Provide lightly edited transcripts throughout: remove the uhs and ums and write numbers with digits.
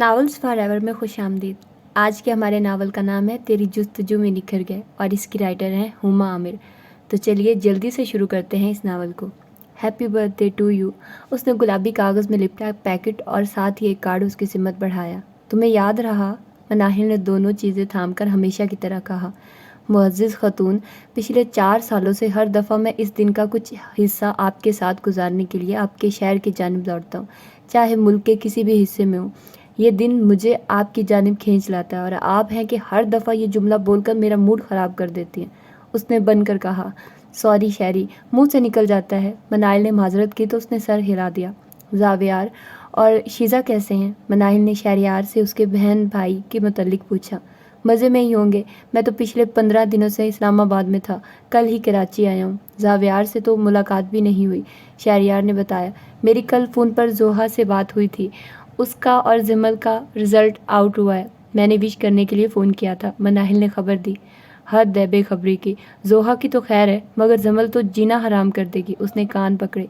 Novels for ever میں خوش آمدید۔ آج کے ہمارے ناول کا نام ہے تیری جستجو میں نکھر گئے اور اس کی رائٹر ہیں ہما عامر۔ تو چلیے جلدی سے شروع کرتے ہیں اس ناول کو۔ Happy birthday to you. اس نے گلابی کاغذ میں لپٹا پیکٹ اور ساتھ ہی ایک کارڈ اس کی سمت بڑھایا۔ تمہیں یاد رہا؟ مناہل نے دونوں چیزیں تھام کر ہمیشہ کی طرح کہا۔ معزز خاتون، پچھلے 4 سالوں سے ہر دفعہ میں اس دن کا کچھ حصہ آپ کے ساتھ گزارنے کے لیے آپ کے شہر کی جانب دوڑتا ہوں، چاہے ملک کے کسی بھی حصے میں ہوں۔ یہ دن مجھے آپ کی جانب کھینچ لاتا ہے اور آپ ہیں کہ ہر دفعہ یہ جملہ بول کر میرا موڈ خراب کر دیتی ہیں۔ اس نے بن کر کہا۔ سوری شیری، منہ سے نکل جاتا ہے۔ مناہل نے معذرت کی تو اس نے سر ہلا دیا۔ زاویار اور شیزا کیسے ہیں؟ مناہل نے شہریار سے اس کے بہن بھائی کے متعلق پوچھا۔ مزے میں ہی ہوں گے، میں تو پچھلے 15 دنوں سے اسلام آباد میں تھا، کل ہی کراچی آیا ہوں۔ زاویار سے تو ملاقات بھی نہیں ہوئی، شہریار نے بتایا۔ میری کل فون پر زوہا سے بات ہوئی تھی، اس کا اور زمل کا رزلٹ آؤٹ ہوا ہے، میں نے وش کرنے کے لیے فون کیا تھا، مناہل نے خبر دی۔ حد ہے بے خبری کی، زوہا کی تو خیر ہے مگر زمل تو جینا حرام کر دے گی، اس نے کان پکڑے۔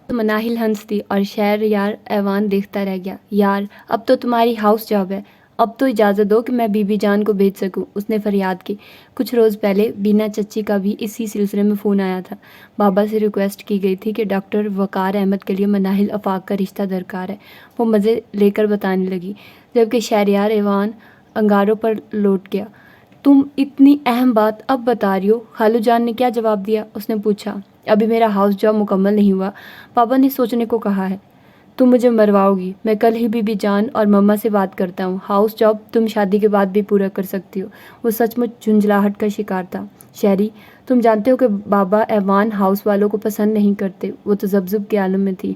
تو مناہل ہنس دی اور شہریار ایوان دیکھتا رہ گیا۔ یار اب تو تمہاری ہاؤس جاب ہے، اب تو اجازت دو کہ میں بی بی جان کو بھیج سکوں، اس نے فریاد کی۔ کچھ روز پہلے بینا چچی کا بھی اسی سلسلے میں فون آیا تھا۔ بابا سے ریکویسٹ کی گئی تھی کہ ڈاکٹر وقار احمد کے لیے مناہل آفاق کا رشتہ درکار ہے۔ وہ مزے لے کر بتانے لگی، جبکہ شہریار ایوان انگاروں پر لوٹ گیا۔ تم اتنی اہم بات اب بتا رہی ہو، خالو جان نے کیا جواب دیا؟ اس نے پوچھا۔ ابھی میرا ہاؤس جاب مکمل نہیں ہوا، پاپا نے سوچنے کو کہا ہے۔ تم مجھے مرواؤ گی، میں کل ہی بی بی جان اور مما سے بات کرتا ہوں، ہاؤس جاب تم شادی کے بعد بھی پورا کر سکتی ہو۔ وہ سچ مچ جھنجھلاہٹ کا شکار تھا۔ شہری، تم جانتے ہو کہ بابا ایوان ہاؤس والوں کو پسند نہیں کرتے، وہ تو تذبذب کے عالم میں تھی۔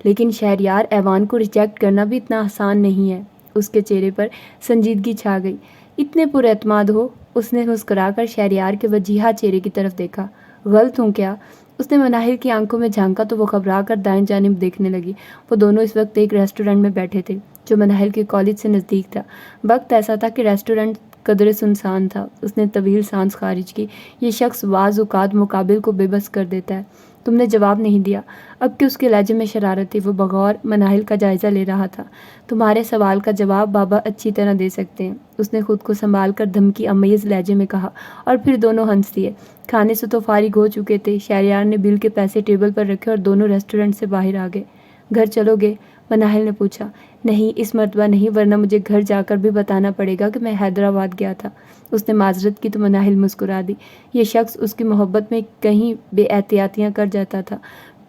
لیکن شہریار ایوان کو ریجیکٹ کرنا بھی اتنا آسان نہیں ہے۔ اس کے چہرے پر سنجیدگی چھا گئی۔ اتنے پر اعتماد ہو؟ اس نے مسکرا کر شہریار کے وجیحہ چہرے کی طرف دیکھا۔ غلط ہوں کیا؟ اس نے مناہل کی آنکھوں میں جھانکا تو وہ گھبرا کر دائیں جانب دیکھنے لگی۔ وہ دونوں اس وقت ایک ریسٹورینٹ میں بیٹھے تھے جو مناہل کے کالج سے نزدیک تھا۔ وقت ایسا تھا کہ ریسٹورینٹ قدرے سنسان تھا۔ اس نے طویل سانس خارج کی۔ یہ شخص بعض اوقات مقابل کو بے بس کر دیتا ہے۔ تم نے جواب نہیں دیا۔ اب کہ اس کے لہجے میں شرارت تھی، وہ بغور مناہل کا جائزہ لے رہا تھا۔ تمہارے سوال کا جواب بابا اچھی طرح دے سکتے ہیں، اس نے خود کو سنبھال کر دھمکی امیز لہجے میں کہا، اور پھر دونوں ہنس دیے۔ کھانے سے تو فارغ ہو چکے تھے، شہریار نے بل کے پیسے ٹیبل پر رکھے اور دونوں ریسٹورینٹ سے باہر آ گئے۔ گھر چلو گے؟ مناہل نے پوچھا۔ نہیں اس مرتبہ نہیں، ورنہ مجھے گھر جا کر بھی بتانا پڑے گا کہ میں حیدرآباد گیا تھا۔ اس نے معذرت کی تو مناہل مسکرا دی۔ یہ شخص اس کی محبت میں کہیں بے احتیاطیاں کر جاتا تھا۔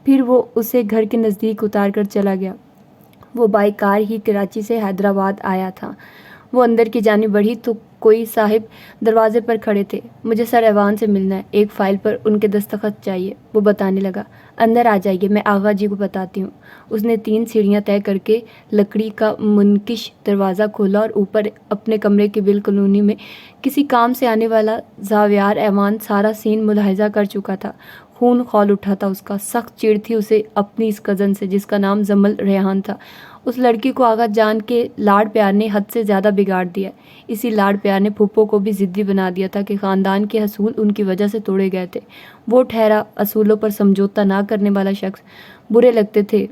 پھر وہ اسے گھر کے نزدیک اتار کر چلا گیا۔ وہ بائی کار ہی کراچی سے حیدرآباد آیا تھا۔ وہ اندر کی جانب بڑھی تو کوئی صاحب دروازے پر کھڑے تھے۔ مجھے سر ایوان سے ملنا ہے، ایک فائل پر ان کے دستخط چاہیے، وہ بتانے لگا۔ اندر آ جائیے، میں آغا جی کو بتاتی ہوں۔ اس نے 3 سیڑھیاں طے کر کے لکڑی کا منکش دروازہ کھولا اور اوپر اپنے کمرے کی بل کالونی میں کسی کام سے آنے والا زاویار ایوان سارا سین ملاحظہ کر چکا تھا۔ خون کھول اٹھا تھا اس کا، سخت چڑ تھی اسے اپنی اس کزن سے جس کا نام زمل ریحان تھا۔ اس لڑکی کو آغا جان کے لاڑ پیار نے حد سے زیادہ بگاڑ دیا۔ اسی لاڑ پیار نے پھپھو کو بھی ضدی بنا دیا تھا کہ خاندان کے اصول ان کی وجہ سے توڑے گئے تھے۔ وہ ٹھہرا اصولوں پر سمجھوتا نہ کرنے والا شخص۔ برے لگتے تھے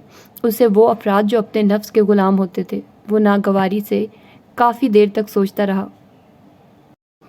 اسے وہ افراد جو اپنے نفس کے غلام ہوتے تھے۔ وہ ناگواری سے کافی دیر تک سوچتا رہا۔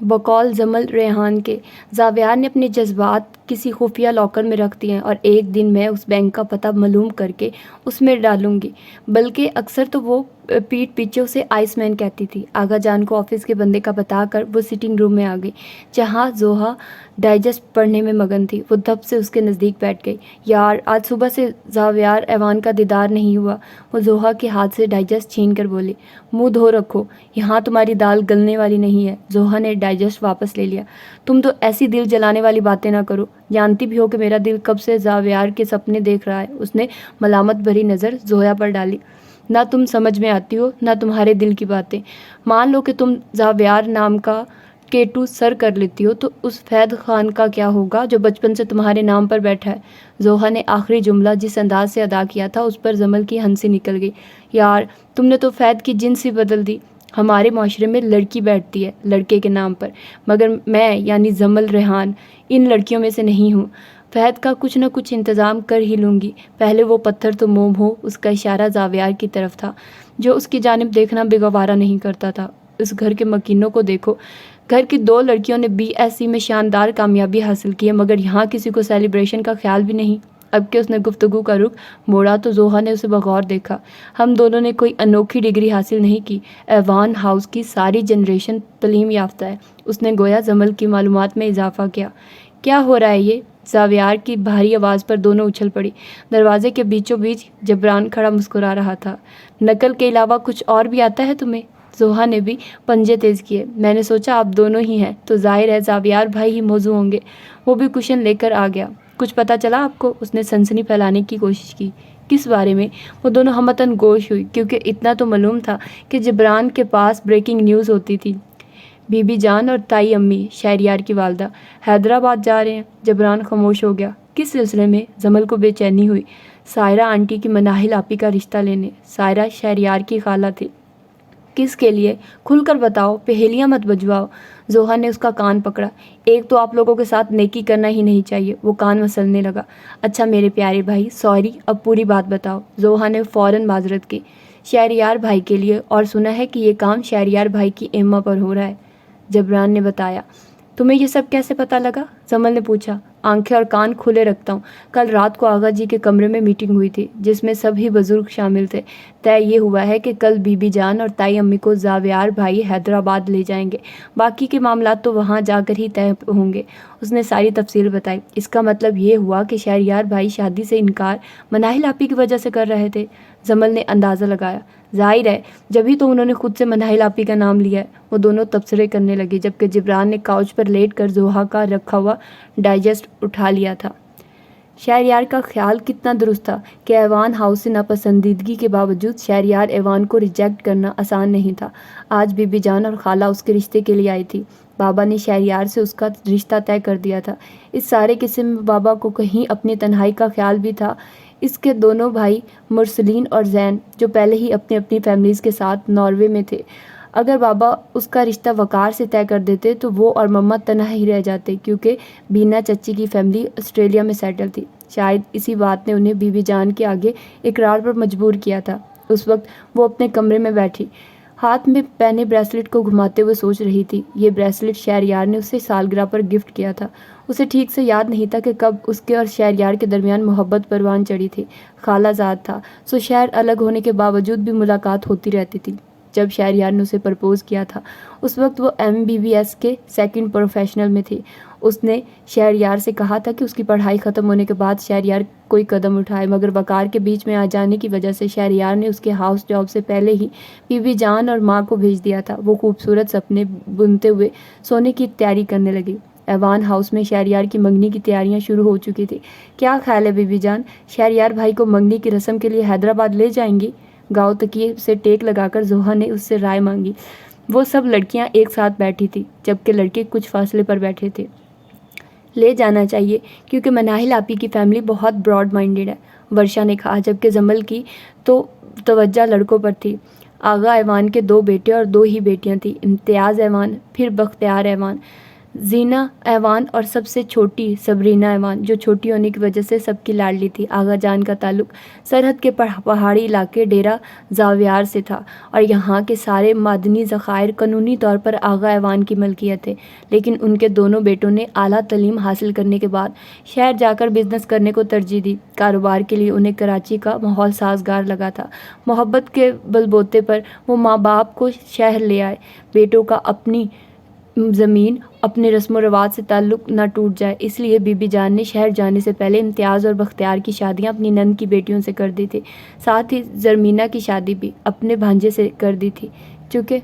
بقول زمل ریحان کے، زاویار نے اپنے جذبات کسی خفیہ لاکر میں رکھ دیے ہیں اور ایک دن میں اس بینک کا پتہ معلوم کر کے اس میں ڈالوں گی۔ بلکہ اکثر تو وہ پیٹھ پیچھے اسے آئس مین کہتی تھی۔ آغا جان کو آفس کے بندے کا بتا کر وہ سٹنگ روم میں آ گئی جہاں زوہا ڈائجسٹ پڑھنے میں مگن تھی۔ وہ دھپ سے اس کے نزدیک بیٹھ گئی۔ یار آج صبح سے زاویار ایوان کا دیدار نہیں ہوا، وہ زوہا کے ہاتھ سے ڈائجسٹ چھین کر بولی۔ منہ دھو رکھو، یہاں تمہاری دال گلنے والی نہیں ہے۔ زوہا نے ڈائجسٹ واپس لے لیا۔ تم تو ایسی دل جلانے والی باتیں نہ کرو، جانتی بھی ہو کہ میرا دل کب سے زاویار کے سپنے دیکھ رہا ہے۔ اس نے ملامت بھری نظر زویا پر ڈالی۔ نہ تم سمجھ میں آتی ہو نہ تمہارے دل کی باتیں۔ مان لو کہ تم زاویار نام کا کیٹو سر کر لیتی ہو تو اس فید خان کا کیا ہوگا جو بچپن سے تمہارے نام پر بیٹھا ہے؟ زوہا نے آخری جملہ جس انداز سے ادا کیا تھا اس پر زمل کی ہنسی نکل گئی۔ یار تم نے تو فید کی جنس ہی بدل دی۔ ہمارے معاشرے میں لڑکی بیٹھتی ہے لڑکے کے نام پر، مگر میں یعنی زمل ریحان ان لڑکیوں میں سے نہیں ہوں۔ فہد کا کچھ نہ کچھ انتظام کر ہی لوں گی، پہلے وہ پتھر تو موم ہو۔ اس کا اشارہ زاویار کی طرف تھا۔ جو اس کی جانب دیکھنا بے گوارا نہیں کرتا تھا۔ اس گھر کے مکینوں کو دیکھو، گھر کی 2 لڑکیوں نے BSc میں شاندار کامیابی حاصل کی ہے، مگر یہاں کسی کو سیلیبریشن کا خیال بھی نہیں۔ اب کہ اس نے گفتگو کا رخ موڑا تو زوہا نے اسے بغور دیکھا۔ ہم دونوں نے کوئی انوکھی ڈگری حاصل نہیں کی، ایوان ہاؤس کی ساری جنریشن تعلیم یافتہ ہے۔ اس نے گویا زمل کی معلومات میں اضافہ کیا۔ کیا ہو رہا ہے یہ؟ زاویار کی بھاری آواز پر دونوں اچھل پڑی۔ دروازے کے بیچوں بیچ جبران کھڑا مسکرا رہا تھا۔ نقل کے علاوہ کچھ اور بھی آتا ہے تمہیں؟ زوہا نے بھی پنجے تیز کیے۔ میں نے سوچا آپ دونوں ہی ہیں تو ظاہر ہے زاویار بھائی ہی موضوع ہوں گے۔ وہ بھی کوشن لے کر آ گیا۔ کچھ پتہ چلا آپ کو؟ اس نے سنسنی پھیلانے کی کوشش کی۔ کس بارے میں؟ وہ دونوں ہمتاً گوش ہوئی، کیونکہ اتنا تو معلوم تھا کہ جبران کے پاس بریکنگ نیوز ہوتی تھی۔ بی بی جان اور تائی امی، شہریار کی والدہ، حیدرآباد جا رہے ہیں۔ جبران خاموش ہو گیا۔ کس سلسلے میں؟ زمل کو بے چینی ہوئی۔ سائرہ آنٹی کی مناہل آپی کا رشتہ لینے۔ سائرہ شہریار کی خالہ تھی۔ کس کے لیے؟ کھل کر بتاؤ، پہیلیاں مت بجواؤ۔ زوہا نے اس کا کان پکڑا۔ ایک تو آپ لوگوں کے ساتھ نیکی کرنا ہی نہیں چاہیے۔ وہ کان مسلنے لگا۔ اچھا میرے پیارے بھائی، سوری، اب پوری بات بتاؤ۔ زوہا نے فوراً معذرت کی۔ شہریار بھائی کے لیے، اور سنا ہے کہ یہ کام شہریار بھائی کی ایما پر ہو رہا ہے۔ جبران نے بتایا۔ تمہیں یہ سب کیسے پتہ لگا؟ زمل نے پوچھا۔ آنکھیں اور کان کھلے رکھتا ہوں۔ کل رات کو آغا جی کے کمرے میں میٹنگ ہوئی تھی، جس میں سبھی بزرگ شامل تھے۔ طے یہ ہوا ہے کہ کل بی بی جان اور تائی امی کو زاویار بھائی حیدرآباد لے جائیں گے۔ باقی کے معاملات تو وہاں جا کر ہی طے ہوں گے۔ اس نے ساری تفصیل بتائی۔ اس کا مطلب یہ ہوا کہ شہریار بھائی شادی سے انکار مناہل آپی کی وجہ سے کر رہے تھے؟ زمل نے اندازہ لگایا۔ ظاہر ہے، جبھی تو انہوں نے خود سے مناہل آپی کا نام لیا ہے۔ وہ دونوں تبصرے کرنے لگے، جبکہ جبران نے کاؤچ پر لیٹ کر زوہا کا رکھا ہوا ڈائجسٹ اٹھا لیا تھا۔ شہریار کا خیال کتنا درست تھا کہ ایوان ہاؤس سے ناپسندیدگی کے باوجود شہریار ایوان کو ریجیکٹ کرنا آسان نہیں تھا۔ آج بی بی جان اور خالہ اس کے رشتے کے لیے آئی تھی۔ بابا نے شہریار سے اس کا رشتہ طے کر دیا تھا۔ اس سارے قصے میں بابا کو کہیں اپنی تنہائی کا خیال بھی تھا۔ اس کے دونوں بھائی مرسلین اور زین، جو پہلے ہی اپنی اپنی فیملیز کے ساتھ ناروے میں تھے، اگر بابا اس کا رشتہ وقار سے طے کر دیتے تو وہ اور مما تنہا ہی رہ جاتے، کیونکہ بینا چچی کی فیملی آسٹریلیا میں سیٹل تھی۔ شاید اسی بات نے انہیں بی بی جان کے آگے اقرار پر مجبور کیا تھا۔ اس وقت وہ اپنے کمرے میں بیٹھی ہاتھ میں پہنے بریسلٹ کو گھماتے ہوئے سوچ رہی تھی۔ یہ بریسلٹ شہریار نے اسے سالگرہ پر گفٹ کیا تھا۔ اسے ٹھیک سے یاد نہیں تھا کہ کب اس کے اور شہریار کے درمیان محبت پروان چڑھی تھی۔ خالہ زاد تھا، سو شہر الگ ہونے کے باوجود بھی ملاقات ہوتی رہتی تھی۔ جب شہریار نے اسے پرپوز کیا تھا، اس وقت وہ MBBS کے سیکنڈ پروفیشنل میں تھی۔ اس نے شہریار سے کہا تھا کہ اس کی پڑھائی ختم ہونے کے بعد شہریار کوئی قدم اٹھائے، مگر وقار کے بیچ میں آ جانے کی وجہ سے شہریار نے اس کے ہاؤس جاب سے پہلے ہی بی بی جان اور ماں کو بھیج دیا تھا۔ وہ خوبصورت سپنے بنتے ہوئے سونے کی تیاری کرنے لگی۔ ایوان ہاؤس میں شہریار کی منگنی کی تیاریاں شروع ہو چکی تھی۔ کیا خیال ہے بی بی جان، شہریار بھائی کو منگنی کی رسم کے لیے حیدرآباد لے جائیں گی؟ گاؤ تکیے سے ٹیک لگا کر زوہا نے اس سے رائے مانگی۔ وہ سب لڑکیاں ایک ساتھ بیٹھی تھی، جبکہ لڑکے کچھ فاصلے پر بیٹھے تھے۔ لے جانا چاہیے، کیونکہ مناہل آپی کی فیملی بہت براڈ مائنڈیڈ ہے، ورشا نے کہا، جبکہ زمل کی تو توجہ لڑکوں پر تھی۔ آغا ایوان کے 2 بیٹے اور 2 ہی بیٹیاں تھیں، امتیاز ایوان، پھر بختیار ایوان، زینہ ایوان اور سب سے چھوٹی صبرینہ ایوان، جو چھوٹی ہونے کی وجہ سے سب کی لاڈلی تھی۔ آغا جان کا تعلق سرحد کے پہاڑی علاقے ڈیرہ زاویار سے تھا، اور یہاں کے سارے معدنی ذخائر قانونی طور پر آغا ایوان کی ملکیت تھے، لیکن ان کے دونوں بیٹوں نے اعلیٰ تعلیم حاصل کرنے کے بعد شہر جا کر بزنس کرنے کو ترجیح دی۔ کاروبار کے لیے انہیں کراچی کا ماحول سازگار لگا تھا۔ محبت کے بل بوتے پر وہ ماں باپ کو شہر لے آئے۔ بیٹوں کا اپنی زمین، اپنے رسم و رواج سے تعلق نہ ٹوٹ جائے، اس لیے بی بی جان نے شہر جانے سے پہلے امتیاز اور بختیار کی شادیاں اپنی نند کی بیٹیوں سے کر دی تھی۔ ساتھ ہی زرمینہ کی شادی بھی اپنے بھانجے سے کر دی تھی۔ چونکہ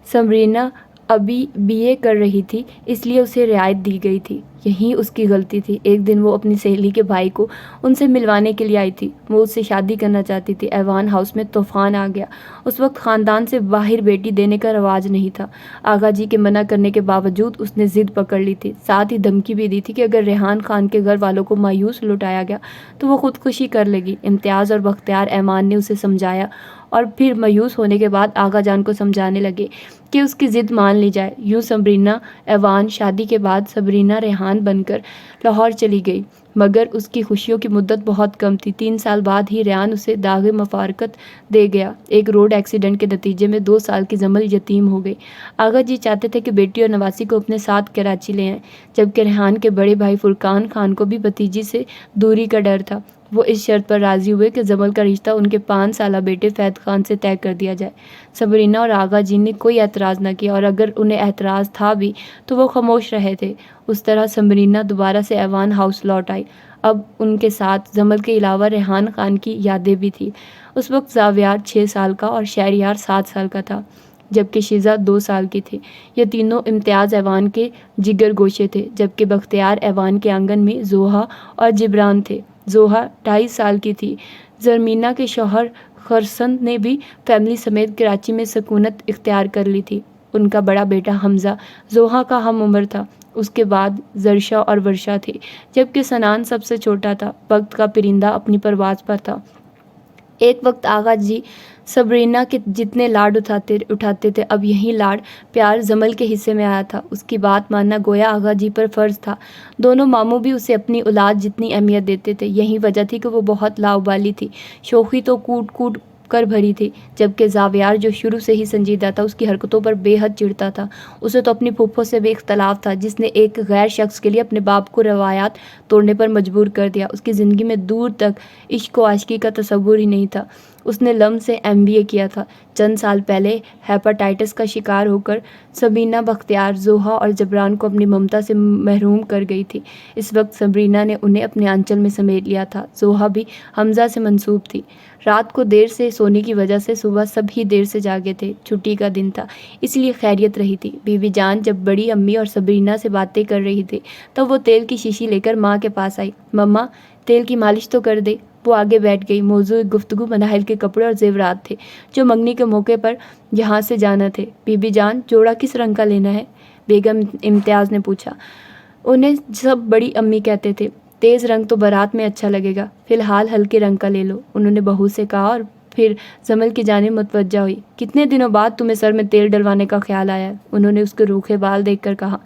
سمرینہ ابھی BA کر رہی تھی، اس لیے اسے رعایت دی گئی تھی۔ یہی اس کی غلطی تھی۔ ایک دن وہ اپنی سہیلی کے بھائی کو ان سے ملوانے کے لیے آئی تھی۔ وہ اس سے شادی کرنا چاہتی تھی۔ ایوان ہاؤس میں طوفان آ گیا۔ اس وقت خاندان سے باہر بیٹی دینے کا رواج نہیں تھا۔ آغا جی کے منع کرنے کے باوجود اس نے ضد پکڑ لی تھی، ساتھ ہی دھمکی بھی دی تھی کہ اگر ریحان خان کے گھر والوں کو مایوس لوٹایا گیا تو وہ خودکشی کر لے گی۔ امتیاز اور بختیار ایوان نے اسے سمجھایا، اور پھر مایوس ہونے کے بعد آغا جان کو سمجھانے لگے کہ اس کی ضد مان لی جائے۔ یوں صبرینہ ایوان شادی کے بعد صبرینہ ریحان بن کر لاہور چلی گئی۔ مگر اس کی خوشیوں کی مدت بہت کم تھی۔ 3 سال بعد ہی ریان اسے داغ مفارقت دے گیا۔ ایک روڈ ایکسیڈنٹ کے نتیجے میں 2 سال کی زمل یتیم ہو گئی۔ آغا جی چاہتے تھے کہ بیٹی اور نواسی کو اپنے ساتھ کراچی لے آئیں، جبکہ ریحان کے بڑے بھائی فرقان خان کو بھی بھتیجی سے دوری کا ڈر تھا۔ وہ اس شرط پر راضی ہوئے کہ زمل کا رشتہ ان کے 5 سالہ بیٹے فیض خان سے طے کر دیا جائے۔ صبرینہ اور آغا جی نے کوئی اعتراض نہ کیا، اور اگر انہیں اعتراض تھا بھی تو وہ خاموش رہے تھے۔ اس طرح صبرینہ دوبارہ سے ایوان ہاؤس لوٹ آئی۔ اب ان کے ساتھ زمل کے علاوہ ریحان خان کی یادیں بھی تھی۔ اس وقت زاویار 6 سال کا اور شہریار 7 سال کا تھا، جبکہ شیزہ 2 سال کی تھی۔ یہ تینوں امتیاز ایوان کے جگر گوشے تھے، جبکہ بختیار ایوان کے آنگن میں زوہا اور جبران تھے۔ زوہا 2.5 سال کی تھی۔ زرمینہ کے شوہر خرسند نے بھی فیملی سمیت کراچی میں سکونت اختیار کر لی تھی۔ ان کا بڑا بیٹا حمزہ زوہا کا ہم عمر تھا۔ اس کے بعد زرشا اور ورشا تھی، جبکہ سنان سب سے چھوٹا تھا۔ وقت کا پرندہ اپنی پرواز پر تھا۔ ایک وقت آغا جی صبرینہ کے جتنے لاڈ اٹھاتے تھے، اب یہی لاڈ پیار زمل کے حصے میں آیا تھا۔ اس کی بات ماننا گویا آغا جی پر فرض تھا۔ دونوں ماموں بھی اسے اپنی اولاد جتنی اہمیت دیتے تھے۔ یہی وجہ تھی کہ وہ بہت لاابالی تھی، شوخی تو کوٹ کوٹ کر بھری تھی، جبکہ زاویار جو شروع سے ہی سنجیدہ تھا، اس کی حرکتوں پر بے حد چڑھتا تھا۔ اسے تو اپنی پھپھو سے بھی اختلاف تھا، جس نے ایک غیر شخص کے لیے اپنے باپ کو روایات توڑنے پر مجبور کر دیا۔ اس کی زندگی میں دور تک عشق و عاشقی کا تصور ہی نہیں تھا۔ اس نے لم سے MBA کیا تھا۔ چند سال پہلے ہیپاٹائٹس کا شکار ہو کر صبرینہ بختیار زوہا اور جبران کو اپنی ممتا سے محروم کر گئی تھی۔ اس وقت صبرینہ نے انہیں اپنے آنچل میں سمیٹ لیا تھا۔ زوہا بھی حمزہ سے منسوب تھی۔ رات کو دیر سے سونے کی وجہ سے صبح سب ہی دیر سے جاگے تھے۔ چھٹی کا دن تھا، اس لیے خیریت رہی تھی۔ بی بی جان جب بڑی امی اور صبرینہ سے باتیں کر رہی تھی، تب وہ تیل کی شیشی لے کر ماں کے پاس آئی۔ مما، تیل کی مالش تو کر دے۔ وہ آگے بیٹھ گئی۔ موضوع گفتگو مناہل کے کپڑے اور زیورات تھے، جو منگنی کے موقع پر یہاں سے جانا تھے۔ بی بی جان، جوڑا کس رنگ کا لینا ہے؟ بیگم امتیاز نے پوچھا۔ انہیں سب بڑی امی کہتے تھے۔ تیز رنگ تو بارات میں اچھا لگے گا، فی الحال ہلکے رنگ کا لے لو، انہوں نے بہو سے کہا، اور پھر زمل کی جانب متوجہ ہوئی۔ کتنے دنوں بعد تمہیں سر میں تیل ڈلوانے کا خیال آیا ہے؟ انہوں نے اس کے روکھے بال دیکھ کر کہا۔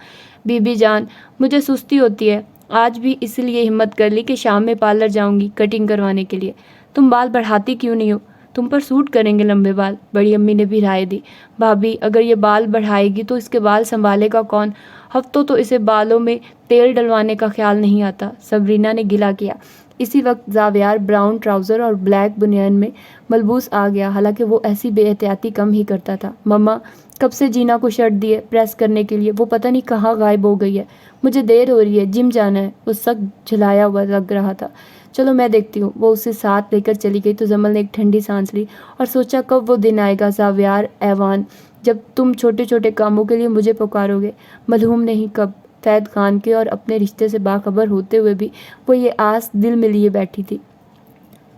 بی بی جان، مجھے سستی ہوتی ہے، آج بھی اس لیے ہمت کر لی کہ شام میں پارلر جاؤں گی کٹنگ کروانے کے لیے۔ تم بال بڑھاتی کیوں نہیں ہو؟ تم پر سوٹ کریں گے لمبے بال، بڑی امی نے بھی رائے دی۔ بھابھی، اگر یہ بال بڑھائے گی تو اس کے بال سنبھالے گا کون؟ ہفتوں تو اسے بالوں میں تیل ڈلوانے کا خیال نہیں آتا، صبرینہ نے گلہ کیا۔ اسی وقت زاویار براؤن ٹراؤزر اور بلیک بنیان میں ملبوس آ گیا، حالانکہ وہ ایسی بے احتیاطی کم ہی کرتا تھا۔ مما، کب سے جینا کو شرٹ دی ہے پریس کرنے کے لیے، وہ پتہ نہیں کہاں غائب ہو گئی ہے۔ مجھے دیر ہو رہی ہے، جم جانا ہے۔ وہ سخت جھلایا ہوا لگ رہا تھا۔ چلو میں دیکھتی ہوں۔ وہ اسے ساتھ لے کر چلی گئی تو زمل نے ایک ٹھنڈی سانس لی اور سوچا، کب وہ دن آئے گا زاویار ایوان، جب تم چھوٹے چھوٹے کاموں کے لیے مجھے پکارو گے؟ معلوم نہیں کب۔ فیض خان کے اور اپنے رشتے سے باخبر ہوتے ہوئے بھی وہ یہ آس دل میں لیے بیٹھی تھی۔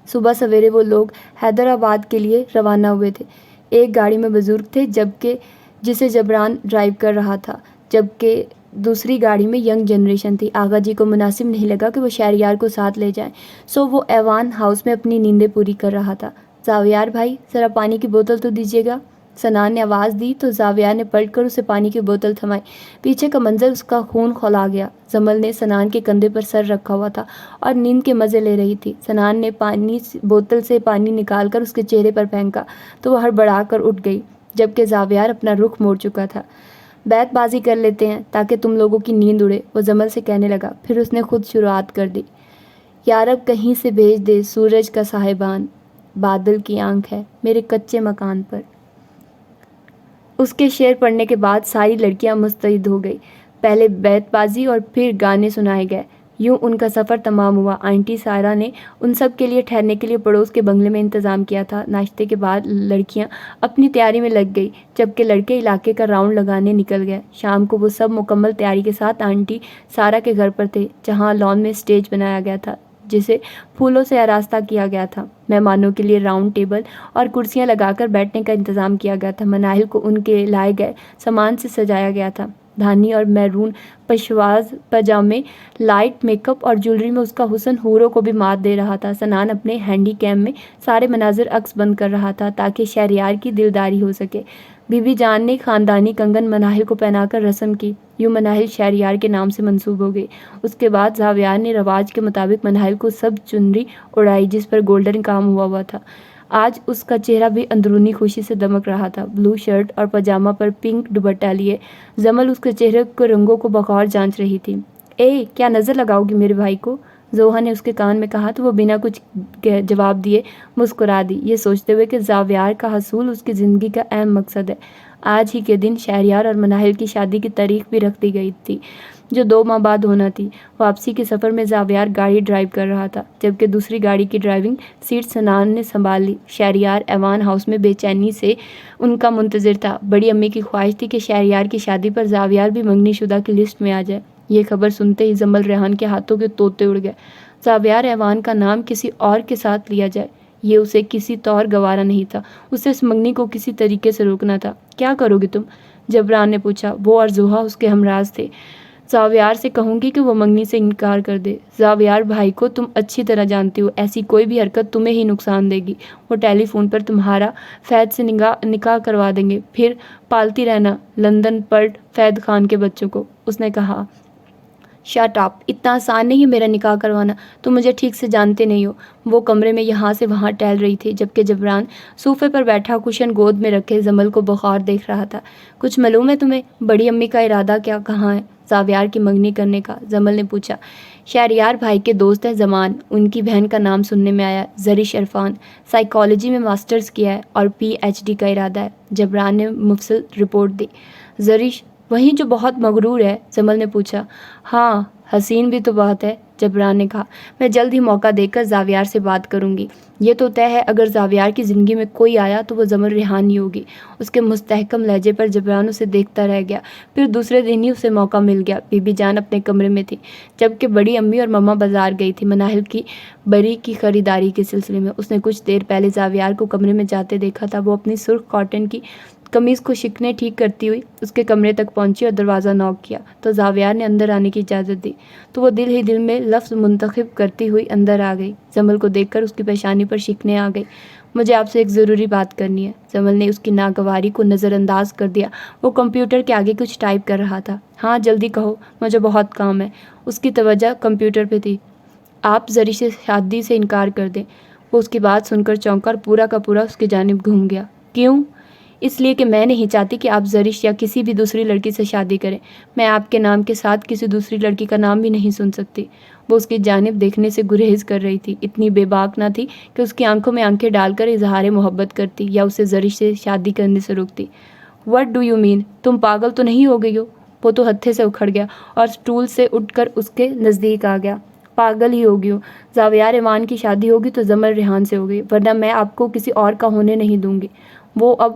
صبح سویرے وہ لوگ حیدرآباد کے لیے روانہ ہوئے تھے۔ ایک گاڑی میں بزرگ تھے، جسے جبران ڈرائیو کر رہا تھا، جبکہ دوسری گاڑی میں ینگ جنریشن تھی۔ آغا جی کو مناسب نہیں لگا کہ وہ شہریار کو ساتھ لے جائیں، سو وہ ایوان ہاؤس میں اپنی نیندیں پوری کر رہا تھا۔ زاویار بھائی، ذرا پانی کی بوتل تو دیجیے گا۔ سنان نے آواز دی تو زاویار نے پلٹ کر اسے پانی کی بوتل تھمائی۔ پیچھے کا منظر اس کا خون کھولا گیا۔ زمل نے سنان کے کندھے پر سر رکھا ہوا تھا اور نیند کے مزے لے رہی تھی۔ سنان نے بوتل سے پانی نکال کر اس کے چہرے پر پھینکا تو وہ ہڑبڑا کر اٹھ گئی، جبکہ زاویار اپنا رخ موڑ چکا تھا۔ بیت بازی کر لیتے ہیں تاکہ تم لوگوں کی نیند اڑے، وہ زمل سے کہنے لگا۔ پھر اس نے خود شروعات کر دی۔ یارب کہیں سے بھیج دے سورج کا صاحبان، بادل کی آنکھ ہے میرے کچے مکان پر۔ اس کے شعر پڑھنے کے بعد ساری لڑکیاں مستعد ہو گئی۔ پہلے بیت بازی اور پھر گانے سنائے گئے۔ یوں ان کا سفر تمام ہوا۔ آنٹی سائرہ نے ان سب کے لیے ٹھہرنے کے لیے پڑوس کے بنگلے میں انتظام کیا تھا۔ ناشتے کے بعد لڑکیاں اپنی تیاری میں لگ گئی، جبکہ لڑکے علاقے کا راؤنڈ لگانے نکل گئے۔ شام کو وہ سب مکمل تیاری کے ساتھ آنٹی سائرہ کے گھر پر تھے، جہاں لان میں اسٹیج بنایا گیا تھا، جسے پھولوں سے آراستہ کیا گیا تھا۔ مہمانوں کے لیے راؤنڈ ٹیبل اور کرسیاں لگا کر بیٹھنے کا انتظام کیا گیا تھا۔ مناہل کو ان کے لائے گئے سامان سے سجایا گیا تھا۔ دھانی اور میرون پشواز پاجامے، لائٹ میک اپ اور جویلری میں اس کا حسن حوروں کو بھی مات دے رہا تھا۔ سنان اپنے ہینڈی کیم میں سارے مناظر عکس بند کر رہا تھا تاکہ شہریار کی دلداری ہو سکے۔ بی بی جان نے خاندانی کنگن مناہل کو پہنا کر رسم کی۔ یوں مناہل شہریار کے نام سے منسوب ہو گئی۔ اس کے بعد زاویار نے رواج کے مطابق مناہل کو سب چنری اڑائی جس پر گولڈن کام ہوا تھا۔ آج اس کا چہرہ بھی اندرونی خوشی سے دمک رہا تھا۔ بلو شرٹ اور پاجامہ پر پنک دوپٹہ لیے جمل اس کے چہرے کے رنگوں کو بغور جانچ رہی تھی۔ اے کیا نظر لگاؤ گی میرے بھائی کو؟ زوہا نے اس کے کان میں کہا تو وہ بنا کچھ جواب دیے مسکرا دی، یہ سوچتے ہوئے کہ زاویار کا حصول اس کی زندگی کا اہم مقصد ہے۔ آج ہی کے دن شہریار اور مناہل کی شادی کی تاریخ بھی رکھ دی گئی تھی جو 2 ماہ بعد ہونا تھی۔ واپسی کے سفر میں زاویار گاڑی ڈرائیو کر رہا تھا جبکہ دوسری گاڑی کی ڈرائیونگ سیٹ سنان نے سنبھال لی۔ شہریار ایوان ہاؤس میں بے چینی سے ان کا منتظر تھا۔ بڑی امی کی خواہش تھی کہ شہریار کی شادی پر زاویار بھی منگنی شدہ کی لسٹ میں آ جائے۔ یہ خبر سنتے ہی جمل ریحان کے ہاتھوں کے طوطے اڑ گئے۔ زاویار ایوان کا نام کسی اور کے ساتھ لیا جائے یہ اسے کسی طور گوارا نہیں تھا۔ اسے اس منگنی کو کسی طریقے سے روکنا تھا۔ کیا کرو گی تم؟ جبران نے پوچھا۔ وہ اور زوہا اس کے ہمراز تھے۔ زاویار سے کہوں گی کہ وہ منگنی سے انکار کر دے۔ زاویار بھائی کو تم اچھی طرح جانتی ہو، ایسی کوئی بھی حرکت تمہیں ہی نقصان دے گی۔ وہ ٹیلی فون پر تمہارا فید سے نکاح کروا دیں گے، پھر پالتی رہنا لندن پرٹ فید خان کے بچوں کو۔ اس نے کہا شٹ اپ، اتنا آسان نہیں ہے میرا نکاح کروانا، تم مجھے ٹھیک سے جانتے نہیں ہو۔ وہ کمرے میں یہاں سے وہاں ٹہل رہی تھی جبکہ جبران صوفے پر بیٹھا کشن گود میں رکھے جمل کو بغور دیکھ رہا تھا۔ کچھ معلوم ہے تمہیں بڑی امی کا ارادہ کہاں ہے زاویار کی منگنی کرنے کا؟ جمل نے پوچھا۔ شہریار بھائی کے دوست ہے زمان، ان کی بہن کا نام سننے میں آیا، زرش عرفان، سائیکالوجی میں ماسٹرز کیا ہے اور PhD کا ارادہ ہے۔ جبران نے مفصل رپورٹ دی۔ زرش وہی جو بہت مغرور ہے؟ جمل نے پوچھا۔ ہاں حسین بھی تو بہت ہے، جبران نے کہا۔ میں جلد ہی موقع دے کر زاویار سے بات کروں گی۔ یہ تو طے ہے اگر زاویار کی زندگی میں کوئی آیا تو وہ جمل ریحان ہی ہوگی۔ اس کے مستحکم لہجے پر جبران اسے دیکھتا رہ گیا۔ پھر دوسرے دن ہی اسے موقع مل گیا۔ بی بی جان اپنے کمرے میں تھی جبکہ بڑی امی اور مما بازار گئی تھی مناہل کی بری کی خریداری کے سلسلے میں۔ اس نے کچھ دیر پہلے زاویار کو کمرے میں جاتے دیکھا تھا۔ وہ اپنی سرخ کاٹن کی قمیض کو شکنے ٹھیک کرتی ہوئی اس کے کمرے تک پہنچی اور دروازہ نوک کیا تو زاویار نے اندر آنے کی اجازت دی تو وہ دل ہی دل میں لفظ منتخب کرتی ہوئی اندر آ گئی۔ جمل کو دیکھ کر اس کی پیشانی پر شکنے آ گئی۔ مجھے آپ سے ایک ضروری بات کرنی ہے۔ جمل نے اس کی ناگواری کو نظر انداز کر دیا۔ وہ کمپیوٹر کے آگے کچھ ٹائپ کر رہا تھا۔ ہاں جلدی کہو، مجھے بہت کام ہے۔ اس کی توجہ کمپیوٹر پہ تھی۔ آپ زرش سے شادی سے انکار کر دیں۔ وہ اس کی بات سن کر چونکا اور پورا کا پورا اس کی جانب گھوم گیا۔ کیوں؟ اس لیے کہ میں نہیں چاہتی کہ آپ زرش یا کسی بھی دوسری لڑکی سے شادی کریں۔ میں آپ کے نام کے ساتھ کسی دوسری لڑکی کا نام بھی نہیں سن سکتی۔ وہ اس کی جانب دیکھنے سے گریز کر رہی تھی، اتنی بے باک نہ تھی کہ اس کی آنکھوں میں آنکھیں ڈال کر اظہار محبت کرتی یا اسے زرش سے شادی کرنے سے روکتی۔ What do you mean? تم پاگل تو نہیں ہو گئی ہو؟ وہ تو ہتھے سے اکھڑ گیا اور اسٹول سے اٹھ کر اس کے نزدیک آ گیا۔ پاگل ہی ہوگی ہو۔ زاویار ایوان کی شادی ہوگی تو جمل ریحان سے ہوگی، ورنہ میں آپ کو کسی اور کا ہونے نہیں دوں گی۔ وہ اب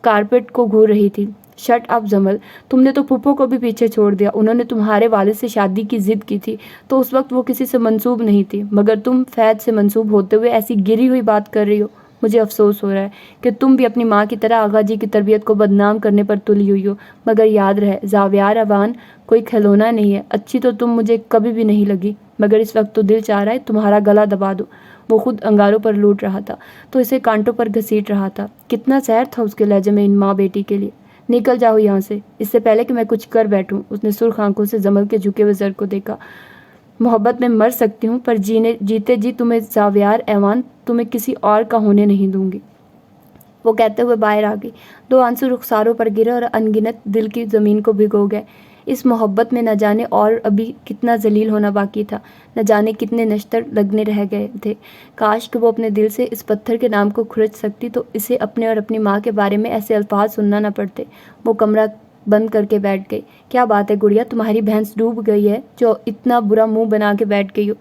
کارپیٹ کو گھور رہی تھی۔ شٹ اپ جمل، تم نے تو پھپھو کو بھی پیچھے چھوڑ دیا۔ انہوں نے تمہارے والد سے شادی کی ضد کی تھی تو اس وقت وہ کسی سے منسوب نہیں تھی، مگر تم فید سے منسوب ہوتے ہوئے ایسی گری ہوئی بات کر رہی ہو۔ مجھے افسوس ہو رہا ہے کہ تم بھی اپنی ماں کی طرح آغا جی کی تربیت کو بدنام کرنے پر تلی ہوئی ہو، مگر یاد رہے زاویار ایوان کوئی کھلونا نہیں ہے۔ اچھی تو تم مجھے کبھی بھی نہیں لگی، مگر اس وقت تو دل چاہ رہا ہے تمہارا گلا دبا دو۔ وہ خود انگاروں پر لوٹ رہا تھا تو اسے کانٹوں پر گھسیٹ رہا تھا۔ کتنا سحر تھا اس کے لہجے میں ان ماں بیٹی کے لیے۔ نکل جاؤ یہاں سے، اس سے پہلے کہ میں کچھ کر بیٹھوں۔ اس نے سرخ آنکھوں سے جمل کے جھکے ہوئے سر کو دیکھا۔ محبت میں مر سکتی ہوں پر جیتے جی تمہیں زاویار ایوان تمہیں کسی اور کا ہونے نہیں دوں گی۔ وہ کہتے ہوئے باہر آ گئی۔ 2 آنسو رخساروں پر گرے اور انگنت دل کی زمین کو بھگو گئے۔ اس محبت میں نہ جانے اور ابھی کتنا ذلیل ہونا باقی تھا، نہ جانے کتنے نشتر لگنے رہ گئے تھے۔ کاش کہ وہ اپنے دل سے اس پتھر کے نام کو کھرچ سکتی تو اسے اپنے اور اپنی ماں کے بارے میں ایسے الفاظ سننا نہ پڑتے۔ وہ کمرہ بند کر کے بیٹھ گئی۔ کیا بات ہے گڑیا، تمہاری بھینس ڈوب گئی ہے جو اتنا برا منہ بنا کے بیٹھ گئی ہو؟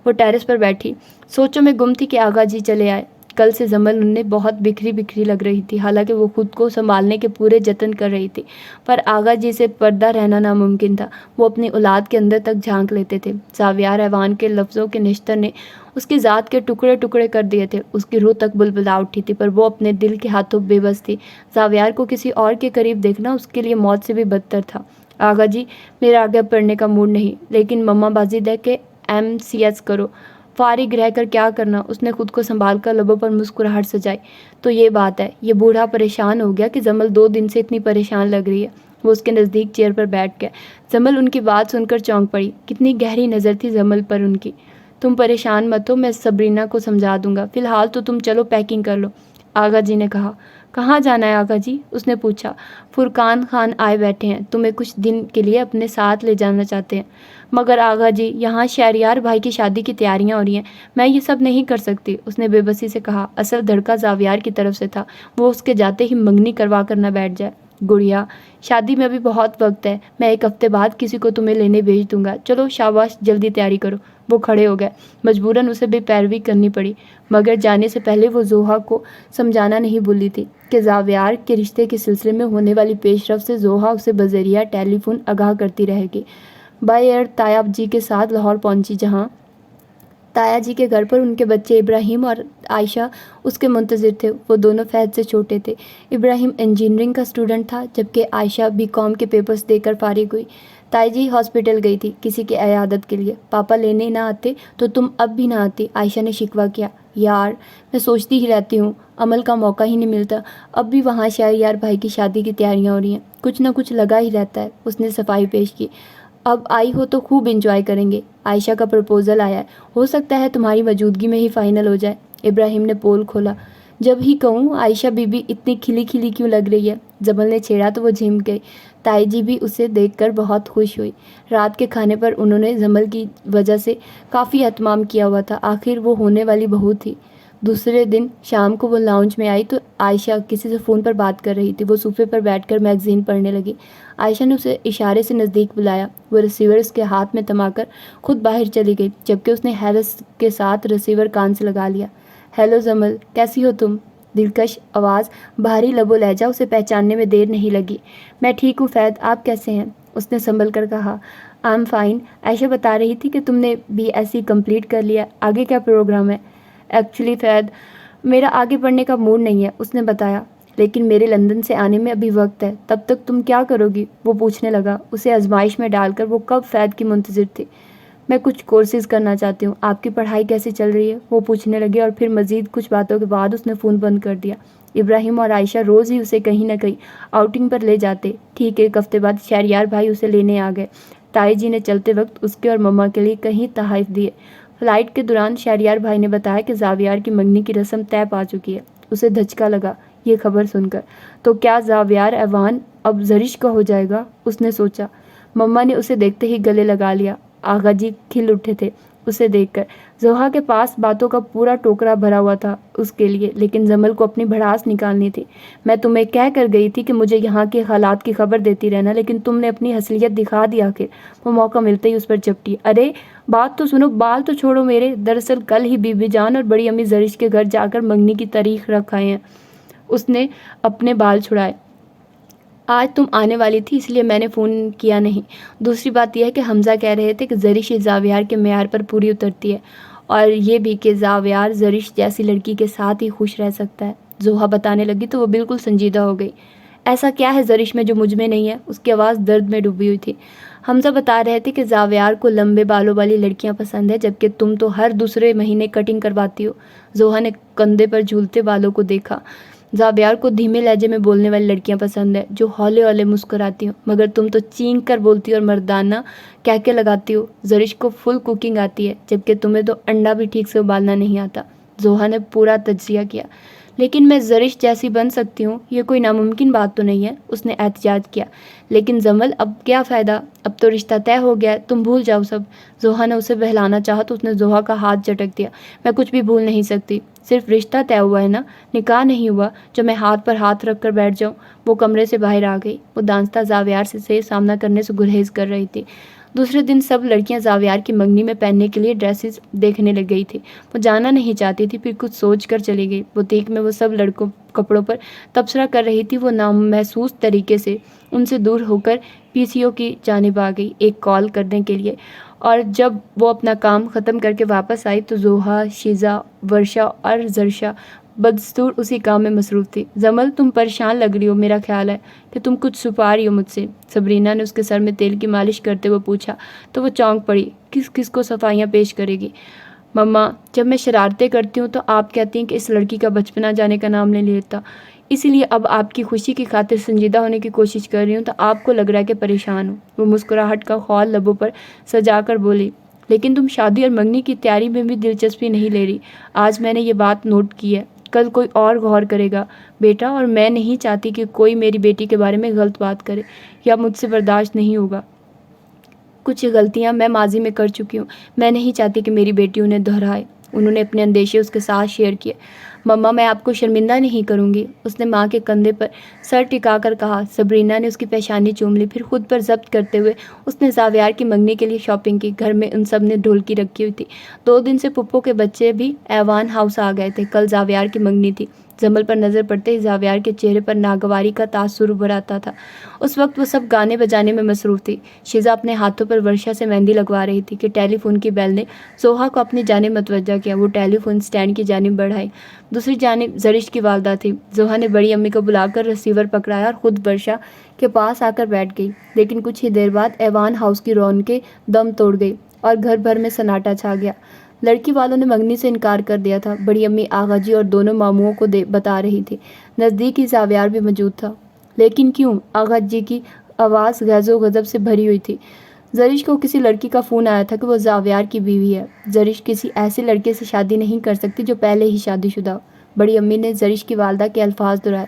وہ ٹیرس پر بیٹھی سوچوں میں گم تھی کہ آغا جی چلے آئے۔ کل سے جمل انہیں بہت بکھری لگ رہی تھی، حالانکہ وہ خود کو سنبھالنے کے پورے جتن کر رہی تھی، پر آغا جی سے پردہ رہنا ناممکن تھا۔ وہ اپنی اولاد کے اندر تک جھانک لیتے تھے۔ زاویار ایوان کے لفظوں کے نشتر نے اس کی ذات کے ٹکڑے ٹکڑے کر دیے تھے۔ اس کی روح تک بلبلا اٹھی تھی، پر وہ اپنے دل کے ہاتھوں بے بس تھی۔ زاویار کو کسی اور کے قریب دیکھنا اس کے لیے موت سے بھی بدتر تھا۔ آغا جی، میرا آگے پڑھنے کا موڈ نہیں، لیکن مما بازی دے کے MCS کرو۔ فارغ رہ کر کیا کرنا، اس نے خود کو سنبھال کر لبوں پر مسکراہٹ سجائی۔ تو یہ بات ہے، یہ بوڑھا پریشان ہو گیا کہ جمل 2 دن سے اتنی پریشان لگ رہی ہے۔ وہ اس کے نزدیک چیئر پر بیٹھ گیا۔ جمل ان کی بات سن کر چونک پڑی۔ کتنی گہری نظر تھی جمل پر ان کی۔ تم پریشان مت ہو، میں سبرینا کو سمجھا دوں گا، فی الحال تو تم چلو پیکنگ کر لو، آغا جی نے کہا۔ کہاں جانا ہے آغا جی؟ اس نے پوچھا۔ فرقان خان آئے بیٹھے ہیں، تمہیں کچھ دن کے لیے اپنے ساتھ لے جانا چاہتے ہیں۔ مگر آغا جی، یہاں شہریار بھائی کی شادی کی تیاریاں ہو رہی ہیں، میں یہ سب نہیں کر سکتی، اس نے بے بسی سے کہا۔ اصل دھڑکا زاویار کی طرف سے تھا، وہ اس کے جاتے ہی منگنی کروا کر نہ بیٹھ جائے۔ گڑیا، شادی میں ابھی بہت وقت ہے، میں 1 ہفتے بعد کسی کو تمہیں لینے بھیج دوں گا، چلو شاباش جلدی تیاری کرو۔ وہ کھڑے ہو گئے، مجبوراً اسے بے پیروی کرنی پڑی، مگر جانے سے پہلے وہ زوہا کو سمجھانا نہیں بھولی تھی کہ زاویار کے رشتے کے سلسلے میں ہونے والی پیش رفت سے زوہا اسے بذریعہ ٹیلی فون آگاہ کرتی رہے گی۔ بائی ایئر تایاب جی کے ساتھ لاہور پہنچی، جہاں تایا جی کے گھر پر ان کے بچے ابراہیم اور عائشہ اس کے منتظر تھے۔ وہ دونوں فہد سے چھوٹے تھے۔ ابراہیم انجینئرنگ کا اسٹوڈنٹ تھا، جبکہ عائشہ BCom کے پیپرز دے کر فارغ ہوئی۔ تائی جی ہاسپٹل گئی تھی کسی کی عیادت کے لیے۔ پاپا لینے نہ آتے تو تم اب بھی نہ آتی، عائشہ نے شکوہ کیا۔ یار، میں سوچتی ہی رہتی ہوں، عمل کا موقع ہی نہیں ملتا۔ اب بھی وہاں شہریار بھائی کی شادی کی تیاریاں ہو رہی ہیں، کچھ نہ کچھ لگا ہی رہتا ہے، اس نے صفائی پیش کی۔ اب آئی ہو تو خوب انجوائے کریں گے۔ عائشہ کا پرپوزل آیا ہے، ہو سکتا ہے تمہاری موجودگی میں ہی فائنل ہو جائے۔ ابراہیم نے پول کھولا۔ جب ہی کہوں عائشہ بی بی اتنی کھلی کھلی کیوں لگ رہی ہے؟ جمل نے چھیڑا تو وہ جھم گئی۔ تائی جی بھی اسے دیکھ کر بہت خوش ہوئی۔ رات کے کھانے پر انہوں نے جمل کی وجہ سے کافی اہتمام کیا ہوا تھا، آخر وہ ہونے والی بہو تھی۔ دوسرے دن شام کو وہ لاؤنج میں آئی تو عائشہ کسی سے فون پر بات کر رہی تھی۔ وہ صوفے پر بیٹھ کر میگزین پڑھنے لگی۔ عائشہ نے اسے اشارے سے نزدیک بلایا۔ وہ ریسیور اس کے ہاتھ میں تھما کر خود باہر چلی گئی، جبکہ اس نے حیرت کے ساتھ ریسیور کان سے لگا لیا۔ ہیلو جمل، کیسی ہو تم؟ دلکش آواز، بھاری لب و لہجہ، اسے پہچاننے میں دیر نہیں لگی۔ میں ٹھیک ہوں فہد، آپ کیسے ہیں؟ اس نے سنبھل کر کہا۔ I am fine. عائشہ بتا رہی تھی کہ تم نے BSc کمپلیٹ کر لیا، آگے کیا پروگرام ہے؟ ایکچولی فہد، میرا آگے پڑھنے کا موڈ نہیں ہے، اس نے بتایا، لیکن میرے لندن سے آنے میں ابھی وقت ہے، تب تک تم کیا کرو گی؟ وہ پوچھنے لگا۔ اسے آزمائش میں ڈال کر وہ کب فہد کی منتظر تھی۔ میں کچھ کورسز کرنا چاہتی ہوں، آپ کی پڑھائی کیسی چل رہی ہے؟ وہ پوچھنے لگے، اور پھر مزید کچھ باتوں کے بعد اس نے فون بند کر دیا۔ ابراہیم اور عائشہ روز ہی اسے کہیں نہ کہیں آؤٹنگ پر لے جاتے۔ ٹھیک 1 ہفتے بعد شہریار بھائی اسے لینے آ گئے۔ تائی جی نے چلتے وقت اس کے اور مما کے لیے کہیں تحائف دیے۔ فلائٹ کے دوران شہریار بھائی نے بتایا کہ زاویار کی منگنی کی رسم طے پا چکی ہے۔ اسے دھچکا لگا یہ خبر سن کر۔ تو کیا زاویار ایوان اب زرش کا ہو جائے گا؟ اس نے سوچا۔ مما نے اسے دیکھتے ہی گلے لگا لیا۔ آغا جی کھل اٹھے تھے اسے دیکھ کر۔ زوہا کے پاس باتوں کا پورا ٹوکرا بھرا ہوا تھا اس کے لیے، لیکن جمل کو اپنی بھڑاس نکالنی تھی۔ میں تمہیں کہہ کر گئی تھی کہ مجھے یہاں کے حالات کی خبر دیتی رہنا، لیکن تم نے اپنی اصلیت دکھا دی آخر۔ وہ موقع ملتے ہی اس پر جھپٹی۔ ارے بات تو سنو، بال تو چھوڑو میرے۔ دراصل کل ہی بی بی جان اور بڑی امی زرش کے گھر جا کر منگنی کی تاریخ رکھ آئے ہیں۔ اس نے اپنے بال چھڑائے۔ آج تم آنے والی تھی اس لیے میں نے فون کیا نہیں۔ دوسری بات یہ ہے کہ حمزہ کہہ رہے تھے کہ زرش زاویار کے معیار پر پوری اترتی ہے، اور یہ بھی کہ زاویار زرش جیسی لڑکی کے ساتھ ہی خوش رہ سکتا ہے۔ زوہا بتانے لگی تو وہ بالکل سنجیدہ ہو گئی۔ ایسا کیا ہے زرش میں جو مجھ میں نہیں ہے؟ اس کی آواز درد میں ڈوبی ہوئی تھی۔ حمزہ بتا رہے تھے کہ زاویار کو لمبے بالوں والی لڑکیاں پسند ہے، جبکہ تم تو ہر دوسرے مہینے کٹنگ کرواتی ہو۔ زوہا نے کندھے پر جھولتے بالوں کو دیکھا۔ زاویار کو دھیمے لہجے میں بولنے والی لڑکیاں پسند ہے، جو ہولے ہولے مسکراتی ہوں، مگر تم تو چینک کر بولتی ہو اور مردانہ کہکے لگاتی ہو۔ زرش کو فل کوکنگ آتی ہے، جبکہ تمہیں تو انڈا بھی ٹھیک سے ابالنا نہیں آتا۔ زوہا نے پورا تجزیہ کیا۔ لیکن میں زرش جیسی بن سکتی ہوں، یہ کوئی ناممکن بات تو نہیں ہے، اس نے احتجاج کیا۔ لیکن جمل، اب کیا فائدہ، اب تو رشتہ طے ہو گیا ہے، تم بھول جاؤ سب۔ زوہا نے اسے بہلانا چاہا تو اس نے زوہا کا ہاتھ جھٹک دیا۔ میں کچھ بھی بھول نہیں سکتی، صرف رشتہ طے ہوا ہے نا، نکاح نہیں ہوا جو میں ہاتھ پر ہاتھ رکھ کر بیٹھ جاؤں۔ وہ کمرے سے باہر آ گئی۔ وہ دانستہ زاویار سے سامنا کرنے سے گریز کر رہی تھی۔ دوسرے دن سب لڑکیاں زاویار کی منگنی میں پہننے کے لیے ڈریسز دیکھنے لگ گئی تھی۔ وہ جانا نہیں چاہتی تھی، پھر کچھ سوچ کر چلی گئی۔ بوتیک میں وہ سب لڑکوں کپڑوں پر تبصرہ کر رہی تھی۔ وہ نامحسوس طریقے سے ان سے دور ہو کر PCO کی جانب آ گئی ایک کال کرنے کے لیے، اور جب وہ اپنا کام ختم کر کے واپس آئی تو زوہا، شیزا، ورشا اور زرشا بدستور اسی کام میں مصروف تھی۔ جمل، تم پریشان لگ رہی ہو، میرا خیال ہے کہ تم کچھ چھپا رہی ہو مجھ سے، سبرینا نے اس کے سر میں تیل کی مالش کرتے ہوئے پوچھا۔ تو وہ چونک پڑی۔ کس کس کو صفائیاں پیش کرے گی؟ مما، جب میں شرارتیں کرتی ہوں تو آپ کہتی ہیں کہ اس لڑکی کا بچپنا جانے کا نام نہیں لیتا، اسی لیے اب آپ کی خوشی کی خاطر سنجیدہ ہونے کی کوشش کر رہی ہوں تو آپ کو لگ رہا ہے کہ پریشان ہوں۔ وہ مسکراہٹ کا خال لبوں پر سجا کر بولی، لیکن تم شادی اور منگنی کی تیاری میں بھی دلچسپی نہیں لے رہی۔ آج میں نے یہ بات نوٹ کی ہے، کل کوئی اور غور کرے گا بیٹا، اور میں نہیں چاہتی کہ کوئی میری بیٹی کے بارے میں غلط بات کرے، یا مجھ سے برداشت نہیں ہوگا۔ کچھ غلطیاں میں ماضی میں کر چکی ہوں، میں نہیں چاہتی کہ میری بیٹی انہیں دہرائے۔ انہوں نے اپنے اندیشے اس کے ساتھ شیئر کیے۔ مما، میں آپ کو شرمندہ نہیں کروں گی، اس نے ماں کے کندھے پر سر ٹکا کر کہا۔ سبرینا نے اس کی پیشانی چوم لی، پھر خود پر ضبط کرتے ہوئے اس نے زاویار کی منگنی کے لیے شاپنگ کی۔ گھر میں ان سب نے ڈھولکی رکھی ہوئی تھی۔ 2 دن سے پپو کے بچے بھی ایوان ہاؤس آ گئے تھے۔ کل زاویار کی منگنی تھی۔ جمل پر نظر پڑتے ہی زاویار کے چہرے پر ناگواری کا تاثر ابھر آتا تھا۔ اس وقت وہ سب گانے بجانے میں مصروف تھی۔ شیزا اپنے ہاتھوں پر ورشا سے مہندی لگوا رہی تھی کہ ٹیلی فون کی بیل نے زوہا کو اپنی جانب متوجہ کیا۔ وہ ٹیلی فون اسٹینڈ کی جانب بڑھائی۔ دوسری جانب زرش کی والدہ تھی۔ زوہا نے بڑی امی کو بلا کر ریسیور پکڑایا اور خود ورشا کے پاس آ کر بیٹھ گئی۔ لیکن کچھ ہی دیر بعد ایوان ہاؤس کی رونقیں دم توڑ گئی اور گھر بھر میں سناٹا چھا گیا۔ لڑکی والوں نے منگنی سے انکار کر دیا تھا۔ بڑی امی آغا جی اور دونوں ماموؤں کو بتا رہی تھی۔ نزدیک ہی زاویار بھی موجود تھا۔ لیکن کیوں؟ آغا جی کی آواز غیظ و غضب سے بھری ہوئی تھی۔ زرش کو کسی لڑکی کا فون آیا تھا کہ وہ زاویار کی بیوی ہے۔ زرش کسی ایسے لڑکے سے شادی نہیں کر سکتی جو پہلے ہی شادی شدہ ہو۔ بڑی امی نے زرش کی والدہ کے الفاظ دہرائے۔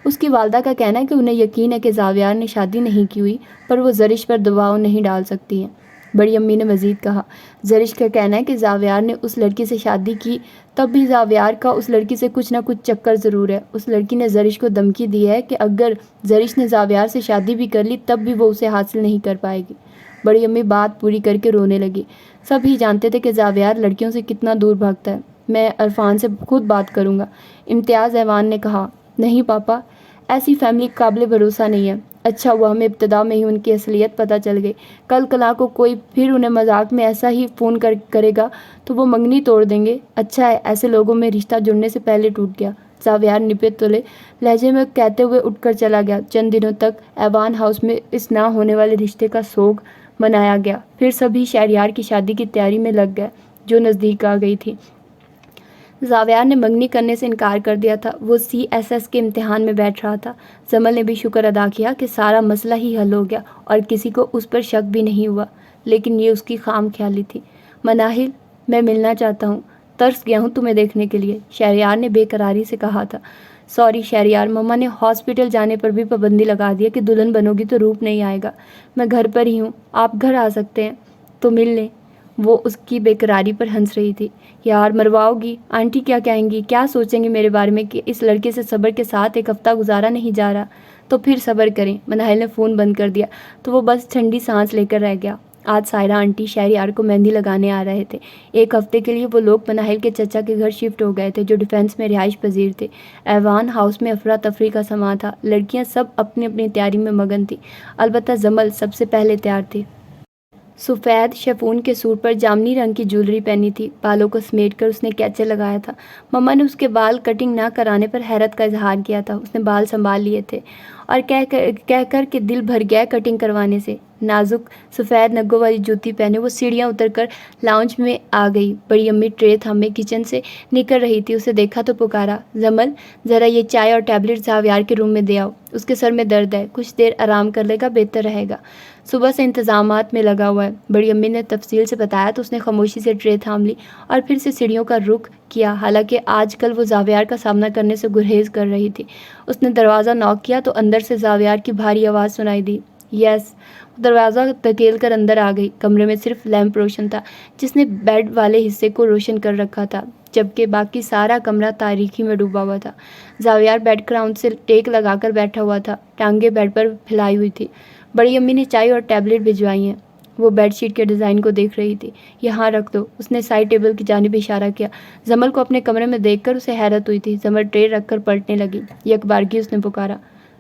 اس کی والدہ کا کہنا ہے کہ انہیں یقین ہے کہ زاویار نے شادی نہیں کی ہوئی، پر وہ زرش پر دباؤ نہیں ڈال سکتی ہیں۔ بڑی امی نے مزید کہا، زرش کا کہنا ہے کہ زاویار نے اس لڑکی سے شادی کی، تب بھی زاویار کا اس لڑکی سے کچھ نہ کچھ چکر ضرور ہے۔ اس لڑکی نے زرش کو دھمکی دی ہے کہ اگر زرش نے زاویار سے شادی بھی کر لی تب بھی وہ اسے حاصل نہیں کر پائے گی۔ بڑی امی بات پوری کر کے رونے لگی۔ سب ہی جانتے تھے کہ زاویار لڑکیوں سے کتنا دور بھاگتا ہے۔ میں عرفان سے خود بات کروں گا، امتیاز ایوان نے کہا۔ نہیں پاپا، ایسی فیملی قابل بھروسہ نہیں ہے۔ اچھا ہوا ہمیں ابتدا میں ہی ان کی اصلیت پتہ چل گئی۔ کل کلا کو کوئی پھر انہیں مذاق میں ایسا ہی فون کرے گا تو وہ منگنی توڑ دیں گے۔ اچھا ہے ایسے لوگوں میں رشتہ جڑنے سے پہلے ٹوٹ گیا، زاویار نپے تلے لہجے میں کہتے ہوئے اٹھ کر چلا گیا۔ چند دنوں تک ایوان ہاؤس میں اس نہ ہونے والے رشتے کا سوگ منایا گیا۔ پھر سبھی شہریار کی شادی کی تیاری میں لگ گئے جو نزدیک آ گئی تھی۔ زاویار نے منگنی کرنے سے انکار کر دیا تھا۔ وہ CSS کے امتحان میں بیٹھ رہا تھا۔ جمل نے بھی شکر ادا کیا کہ سارا مسئلہ ہی حل ہو گیا اور کسی کو اس پر شک بھی نہیں ہوا، لیکن یہ اس کی خام خیالی تھی۔ مناہل، میں ملنا چاہتا ہوں، ترس گیا ہوں تمہیں دیکھنے کے لیے، شہریار نے بے قراری سے کہا تھا۔ سوری شہریار، مما نے ہاسپٹل جانے پر بھی پابندی لگا دی ہے کہ دلہن بنو گی تو روپ نہیں آئے گا۔ میں گھر پر ہی ہوں، آپ گھر آ سکتے ہیں تو مل لیں۔ وہ اس کی بے قراری پر ہنس رہی تھی۔ یار مرواؤ گی، آنٹی کیا کہیں گی، کیا سوچیں گے میرے بارے میں کہ اس لڑکے سے صبر کے ساتھ ایک ہفتہ گزارا نہیں جا رہا؟ تو پھر صبر کریں۔ مناہل نے فون بند کر دیا تو وہ بس ٹھنڈی سانس لے کر رہ گیا۔ آج سائرہ آنٹی شہریار کو مہندی لگانے آ رہے تھے۔ 1 ہفتے کے لیے وہ لوگ مناہل کے چچا کے گھر شفٹ ہو گئے تھے جو ڈیفینس میں رہائش پذیر تھے۔ ایوان ہاؤس میں افراتفری کا سماں تھا۔ لڑکیاں سب اپنی اپنی تیاری میں مگن تھیں، البتہ جمل سب سے پہلے تیار تھی۔ سفید شیفون کے سوٹ پر جامنی رنگ کی جولری پہنی تھی، بالوں کو سمیٹ کر اس نے کیچے لگایا تھا۔ مما نے اس کے بال کٹنگ نہ کرانے پر حیرت کا اظہار کیا تھا۔ اس نے بال سنبھال لیے تھے اور کہہ کر کہ دل بھر گیا کٹنگ کروانے سے۔ نازک سفید نگوں والی جوتی پہنے وہ سیڑھیاں اتر کر لاؤنج میں آ گئی۔ بڑی امی ٹرے تھامے کچن سے نکل رہی تھی، اسے دیکھا تو پکارا، جمل ذرا یہ چائے اور ٹیبلٹ زاویار کے روم میں دے آؤ، اس کے سر میں درد ہے، کچھ دیر آرام کر لے گا بہتر رہے گا، صبح سے انتظامات میں لگا ہوا ہے۔ بڑی امی نے تفصیل سے بتایا تو اس نے خاموشی سے ٹرے تھام لی اور پھر سے سیڑھیوں کا رخ کیا، حالانکہ آج کل وہ زاویار کا سامنا کرنے سے گریز کر رہی تھی۔ اس نے دروازہ نوک کیا تو اندر سے زاویار کی بھاری آواز سنائی دی، یس۔ دروازہ دھکیل کر اندر آ گئی۔ کمرے میں صرف لیمپ روشن تھا جس نے بیڈ والے حصے کو روشن کر رکھا تھا، جبکہ باقی سارا کمرہ تاریکی میں ڈوبا ہوا تھا۔ زاویار بیڈ کراؤن سے ٹیک لگا کر بیٹھا ہوا تھا، ٹانگیں بیڈ پر پھیلائی ہوئی تھی۔ بڑی امی نے چائے اور ٹیبلٹ بھجوائی ہیں۔ وہ بیڈ شیٹ کے ڈیزائن کو دیکھ رہی تھی۔ یہاں رکھ دو، اس نے سائڈ ٹیبل کی جانب اشارہ کیا۔ جمل کو اپنے کمرے میں دیکھ کر اسے حیرت ہوئی تھی۔ جمل ٹرے رکھ کر پلٹنے لگی۔ یک بارگی اس نے پکارا،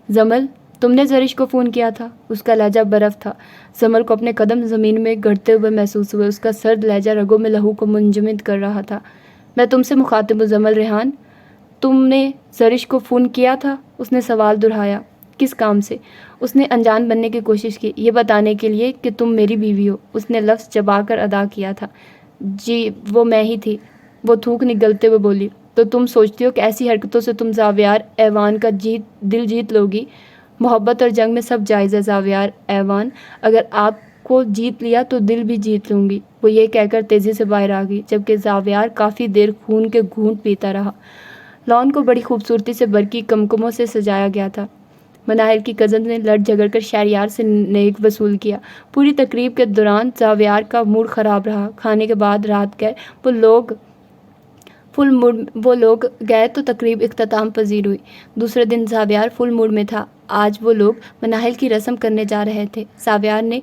جمل تم نے زرش کو فون کیا تھا؟ اس کا لہجہ برف تھا۔ جمل کو اپنے قدم زمین میں گڑتے ہوئے محسوس ہوئے۔ اس کا سرد لہجہ رگوں میں لہو کو منجمد کر رہا تھا۔ میں تم سے مخاطب ہوں جمل ریحان، تم نے زرش کو فون کیا تھا؟ اس نے سوال دہرایا۔ کس کام سے؟ اس نے انجان بننے کی کوشش کی۔ یہ بتانے کے لیے کہ تم میری بیوی ہو، اس نے لفظ چبا کر ادا کیا تھا۔ جی وہ میں ہی تھی، وہ تھوک نگلتے ہوئے بولی۔ تو تم سوچتی ہو کہ ایسی حرکتوں سے تم زاویار ایوان کا دل جیت لو گی؟ محبت اور جنگ میں سب جائز ہے زاویار ایوان، اگر آپ کو جیت لیا تو دل بھی جیت لوں گی۔ وہ یہ کہہ کر تیزی سے باہر آ گئی، جبکہ زاویار کافی دیر خون کے گھونٹ پیتا رہا۔ لان کو بڑی خوبصورتی سے برقی کمکموں سے سجایا گیا تھا۔ مناہل کی کزن نے لڑ جھگڑ کر شہریار سے نیک وصول کیا۔ پوری تقریب کے دوران زاویار کا موڈ خراب رہا۔ کھانے کے بعد رات گئے وہ لوگ گئے تو تقریب اختتام پذیر ہوئی۔ دوسرے دن زاویار فل موڈ میں تھا۔ آج وہ لوگ مناہل کی رسم کرنے جا رہے تھے۔ زاویار نے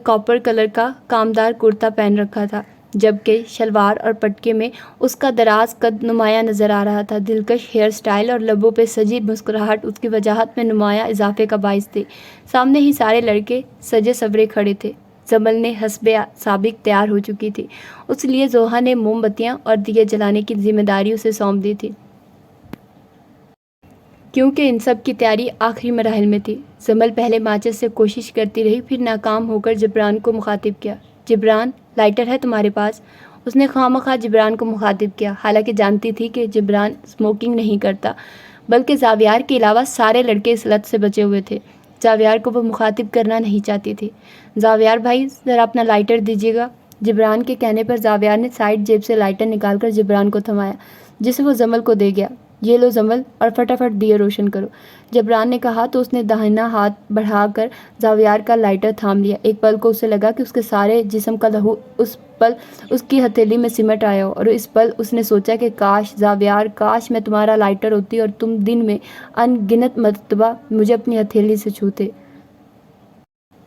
کاپر کلر کا کامدار کرتا پہن رکھا تھا، جبکہ شلوار اور پٹکے میں اس کا دراز قد نمایاں نظر آ رہا تھا۔ دلکش ہیئر سٹائل اور لبوں پہ سجی مسکراہٹ اس کی وجاہت میں نمایاں اضافے کا باعث تھی۔ سامنے ہی سارے لڑکے سجے سورے کھڑے تھے۔ زمل نے حسب سابق تیار ہو چکی تھی، اس لیے زوہا نے موم بتیاں اور دیے جلانے کی ذمہ داری اسے سونپ دی تھی، کیونکہ ان سب کی تیاری آخری مراحل میں تھی۔ زمل پہلے ماچس سے کوشش کرتی رہی، پھر ناکام ہو کر جبران کو مخاطب کیا۔ جبران، لائٹر ہے تمہارے پاس؟ اس نے خواہ جبران کو مخاطب کیا، حالانکہ جانتی تھی کہ جبران اسموکنگ نہیں کرتا، بلکہ زاویار کے علاوہ سارے لڑکے اس لت سے بچے ہوئے تھے۔ زاویار کو وہ مخاطب کرنا نہیں چاہتی تھی۔ زاویار بھائی ذرا اپنا لائٹر دیجیے گا۔ جبران کے کہنے پر زاویار نے سائڈ جیب سے لائٹر نکال کر جبران کو تھمایا، جسے وہ زمل کو دے گیا۔ یہ لو زمل، اور فٹافٹ دیے روشن کرو، جبران نے کہا تو اس نے داہنا ہاتھ بڑھا کر زاویار کا لائٹر تھام لیا۔ ایک پل کو اسے لگا کہ اس کے سارے جسم کا لہو اس پل اس کی ہتھیلی میں سمٹ آیا ہو، اور اس پل اس نے سوچا کہ کاش زاویار، کاش میں تمہارا لائٹر ہوتی اور تم دن میں ان گنت مرتبہ مجھے اپنی ہتھیلی سے چھوتے۔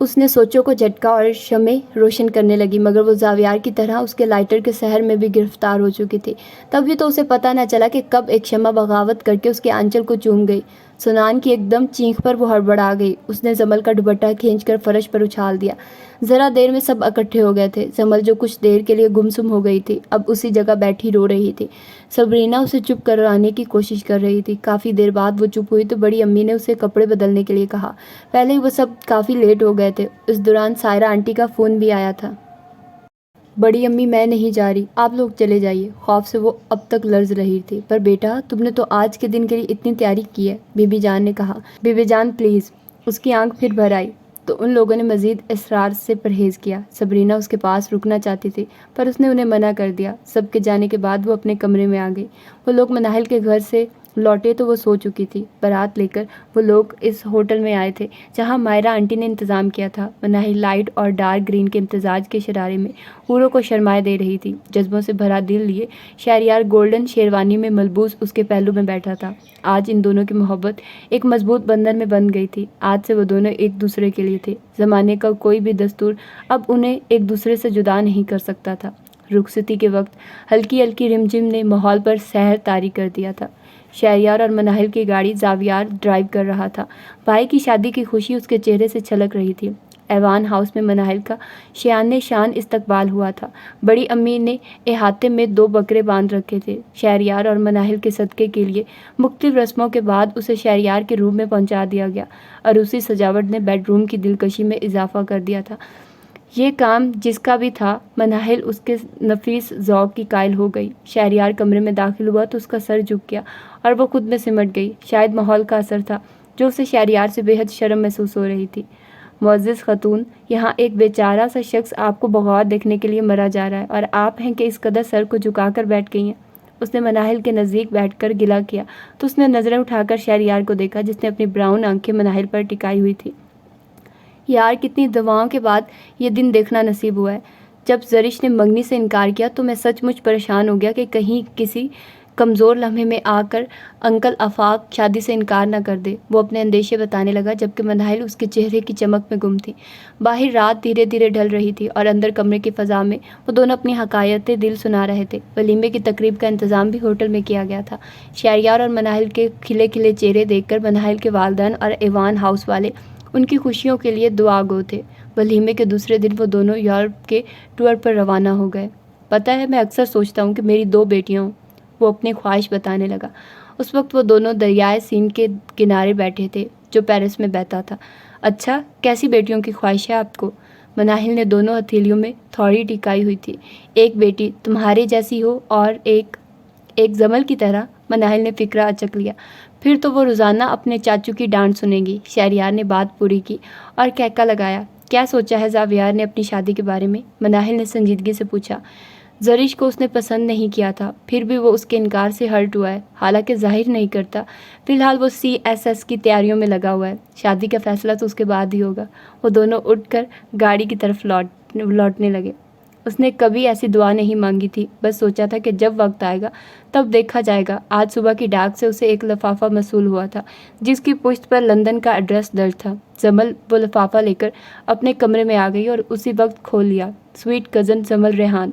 اس نے سوچوں کو جھٹکا اور شمع روشن کرنے لگی، مگر وہ زاویار کی طرح اس کے لائٹر کے سحر میں بھی گرفتار ہو چکی تھی۔ تبھی تو اسے پتہ نہ چلا کہ کب ایک شمع بغاوت کر کے اس کے آنچل کو چوم گئی۔ سنان کی ایک دم چینخ پر وہ ہڑبڑا گئی۔ اس نے زمل کا دوپٹہ کھینچ کر فرش پر اچھال دیا۔ ذرا دیر میں سب اکٹھے ہو گئے تھے۔ زمل جو کچھ دیر کے لیے گمسم ہو گئی تھی، اب اسی جگہ بیٹھی رو رہی تھی۔ صبرینا اسے چپ کرانے کی کوشش کر رہی تھی۔ کافی دیر بعد وہ چپ ہوئی تو بڑی امی نے اسے کپڑے بدلنے کے لیے کہا۔ پہلے ہی وہ سب کافی لیٹ ہو گئے تھے۔ اس دوران سائرہ آنٹی کا فون بھی آیا تھا۔ بڑی امی، میں نہیں جا رہی، آپ لوگ چلے جائیے۔ خوف سے وہ اب تک لرز رہی تھی۔ پر بیٹا، تم نے تو آج کے دن کے لیے اتنی تیاری کی ہے، بی بی جان نے کہا۔ بی بی جان پلیز۔ اس کی آنکھ پھر بھر آئی تو ان لوگوں نے مزید اصرار سے پرہیز کیا۔ صبرینا اس کے پاس رکنا چاہتی تھی، پر اس نے انہیں منع کر دیا۔ سب کے جانے کے بعد وہ اپنے کمرے میں آ گئی۔ وہ لوگ مناہل کے گھر سے لوٹے تو وہ سو چکی تھی۔ بارات لے کر وہ لوگ اس ہوٹل میں آئے تھے جہاں مائرہ آنٹی نے انتظام کیا تھا۔ مناہل لائٹ اور ڈارک گرین کے امتزاج کے شرارے میں حوروں کو شرمائے دے رہی تھی۔ جذبوں سے بھرا دل لیے شہریار گولڈن شیروانی میں ملبوس اس کے پہلو میں بیٹھا تھا۔ آج ان دونوں کی محبت ایک مضبوط بندھن میں بندھ گئی تھی۔ آج سے وہ دونوں ایک دوسرے کے لیے تھے۔ زمانے کا کوئی بھی دستور اب انہیں ایک دوسرے سے جدا نہیں کر سکتا تھا۔ رخصتی کے وقت ہلکی ہلکی رمجم نے ماحول پر سحر طاری کر دیا تھا۔ شہریار اور مناہل کی گاڑی زاویار ڈرائیو کر رہا تھا۔ بھائی کی شادی کی خوشی اس کے چہرے سے چھلک رہی تھی۔ ایوان ہاؤس میں مناہل کا شان استقبال ہوا تھا۔ بڑی امی نے احاطے میں 2 بکرے باندھ رکھے تھے۔ شہریار اور مناہل کے صدقے کے لیے مختلف رسموں کے بعد اسے شہریار کے روم میں پہنچا دیا گیا۔ عروسی سجاوٹ نے بیڈ روم کی دلکشی میں اضافہ کر دیا تھا۔ یہ کام جس کا بھی تھا، مناہل اس کے نفیس ذوق کی قائل ہو گئی۔ شہریار کمرے میں داخل ہوا تو اس کا سر جھک گیا اور وہ خود میں سمٹ گئی۔ شاید ماحول کا اثر تھا جو اسے شہریار سے بے حد شرم محسوس ہو رہی تھی۔ معزز خاتون، یہاں ایک بیچارہ سا شخص آپ کو بغور دیکھنے کے لیے مرا جا رہا ہے، اور آپ ہیں کہ اس قدر سر کو جھکا کر بیٹھ گئی ہیں۔ اس نے مناہل کے نزدیک بیٹھ کر گلہ کیا تو اس نے نظریں اٹھا کر شہریار کو دیکھا، جس نے اپنی براؤن آنکھیں مناہل پر ٹکائی ہوئی تھی۔ یار، کتنی دعاؤں کے بعد یہ دن دیکھنا نصیب ہوا ہے۔ جب زرش نے منگنی سے انکار کیا تو میں سچ مچ پریشان ہو گیا کہ کہیں کسی کمزور لمحے میں آ کر انکل آفاق شادی سے انکار نہ کر دے۔ وہ اپنے اندیشے بتانے لگا، جبکہ مناہل اس کے چہرے کی چمک میں گم تھی۔ باہر رات دھیرے دھیرے ڈھل رہی تھی اور اندر کمرے کی فضا میں وہ دونوں اپنی حکایتیں دل سنا رہے تھے۔ ولیمے کی تقریب کا انتظام بھی ہوٹل میں کیا گیا تھا۔ شہریار اور مناہل کے کھلے کھلے چہرے دیکھ کر مناہل کے والدین اور ایوان ہاؤس والے ان کی خوشیوں کے لیے دعا گو تھے۔ ولیمے کے دوسرے دن وہ دونوں یورپ کے ٹور پر روانہ ہو گئے۔ پتہ ہے، میں اکثر سوچتا ہوں کہ میری 2 بیٹیاں ہوں، وہ اپنی خواہش بتانے لگا۔ اس وقت وہ دونوں دریائے سین کے کنارے بیٹھے تھے جو پیرس میں بہتا تھا۔ اچھا، کیسی بیٹیوں کی خواہش ہے آپ کو؟ مناہل نے دونوں ہتھیلیوں میں تھوڑی ٹکائی ہوئی تھی. ایک بیٹی تمہارے جیسی ہو اور ایک زمل کی طرح. مناہل نے فکرہ اچک لیا. پھر تو وہ روزانہ اپنے چاچو کی ڈانٹ سنے گی. شہریار نے بات پوری کی اور کہکا لگایا. کیا سوچا ہے زاویار نے اپنی شادی کے بارے میں؟ مناہل نے سنجیدگی سے پوچھا. زرش کو اس نے پسند نہیں کیا تھا، پھر بھی وہ اس کے انکار سے ہرٹ ہوا ہے، حالانکہ ظاہر نہیں کرتا. فی الحال وہ CSS کی تیاریوں میں لگا ہوا ہے. شادی کا فیصلہ تو اس کے بعد ہی ہوگا. وہ دونوں اٹھ کر گاڑی کی طرف لوٹنے لگے. اس نے کبھی ایسی دعا نہیں مانگی تھی، بس سوچا تھا کہ جب وقت آئے گا تب دیکھا جائے گا. آج صبح کی ڈاک سے اسے ایک لفافہ موصول ہوا تھا جس کی پشت پر لندن کا ایڈریس درج تھا. زمل وہ لفافہ لے کر اپنے کمرے میں آ گئی اور اسی وقت کھول لیا. سویٹ کزن زمل ریحان،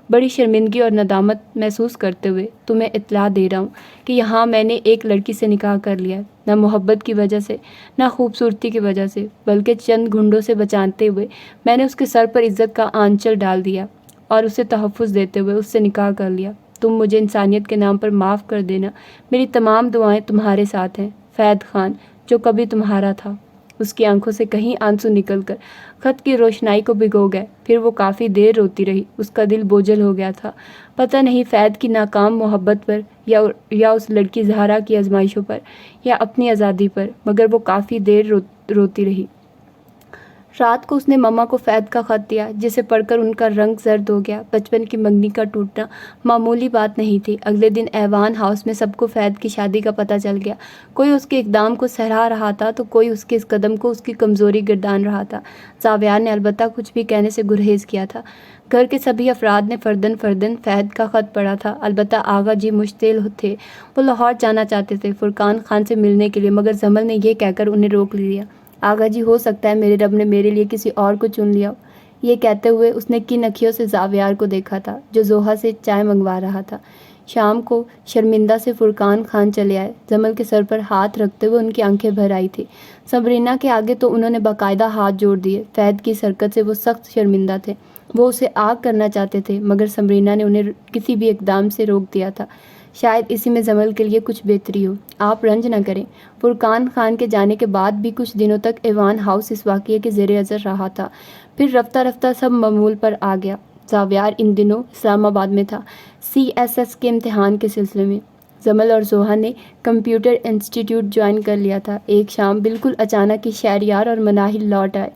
بڑی شرمندگی اور ندامت محسوس کرتے ہوئے تمہیں اطلاع دے رہا ہوں کہ یہاں میں نے ایک لڑکی سے نکاح کر لیا ہے. نہ محبت کی وجہ سے، نہ خوبصورتی کی وجہ سے، بلکہ چند گھنڈوں سے بچاتے ہوئے میں نے اس کے سر پر عزت کا آنچل ڈال دیا اور اسے تحفظ دیتے ہوئے اس سے نکاح کر لیا. تم مجھے انسانیت کے نام پر معاف کر دینا. میری تمام دعائیں تمہارے ساتھ ہیں. فید خان، جو کبھی تمہارا تھا. اس کی آنکھوں سے کہیں آنسو نکل کر خط کی روشنائی کو بھگو گئے. پھر وہ کافی دیر روتی رہی. اس کا دل بوجھل ہو گیا تھا، پتہ نہیں فید کی ناکام محبت پر یا اس لڑکی زہرا کی آزمائشوں پر یا اپنی آزادی پر، مگر وہ کافی دیر روتی رہی. رات کو اس نے مما کو فید کا خط دیا جسے پڑھ کر ان کا رنگ زرد ہو گیا. بچپن کی منگنی کا ٹوٹنا معمولی بات نہیں تھی. اگلے دن ایوان ہاؤس میں سب کو فید کی شادی کا پتہ چل گیا. کوئی اس کے اقدام کو سراہ رہا تھا تو کوئی اس کے اس قدم کو اس کی کمزوری گردان رہا تھا. زاویار نے البتہ کچھ بھی کہنے سے گریز کیا تھا. گھر کے سبھی افراد نے فردن فید کا خط پڑھا تھا. البتہ آغا جی مشتعل تھے. وہ لاہور جانا چاہتے تھے فرقان خان سے ملنے کے لیے، مگر زمل نے یہ کہہ کر انہیں روک لیا. آغا جی، ہو سکتا ہے میرے رب نے میرے لیے کسی اور کو چن لیا ہو. یہ کہتے ہوئے اس نے کن اکھیوں سے زاویار کو دیکھا تھا جو زوہا سے چائے منگوا رہا تھا. شام کو شرمندہ سے فرقان خان چلے آئے. زمل کے سر پر ہاتھ رکھتے ہوئے ان کی آنکھیں بھر آئی تھی. سبرینا کے آگے تو انہوں نے باقاعدہ ہاتھ جوڑ دیے. فید کی اس حرکت سے وہ سخت شرمندہ تھے. وہ اسے آگ کرنا چاہتے تھے، مگر سبرینا نے انہیں کسی بھی اقدام سے روک دیا تھا. شاید اسی میں زمل کے لیے کچھ بہتری ہو. آپ رنج نہ کریں. فرقان خان کے جانے کے بعد بھی کچھ دنوں تک ایوان ہاؤس اس واقعے کے زیر اثر رہا تھا. پھر رفتہ رفتہ سب معمول پر آ گیا. زاویار ان دنوں اسلام آباد میں تھا CSS کے امتحان کے سلسلے میں. زمل اور زوہا نے کمپیوٹر انسٹیٹیوٹ جوائن کر لیا تھا. ایک شام بالکل اچانک ہی شہریار اور مناہل لوٹ آئے.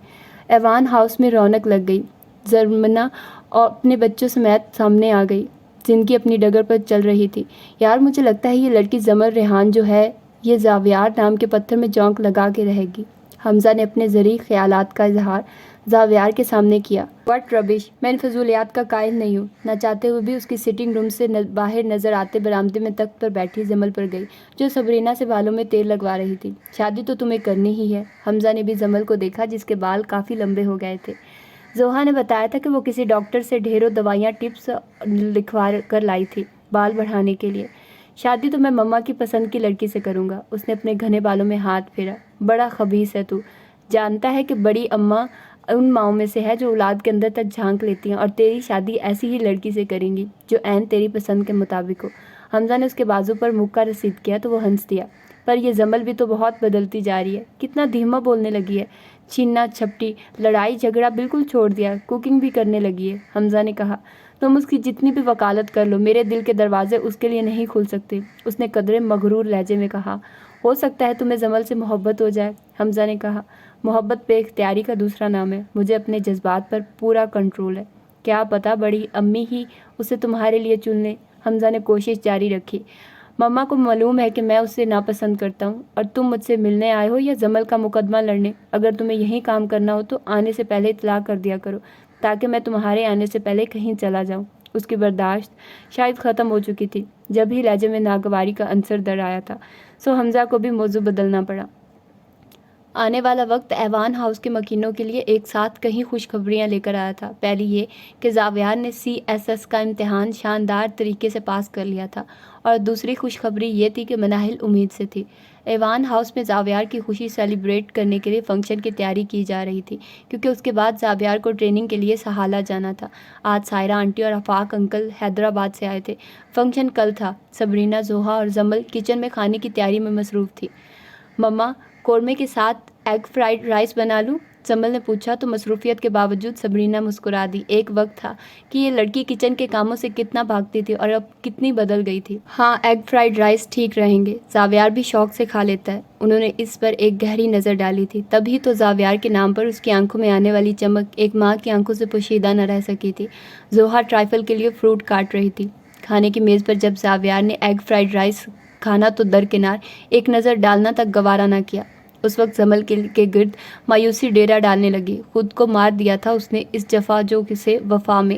ایوان ہاؤس میں رونق لگ گئی. زرمنا اور اپنے بچوں سمیت سامنے آ گئی. زندگی اپنی ڈگر پر چل رہی تھی. یار، مجھے لگتا ہے یہ لڑکی زمل ریحان جو ہے یہ زاویار نام کے پتھر میں جونک لگا کے رہے گی. حمزہ نے اپنے ذریع خیالات کا اظہار زاویار کے سامنے کیا. واٹ ربش! میں ان فضولیات کا قائل نہیں ہوں. نہ چاہتے ہوئے بھی اس کی سٹنگ روم سے باہر نظر آتے برآمدے میں تخت پر بیٹھی زمل پر گئی جو سبرینا سے بالوں میں تیل لگوا رہی تھی. شادی تو تمہیں کرنی ہی ہے. حمزہ نے بھی زمل کو دیکھا جس کے بال کافی لمبے ہو گئے تھے. زوہا نے بتایا تھا کہ وہ کسی ڈاکٹر سے ڈھیروں دوائیاں ٹپس لکھوا کر لائی تھی بال بڑھانے کے لیے. شادی تو میں مما کی پسند کی لڑکی سے کروں گا. اس نے اپنے گھنے بالوں میں ہاتھ پھیرا. بڑا خبیث ہے تو. جانتا ہے کہ بڑی اماں ان ماؤں میں سے ہے جو اولاد کے اندر تک جھانک لیتی ہیں، اور تیری شادی ایسی ہی لڑکی سے کریں گی جو عین تیری پسند کے مطابق ہو. حمزہ نے اس کے بازو پر مکہ رسید کیا تو وہ ہنس دیا. پر یہ زمل بھی تو بہت بدلتی جا رہی ہے. کتنا دھیما بولنے لگی ہے. چھینا چھپٹی، لڑائی جھگڑا بالکل چھوڑ دیا. کوکنگ بھی کرنے لگی ہے. حمزہ نے کہا. تم اس کی جتنی بھی وکالت کر لو، میرے دل کے دروازے اس کے لیے نہیں کھل سکتے. اس نے قدرے مغرور لہجے میں کہا. ہو سکتا ہے تمہیں زمل سے محبت ہو جائے. حمزہ نے کہا. محبت بے اختیاری کا دوسرا نام ہے. مجھے اپنے جذبات پر پورا کنٹرول ہے. کیا پتہ بڑی امی ہی اسے تمہارے لیے چن لیں. حمزہ نے کوشش جاری رکھی. مما کو معلوم ہے کہ میں اسے ناپسند کرتا ہوں، اور تم مجھ سے ملنے آئے ہو یا زمل کا مقدمہ لڑنے. اگر تمہیں یہیں کام کرنا ہو تو آنے سے پہلے اطلاع کر دیا کرو تاکہ میں تمہارے آنے سے پہلے کہیں چلا جاؤں. اس کی برداشت شاید ختم ہو چکی تھی. جب ہی لہجے میں ناگواری کا عنصر در آیا تھا سو حمزہ کو بھی موضوع بدلنا پڑا. آنے والا وقت ایوان ہاؤس کے مکینوں کے لیے ایک ساتھ کہیں خوشخبریاں لے کر آیا تھا. پہلی یہ کہ زاویار نے CSS کا امتحان شاندار طریقے سے پاس کر لیا تھا، اور دوسری خوشخبری یہ تھی کہ مناہل امید سے تھی. ایوان ہاؤس میں زاویار کی خوشی سیلیبریٹ کرنے کے لیے فنکشن کی تیاری کی جا رہی تھی، کیونکہ اس کے بعد زاویار کو ٹریننگ کے لیے سہالہ جانا تھا. آج سائرہ آنٹی اور آفاق انکل حیدرآباد سے آئے تھے. فنکشن کل تھا. سبرینا، زوہا اور زمل کچن میں کھانے کی تیاری میں مصروف تھی. مما قورمے کے ساتھ ایگ فرائیڈ رائس بنا لوں؟ جمل نے پوچھا تو مصروفیت کے باوجود صبرینا مسکرا دی۔ ایک وقت تھا کہ یہ لڑکی کچن کے کاموں سے کتنا بھاگتی تھی اور اب کتنی بدل گئی تھی۔ ہاں، ایگ فرائیڈ رائس ٹھیک رہیں گے، زاویار بھی شوق سے کھا لیتا ہے۔ انہوں نے اس پر ایک گہری نظر ڈالی تھی، تبھی تو زاویار کے نام پر اس کی آنکھوں میں آنے والی چمک ایک ماں کی آنکھوں سے پوشیدہ نہ رہ سکی تھی۔ زوہا ٹرائفل کے لیے فروٹ کاٹ رہی تھی۔ کھانے کی میز پر جب زاویار نے ایگ فرائیڈ رائس کھانا تو درکنار ایک نظر ڈالنا تک گوارا نہ کیا۔ اس وقت جمل کے گرد مایوسی ڈیرا ڈالنے لگی۔ خود کو مار دیا تھا اس نے اس جفا جو سے وفا میں۔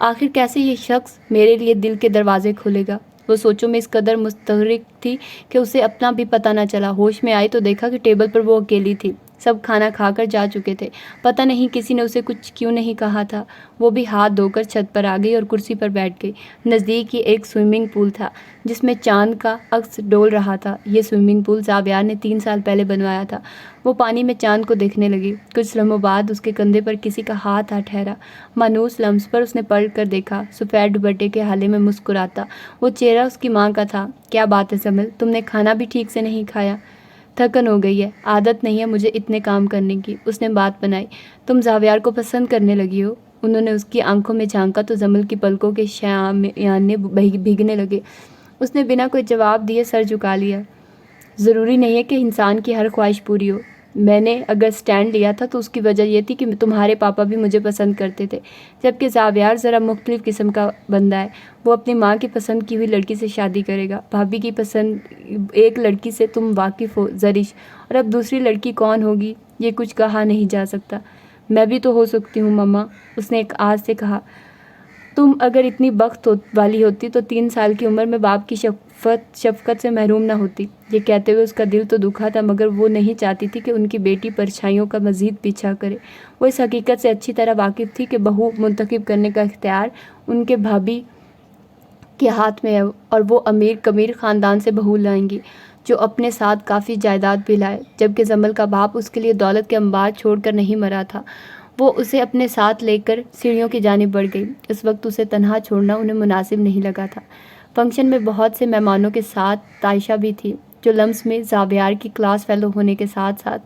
آخر کیسے یہ شخص میرے لیے دل کے دروازے کھولے گا؟ وہ سوچوں میں اس قدر مستغرق تھی کہ اسے اپنا بھی پتہ نہ چلا۔ ہوش میں آئی تو دیکھا کہ ٹیبل پر وہ اکیلی تھی، سب کھانا کھا کر جا چکے تھے۔ پتہ نہیں کسی نے اسے کچھ کیوں نہیں کہا تھا۔ وہ بھی ہاتھ دھو کر چھت پر آ گئی اور کرسی پر بیٹھ گئی۔ نزدیک ہی ایک سوئمنگ پول تھا جس میں چاند کا عکس ڈول رہا تھا۔ یہ سوئمنگ پول زاویار نے 3 سال پہلے بنوایا تھا۔ وہ پانی میں چاند کو دیکھنے لگی۔ کچھ لمحوں بعد اس کے کندھے پر کسی کا ہاتھ آ ٹھہرا۔ مانوس لمس پر اس نے پلٹ کر دیکھا۔ سفید دوپٹے کے حالے میں مسکراتا وہ چہرہ اس کی ماں کا تھا۔ کیا بات ہے جمل، تم نے کھانا بھی ٹھیک سے نہیں کھایا؟ تھکن ہو گئی ہے، عادت نہیں ہے مجھے اتنے کام کرنے کی، اس نے بات بنائی۔ تم زاویار کو پسند کرنے لگی ہو؟ انہوں نے اس کی آنکھوں میں جھانکا تو جمل کی پلکوں کے شیانے بھیگنے لگے۔ اس نے بنا کوئی جواب دیے سر جھکا لیا۔ ضروری نہیں ہے کہ انسان کی ہر خواہش پوری ہو۔ میں نے اگر سٹینڈ لیا تھا تو اس کی وجہ یہ تھی کہ تمہارے پاپا بھی مجھے پسند کرتے تھے، جبکہ زاویار ذرا مختلف قسم کا بندہ ہے۔ وہ اپنی ماں کی پسند کی ہوئی لڑکی سے شادی کرے گا۔ بھابھی کی پسند ایک لڑکی سے تم واقف ہو زرش، اور اب دوسری لڑکی کون ہوگی یہ کچھ کہا نہیں جا سکتا۔ میں بھی تو ہو سکتی ہوں مما، اس نے ایک آہٹ سے کہا۔ تم اگر اتنی بخت والی ہوتی تو 3 سال کی عمر میں باپ کی شفقت سے محروم نہ ہوتی۔ یہ کہتے ہوئے اس کا دل تو دکھا تھا، مگر وہ نہیں چاہتی تھی کہ ان کی بیٹی پرچھائیوں کا مزید پیچھا کرے۔ وہ اس حقیقت سے اچھی طرح واقف تھی کہ بہو منتخب کرنے کا اختیار ان کے بھابھی کے ہاتھ میں ہے، اور وہ امیر کمیر خاندان سے بہو لائیں گی جو اپنے ساتھ کافی جائیداد بھی لائے۔ جبکہ جمل کا باپ اس کے لیے دولت کے انبار چھوڑ کر نہیں مرا تھا۔ وہ اسے اپنے ساتھ لے کر سیڑھیوں کی جانب بڑھ گئی۔ اس وقت اسے تنہا چھوڑنا انہیں مناسب نہیں لگا تھا۔ فنکشن میں بہت سے مہمانوں کے ساتھ عائشہ بھی تھی، جو لمس میں زاویار کی کلاس فیلو ہونے کے ساتھ ساتھ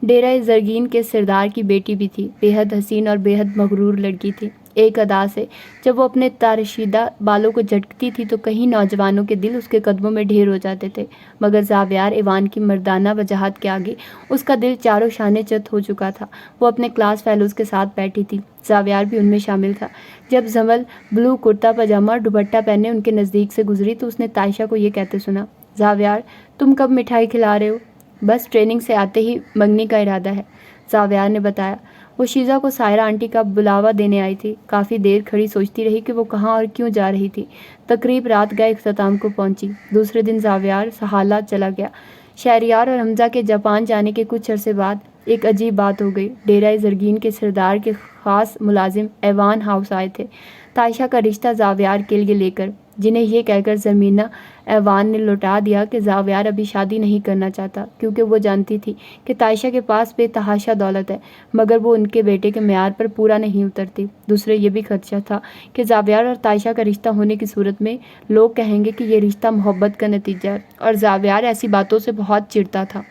ڈیرہ زرگین کے سردار کی بیٹی بھی تھی۔ بے حد حسین اور بے حد مغرور لڑکی تھی۔ ایک ادا سے جب وہ اپنے تراشیدہ بالوں کو جھٹکتی تھی تو کئی نوجوانوں کے دل اس کے قدموں میں ڈھیر ہو جاتے تھے، مگر زاویار ایوان کی مردانہ وجاہت کے آگے اس کا دل چاروں شانے چت ہو چکا تھا۔ وہ اپنے کلاس فیلوز کے ساتھ بیٹھی تھی، زاویار بھی ان میں شامل تھا۔ جب جمل بلو کرتا پاجامہ اور دوپٹہ پہنے ان کے نزدیک سے گزری تو اس نے عائشہ کو یہ کہتے سنا، زاویار تم کب مٹھائی کھلا رہے ہو؟ بس ٹریننگ سے آتے ہی منگنی کا ارادہ ہے، زاویار نے بتایا۔ وہ شیزا کو سائرہ آنٹی کا بلاوا دینے آئی تھی۔ کافی دیر کھڑی سوچتی رہی کہ وہ کہاں اور کیوں جا رہی تھی۔ تقریب رات گئے اختتام کو پہنچی۔ دوسرے دن زاویار سہالہ چلا گیا۔ شہریار اور حمزہ کے جاپان جانے کے کچھ عرصے بعد ایک عجیب بات ہو گئی۔ ڈیرہ زرگین کے سردار کے خاص ملازم ایوان ہاؤس آئے تھے عائشہ کا رشتہ زاویار کے لیے لے کر، جنہیں یہ کہہ کر زمینہ ایوان نے لوٹا دیا کہ زاویار ابھی شادی نہیں کرنا چاہتا، کیونکہ وہ جانتی تھی کہ عائشہ کے پاس بے تحاشا دولت ہے، مگر وہ ان کے بیٹے کے معیار پر پورا نہیں اترتی۔ دوسرے یہ بھی خدشہ تھا کہ زاویار اور عائشہ کا رشتہ ہونے کی صورت میں لوگ کہیں گے کہ یہ رشتہ محبت کا نتیجہ ہے، اور زاویار ایسی باتوں سے بہت چڑھتا تھا۔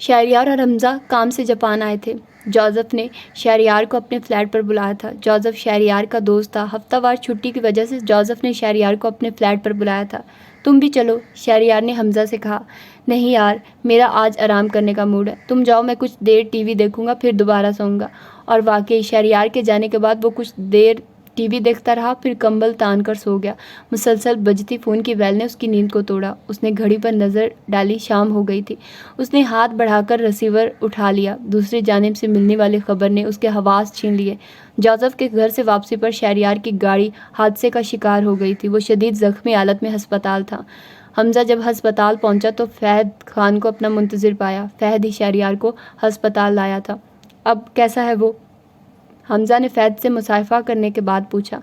شہریار اور حمزہ کام سے جاپان آئے تھے۔ جوزف نے شہریار کو اپنے فلیٹ پر بلایا تھا۔ جوزف شہریار کا دوست تھا۔ ہفتہ وار چھٹی کی وجہ سے جوزف نے شہریار کو اپنے فلیٹ پر بلایا تھا۔ تم بھی چلو، شہریار نے حمزہ سے کہا۔ نہیں یار، میرا آج آرام کرنے کا موڈ ہے، تم جاؤ، میں کچھ دیر ٹی وی دیکھوں گا پھر دوبارہ سوؤں گا۔ اور واقعی شہریار کے جانے کے بعد وہ کچھ دیر ٹی وی دیکھتا رہا، پھر کمبل تان کر سو گیا۔ مسلسل بجتی فون کی بیل نے اس کی نیند کو توڑا۔ اس نے گھڑی پر نظر ڈالی، شام ہو گئی تھی۔ اس نے ہاتھ بڑھا کر ریسیور اٹھا لیا۔ دوسری جانب سے ملنے والی خبر نے اس کے حواس چھین لیے۔ جوزف کے گھر سے واپسی پر شہریار کی گاڑی حادثے کا شکار ہو گئی تھی۔ وہ شدید زخمی حالت میں ہسپتال تھا۔ حمزہ جب ہسپتال پہنچا تو فہد خان کو اپنا منتظر پایا۔ فہد ہی شہریار کو ہسپتال لایا تھا۔ اب کیسا ہے وہ؟ حمزہ نے فہد سے مصافحہ کرنے کے بعد پوچھا۔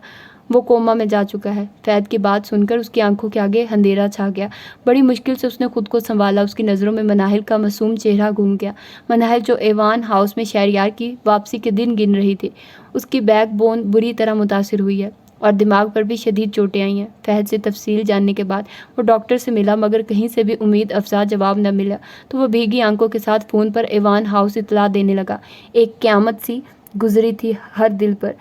وہ کوما میں جا چکا ہے۔ فہد کی بات سن کر اس کی آنکھوں کے آگے اندھیرا چھا گیا۔ بڑی مشکل سے اس نے خود کو سنبھالا۔ اس کی نظروں میں مناہل کا معصوم چہرہ گھوم گیا۔ مناہل جو ایوان ہاؤس میں شہریار کی واپسی کے دن گن رہی تھی۔ اس کی بیک بون بری طرح متاثر ہوئی ہے۔ اور دماغ پر بھی شدید چوٹیں آئی ہیں۔ فہد سے تفصیل جاننے کے بعد وہ ڈاکٹر سے ملا، مگر کہیں سے بھی امید افزا جواب نہ ملا تو وہ بھیگی آنکھوں کے ساتھ فون پر ایوان ہاؤس اطلاع دینے لگا۔ ایک قیامت سی گزری تھی ہر دل پر۔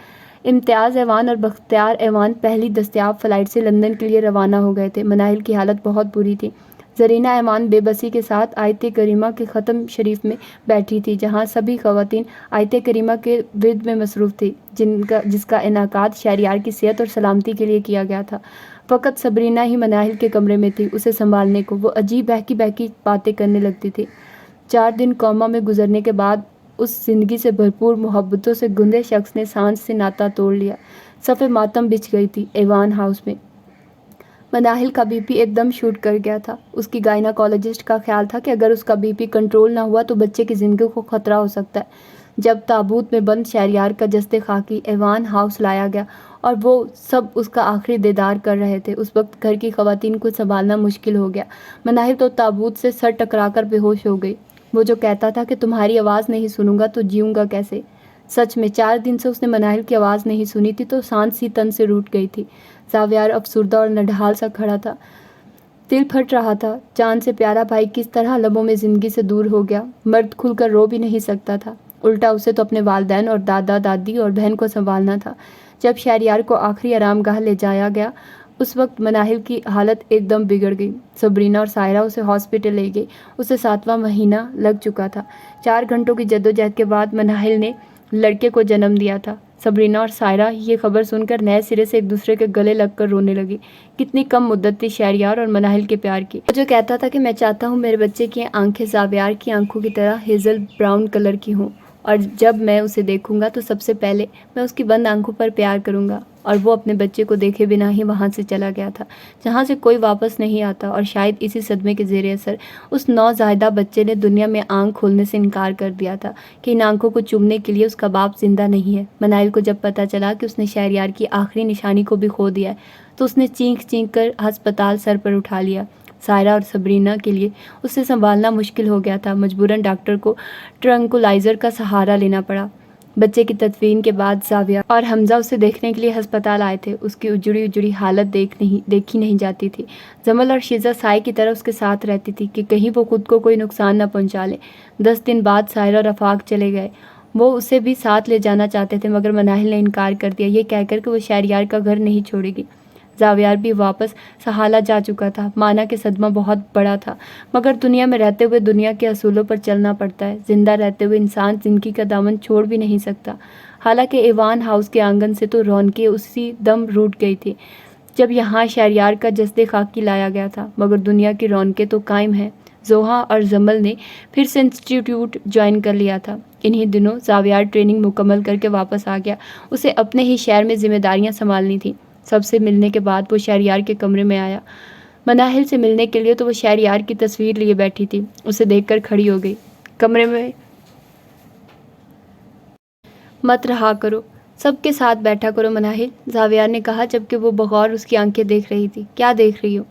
امتیاز ایوان اور بختیار ایوان پہلی دستیاب فلائٹ سے لندن کے لیے روانہ ہو گئے تھے۔ مناہل کی حالت بہت بری تھی۔ زرینہ ایوان بے بسی کے ساتھ آیت کریمہ کے ختم شریف میں بیٹھی تھی، جہاں سبھی خواتین آیت کریمہ کے ورد میں مصروف تھی، جس کا انعقاد شہریار کی صحت اور سلامتی کے لیے کیا گیا تھا۔ فقط صبرینہ ہی مناہل کے کمرے میں تھی، اسے سنبھالنے کو۔ وہ عجیب بہکی بہکی باتیں کرنے لگتی تھی۔ 4 دن کوما میں گزرنے کے بعد اس زندگی سے بھرپور محبتوں سے گندے شخص نے سانس سے ناتا توڑ لیا۔ صف ماتم بچھ گئی تھی ایوان ہاؤس میں۔ مناہل کا بی پی ایک دم شوٹ کر گیا تھا۔ اس کی گائناکالوجسٹ کا خیال تھا کہ اگر اس کا بی پی کنٹرول نہ ہوا تو بچے کی زندگی کو خطرہ ہو سکتا ہے۔ جب تابوت میں بند شہریار کا جسد خاکی ایوان ہاؤس لایا گیا اور وہ سب اس کا آخری دیدار کر رہے تھے، اس وقت گھر کی خواتین کو سنبھالنا مشکل ہو گیا۔ مناہل تو تابوت سے سر ٹکرا کر بے ہوش ہو گئی۔ وہ جو کہتا تھا کہ تمہاری آواز نہیں سنوں گا تو جیوں گا کیسے؟ سچ میں 4 دن سے اس نے مناہل کی آواز نہیں سنی تھی تو سانس سی تن سے روٹ گئی تھی۔ زاویار افسردہ اور نڈھال سا کھڑا تھا، دل پھٹ رہا تھا۔ جان سے پیارا بھائی کس طرح لبوں میں زندگی سے دور ہو گیا۔ مرد کھل کر رو بھی نہیں سکتا تھا، الٹا اسے تو اپنے والدین اور دادا دادی اور بہن کو سنبھالنا تھا۔ جب شہریار کو آخری آرام گاہ لے جایا گیا، اس وقت مناہل کی حالت ایک دم بگڑ گئی۔ صبرینہ اور سائرہ اسے ہاسپٹل لے گئی۔ اسے 7واں مہینہ لگ چکا تھا۔ 4 گھنٹوں کی جدوجہد کے بعد مناہل نے لڑکے کو جنم دیا تھا۔ صبرینہ اور سائرہ یہ خبر سن کر نئے سرے سے ایک دوسرے کے گلے لگ کر رونے لگی۔ کتنی کم مدت تھی شہریار اور مناہل کے پیار کی۔ وہ جو کہتا تھا کہ میں چاہتا ہوں میرے بچے کی آنکھیں زاویار کی آنکھوں کی طرح ہیزل براؤن کلر کی ہوں، اور جب میں اسے دیکھوں گا تو سب سے پہلے میں اس کی بند آنکھوں پر پیار کروں گا۔ اور وہ اپنے بچے کو دیکھے بنا ہی وہاں سے چلا گیا تھا، جہاں سے کوئی واپس نہیں آتا، اور شاید اسی صدمے کے زیر اثر اس نوزائیدہ بچے نے دنیا میں آنکھ کھولنے سے انکار کر دیا تھا کہ ان آنکھوں کو چومنے کے لیے اس کا باپ زندہ نہیں ہے۔ مناہل کو جب پتہ چلا کہ اس نے شہریار کی آخری نشانی کو بھی کھو دیا ہے تو اس نے چینخ چینخ کر ہسپتال سر پر اٹھا لیا۔ سائرہ اور صبرینہ کے لیے اسے سنبھالنا مشکل ہو گیا تھا۔ مجبوراً ڈاکٹر کو ٹرنکولائزر کا سہارا لینا پڑا۔ بچے کی تدفین کے بعد زاویہ اور حمزہ اسے دیکھنے کے لیے ہسپتال آئے تھے۔ اس کی اجڑی حالت دیکھی نہیں جاتی تھی۔ جمل اور شیزہ سائے کی طرح اس کے ساتھ رہتی تھی کہ کہیں وہ خود کو کوئی نقصان نہ پہنچا لے۔ 10 دن بعد سائرہ اور آفاق چلے گئے۔ وہ اسے بھی ساتھ لے جانا چاہتے تھے، مگر مناہل نے انکار کر دیا، یہ کہہ کر کہ وہ شہریار کا گھر نہیں چھوڑے گی۔ زاویار بھی واپس سہالہ جا چکا تھا۔ مانا کہ صدمہ بہت بڑا تھا، مگر دنیا میں رہتے ہوئے دنیا کے اصولوں پر چلنا پڑتا ہے۔ زندہ رہتے ہوئے انسان زندگی کا دامن چھوڑ بھی نہیں سکتا۔ حالانکہ ایوان ہاؤس کے آنگن سے تو رونقیں اسی دم روٹ گئی تھی جب یہاں شہریار کا جسد خاکی لایا گیا تھا، مگر دنیا کی رونقیں تو قائم ہیں۔ زوہا اور جمل نے پھر سے انسٹیٹیوٹ جوائن کر لیا تھا۔ انہی دنوں زاویار ٹریننگ مکمل کر کے واپس آ گیا۔ اسے اپنے ہی شہر میں ذمہ داریاں سنبھالنی تھیں۔ سب سے ملنے کے بعد وہ شہریار کے کمرے میں آیا۔ مناہل سے ملنے کے لیے تو وہ شہریار کی تصویر لیے بیٹھی تھی، اسے دیکھ کر کھڑی ہو گئی۔ کمرے میں مت رہا کرو، سب کے ساتھ بیٹھا کرو مناہل، زاویار نے کہا جبکہ وہ بغور اس کی آنکھیں دیکھ رہی تھی۔ کیا دیکھ رہی ہو؟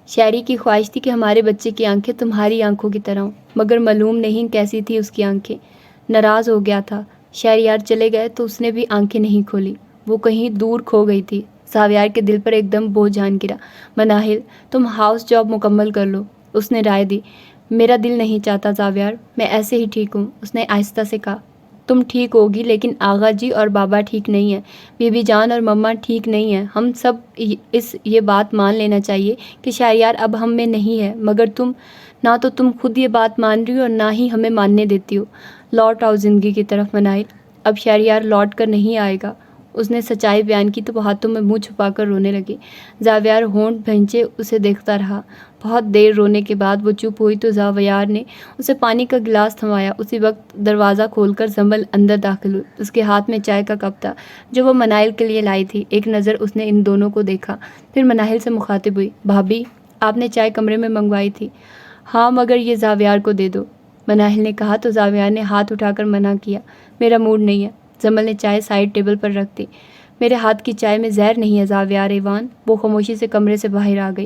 شہری کی خواہش تھی کہ ہمارے بچے کی آنکھیں تمہاری آنکھوں کی طرح ہوں، مگر معلوم نہیں کیسی تھی اس کی آنکھیں۔ ناراض ہو گیا تھا۔ شہریار چلے گئے تو اس نے بھی آنکھیں نہیں کھولی، وہ کہیں دور کھو گئی تھی۔ زاویار کے دل پر ایک دم بوجھ آن گرا۔ مناہل، تم ہاؤس جاب مکمل کر لو، اس نے رائے دی۔ میرا دل نہیں چاہتا زاویار، میں ایسے ہی ٹھیک ہوں، اس نے آہستہ سے کہا۔ تم ٹھیک ہوگی، لیکن آغا جی اور بابا ٹھیک نہیں ہیں، بی بی جان اور مما ٹھیک نہیں ہیں۔ ہم سب یہ بات مان لینا چاہیے کہ شہریار اب ہم میں نہیں ہے، مگر نہ تو تم خود یہ بات مان رہی ہو اور نہ ہی ہمیں ماننے دیتی ہو۔ لوٹ آؤ زندگی کی طرف مناہل، اب شہریار لوٹ کر نہیں آئے گا۔ اس نے سچائی بیان کی تو وہ ہاتھوں میں منہ چھپا کر رونے لگی۔ زاویار ہونٹ بھنچے اسے دیکھتا رہا۔ بہت دیر رونے کے بعد وہ چپ ہوئی تو زاویار نے اسے پانی کا گلاس تھمایا۔ اسی وقت دروازہ کھول کر جمل اندر داخل ہوئی۔ اس کے ہاتھ میں چائے کا کپ تھا جو وہ مناہل کے لیے لائی تھی۔ ایک نظر اس نے ان دونوں کو دیکھا، پھر مناہل سے مخاطب ہوئی، بھابھی آپ نے چائے کمرے میں منگوائی تھی؟ ہاں، مگر یہ زاویار کو دے دو، مناہل نے کہا تو زاویار نے ہاتھ اٹھا کر منع کیا، میرا موڈ نہیں ہے۔ جمل نے چائے سائڈ ٹیبل پر رکھ دی۔ میرے ہاتھ کی چائے میں زہر نہیں ہے زاویار ایوان۔ وہ خاموشی سے کمرے سے باہر آ گئی۔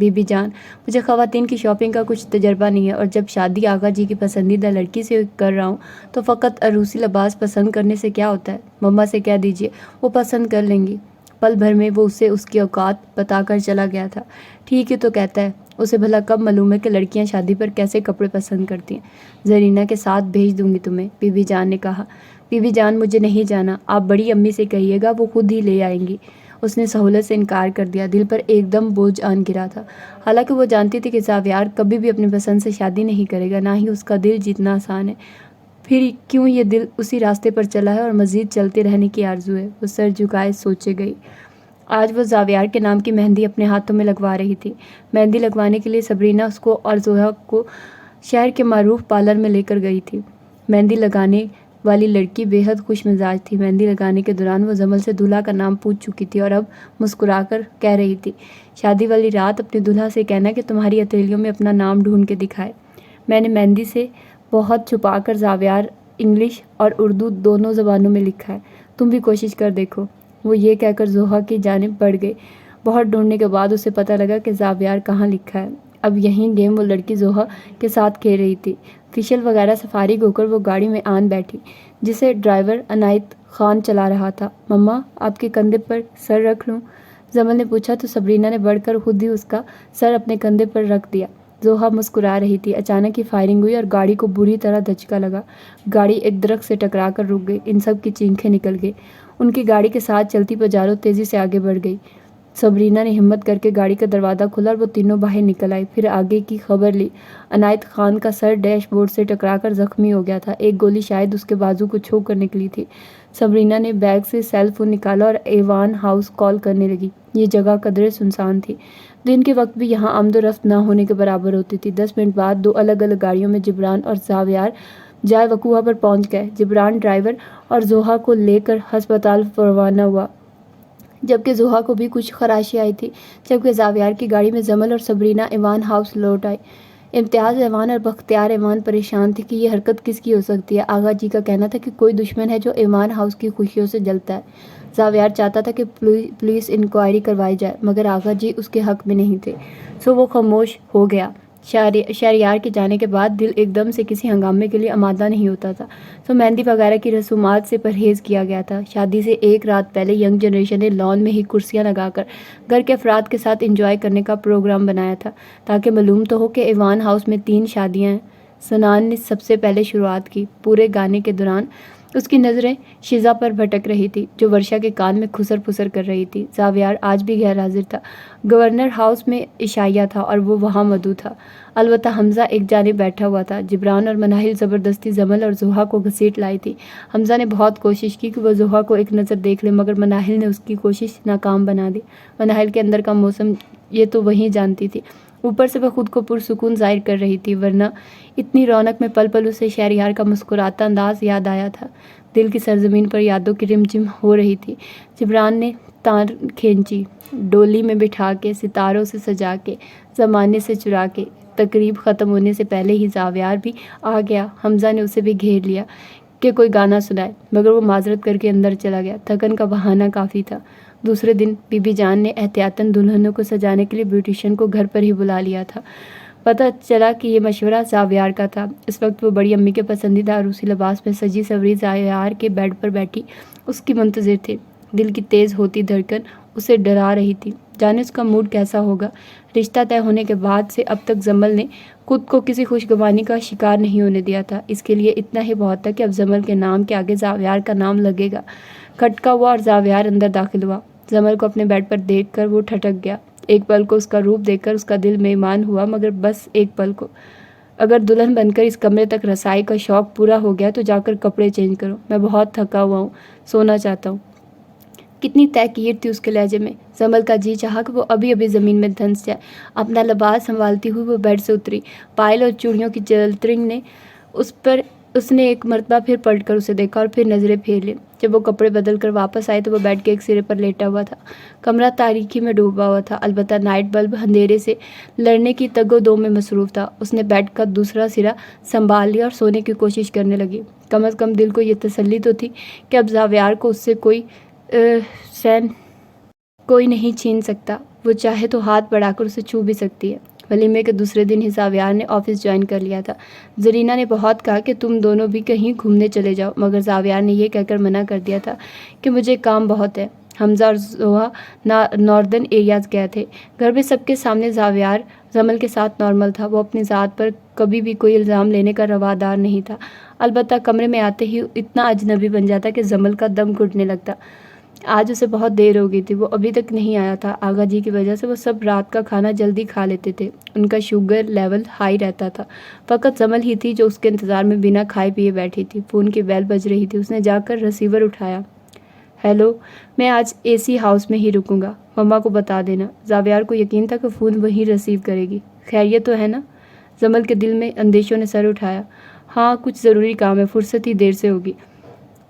بی بی جان، مجھے خواتین کی شاپنگ کا کچھ تجربہ نہیں ہے، اور جب شادی آغا جی کی پسندیدہ لڑکی سے کر رہا ہوں تو فقط عروسی لباس پسند کرنے سے کیا ہوتا ہے؟ مما سے کہہ دیجئے، وہ پسند کر لیں گی۔ پل بھر میں وہ اسے اس کی اوقات بتا کر چلا گیا تھا۔ ٹھیک ہی تو کہتا ہے، اسے بھلا کب معلوم ہے کہ لڑکیاں شادی پر کیسے کپڑے پسند کرتی ہیں۔ زرینہ کے ساتھ بھیج دوں گی تمہیں، بی بی جان نے کہا۔ بی بی جان، مجھے نہیں جانا، آپ بڑی امی سے کہیے گا، وہ خود ہی لے آئیں گی۔ اس نے سہولت سے انکار کر دیا۔ دل پر ایک دم بوجھ آن گرا تھا۔ حالانکہ وہ جانتی تھی کہ زاویار کبھی بھی اپنی پسند سے شادی نہیں کرے گا، نہ ہی اس کا دل جیتنا آسان ہے۔ پھر کیوں یہ دل اسی راستے پر چلا ہے اور مزید چلتے رہنے کی آرزو ہے؟ وہ سر جھکائے سوچے گئی۔ آج وہ زاویار کے نام کی مہندی اپنے ہاتھوں میں لگوا رہی تھی۔ مہندی لگوانے کے لیے صبرینہ اس کو اور زوہا کو شہر کے معروف پارلر میں لے کر گئی تھی۔ مہندی لگانے والی لڑکی بے حد خوش مزاج تھی۔ مہندی لگانے کے دوران وہ جمل سے دولہا کا نام پوچھ چکی تھی اور اب مسکرا کر کہہ رہی تھی، شادی والی رات اپنے دولہا سے کہنا کہ تمہاری ہتھیلیوں میں اپنا نام ڈھونڈ کے دکھائے۔ میں نے مہندی سے بہت چھپا کر زاویار انگلش اور اردو دونوں زبانوں میں لکھا ہے، تم بھی کوشش کر دیکھو۔ وہ یہ کہہ کر زوہا کی جانب بڑھ گئی۔ بہت ڈھونڈنے کے بعد اسے پتہ لگا کہ زاویار کہاں لکھا ہے۔ اب یہیں گیم وہ لڑکی زوہا کے ساتھ کھیل رہی تھی۔ فشل وغیرہ سے فارغ ہو کر وہ گاڑی میں آن بیٹھی، جسے ڈرائیور عنایت خان چلا رہا تھا۔ مما، آپ کے کندھے پر سر رکھ لوں؟ جمل نے پوچھا تو صبرینہ نے بڑھ کر خود ہی اس کا سر اپنے کندھے پر رکھ دیا۔ زوہا مسکرا رہی تھی۔ اچانک ہی فائرنگ ہوئی اور گاڑی کو بری طرح دھچکا لگا۔ گاڑی ایک درخت سے ٹکرا کر رک گئی۔ ان سب کی چینخیں نکل گئی۔ ان کی گاڑی کے ساتھ چلتی پجارو تیزی سے آگے بڑھ گئی۔ صبرینہ نے ہمت کر کے گاڑی کا دروازہ کھولا اور وہ تینوں باہر نکل آئی۔ پھر آگے کی خبر لی۔ عنایت خان کا سر ڈیش بورڈ سے ٹکرا کر زخمی ہو گیا تھا۔ ایک گولی شاید اس کے بازو کو چھو کر نکلی تھی۔ صبرینہ نے بیگ سے سیل فون نکالا اور ایوان ہاؤس کال کرنے لگی۔ یہ جگہ قدرے سنسان تھی۔ دن کے وقت بھی یہاں آمد و رفت نہ ہونے کے برابر ہوتی تھی۔ 10 منٹ بعد 2 الگ الگ گاڑیوں میں جبران اور زاویار جائے وقوعہ پر پہنچ گئے۔ جبران ڈرائیور اور زوہا کو لے کر ہسپتال روانہ ہوا، جبکہ زوہا کو بھی کچھ خراشی آئی تھی، جبکہ زاویار کی گاڑی میں جمل اور صبرینہ ایوان ہاؤس لوٹ آئی۔ امتیاز ایوان اور بختیار ایوان پریشان تھے کہ یہ حرکت کس کی ہو سکتی ہے۔ آغا جی کا کہنا تھا کہ کوئی دشمن ہے جو ایوان ہاؤس کی خوشیوں سے جلتا ہے۔ زاویار چاہتا تھا کہ پولیس انکوائری کروائی جائے، مگر آغا جی اس کے حق میں نہیں تھے، سو وہ خاموش ہو گیا۔ شہریار کے جانے کے بعد دل ایک دم سے کسی ہنگامے کے لیے آمادہ نہیں ہوتا تھا، سو مہندی وغیرہ کی رسومات سے پرہیز کیا گیا تھا۔ شادی سے ایک رات پہلے ینگ جنریشن نے لان میں ہی کرسیاں لگا کر گھر کے افراد کے ساتھ انجوائے کرنے کا پروگرام بنایا تھا، تاکہ معلوم تو ہو کہ ایوان ہاؤس میں 3 شادیاں ہیں۔ سنان نے سب سے پہلے شروعات کی۔ پورے گانے کے دوران اس کی نظریں شیزا پر بھٹک رہی تھی، جو ورشا کے کان میں خسر پھسر کر رہی تھی۔ زاویار آج بھی غیر حاضر تھا۔ گورنر ہاؤس میں عشائیہ تھا اور وہ وہاں مدعو تھا۔ البتہ حمزہ ایک جانب بیٹھا ہوا تھا۔ جبران اور مناہل زبردستی جمل اور زوہا کو گھسیٹ لائی تھی۔ حمزہ نے بہت کوشش کی کہ وہ زوہا کو ایک نظر دیکھ لے، مگر مناہل نے اس کی کوشش ناکام بنا دی۔ مناہل کے اندر کا موسم یہ تو وہی جانتی تھی، اوپر سے وہ خود کو پرسکون ظاہر کر رہی تھی، ورنہ اتنی رونق میں پل پل اسے شہریار کا مسکراتا انداز یاد آیا تھا۔ دل کی سرزمین پر یادوں کی رم جم ہو رہی تھی۔ جبران نے تار کھینچی، ڈولی میں بٹھا کے، ستاروں سے سجا کے، زمانے سے چرا کے۔ تقریب ختم ہونے سے پہلے ہی زاویار بھی آ گیا۔ حمزہ نے اسے بھی گھیر لیا کہ کوئی گانا سنائے، مگر وہ معذرت کر کے اندر چلا گیا۔ تھکن کا بہانہ کافی تھا۔ دوسرے دن بی بی جان نے احتیاطاً دلہنوں کو سجانے کے لیے بیوٹیشین کو گھر پر ہی بلا لیا تھا۔ پتہ چلا کہ یہ مشورہ زاویار کا تھا۔ اس وقت وہ بڑی امی کے پسندیدہ عروسی لباس میں سجی سوری زاویار کے بیڈ پر بیٹھی اس کی منتظر تھی۔ دل کی تیز ہوتی دھڑکن اسے ڈرا رہی تھی، جانے اس کا موڈ کیسا ہوگا۔ رشتہ طے ہونے کے بعد سے اب تک جمل نے خود کو کسی خوشگوانی کا شکار نہیں ہونے دیا تھا۔ اس کے لیے اتنا ہی بہت تھا کہ اب جمل کے نام کے آگے زاویار کا نام لگے گا۔ کھٹکا ہوا اور زاویار اندر داخل ہوا۔ جمل کو اپنے بیڈ پر دیکھ کر وہ ٹھٹک گیا۔ ایک پل کو اس کا روپ دیکھ کر اس کا دل مہمان ہوا، مگر بس ایک پل کو۔ اگر دلہن بن کر اس کمرے تک رسائی کا شوق پورا ہو گیا تو جا کر کپڑے چینج کرو، میں بہت تھکا ہوا ہوں، سونا چاہتا ہوں۔ کتنی تحقیر تھی اس کے لہجے میں۔ جمل کا جی چاہا کہ وہ ابھی ابھی زمین میں دھنس جائے۔ اپنا لباس سنبھالتی ہوئی وہ بیڈ سے اتری۔ پائل اور چوڑیوں کی جلترنگ نے اس نے ایک مرتبہ پھر پلٹ کر اسے دیکھا اور پھر نظریں پھیر لیں۔ جب وہ کپڑے بدل کر واپس آئے تو وہ بیڈ کے ایک سرے پر لیٹا ہوا تھا۔ کمرہ تاریکی میں ڈوبا ہوا تھا، البتہ نائٹ بلب اندھیرے سے لڑنے کی تگ و دو میں مصروف تھا۔ اس نے بیڈ کا دوسرا سرا سنبھال لیا اور سونے کی کوشش کرنے لگی۔ کم از کم دل کو یہ تسلی تو تھی کہ اب زاویار کو اس سے کوئی کوئی نہیں چھین سکتا، وہ چاہے تو ہاتھ بڑھا کر اسے چھو بھی سکتی ہے۔ ولیمے کے دوسرے دن ہی زاویار نے آفس جوائن کر لیا تھا۔ زرینہ نے بہت کہا کہ تم دونوں بھی کہیں گھومنے چلے جاؤ، مگر زاویار نے یہ کہہ کر منع کر دیا تھا کہ مجھے کام بہت ہے۔ حمزہ اور زوہا ناردرن ایریاز گئے تھے۔ گھر میں سب کے سامنے زاویار زمل کے ساتھ نارمل تھا۔ وہ اپنی ذات پر کبھی بھی کوئی الزام لینے کا روادار نہیں تھا، البتہ کمرے میں آتے ہی اتنا اجنبی بن جاتا کہ زمل کا دم گھٹنے لگتا۔ آج اسے بہت دیر ہو گئی تھی، وہ ابھی تک نہیں آیا تھا۔ آغا جی کی وجہ سے وہ سب رات کا کھانا جلدی کھا لیتے تھے۔ ان کا شوگر لیول ہائی رہتا تھا۔ فقط زمل ہی تھی جو اس کے انتظار میں بنا کھائے پیے بیٹھی تھی۔ فون کی بیل بج رہی تھی، اس نے جا کر ریسیور اٹھایا۔ ہیلو، میں آج اے سی ہاؤس میں ہی رکوں گا، مما کو بتا دینا۔ زاویار کو یقین تھا کہ فون وہی ریسیو کرے گی۔ خیریت تو ہے نا؟ زمل کے دل میں اندیشوں نے سر اٹھایا۔ ہاں، کچھ ضروری کام ہے، فرصت ہی دیر سے ہوگی۔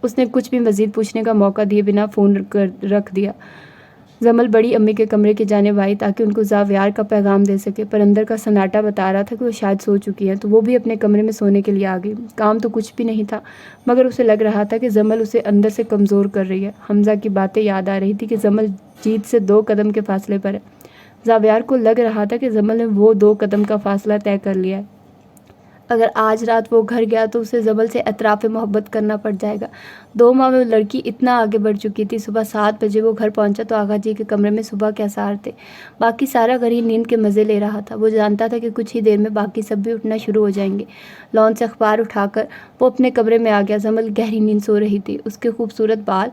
اس نے کچھ بھی مزید پوچھنے کا موقع دیے بنا فون رکھ دیا۔ زمل بڑی امی کے کمرے کی جانب آئی تاکہ ان کو زاویار کا پیغام دے سکے، پر اندر کا سناٹا بتا رہا تھا کہ وہ شاید سو چکی ہیں، تو وہ بھی اپنے کمرے میں سونے کے لیے آ گئی۔ کام تو کچھ بھی نہیں تھا، مگر اسے لگ رہا تھا کہ زمل اسے اندر سے کمزور کر رہی ہے۔ حمزہ کی باتیں یاد آ رہی تھی کہ زمل جیت سے 2 قدم کے فاصلے پر ہے۔ زاویار کو لگ رہا تھا کہ زمل نے وہ 2 قدم کا فاصلہ طے کر لیا ہے۔ اگر آج رات وہ گھر گیا تو اسے زمل سے اعتراف محبت کرنا پڑ جائے گا۔ 2 ماہ میں وہ لڑکی اتنا آگے بڑھ چکی تھی۔ صبح 7 بجے وہ گھر پہنچا تو آغا جی کے کمرے میں صبح کے آثار تھے۔ باقی سارا گھر ہی نیند کے مزے لے رہا تھا۔ وہ جانتا تھا کہ کچھ ہی دیر میں باقی سب بھی اٹھنا شروع ہو جائیں گے۔ لان سے اخبار اٹھا کر وہ اپنے کمرے میں آ گیا۔ زمل گہری نیند سو رہی تھی۔ اس کے خوبصورت بال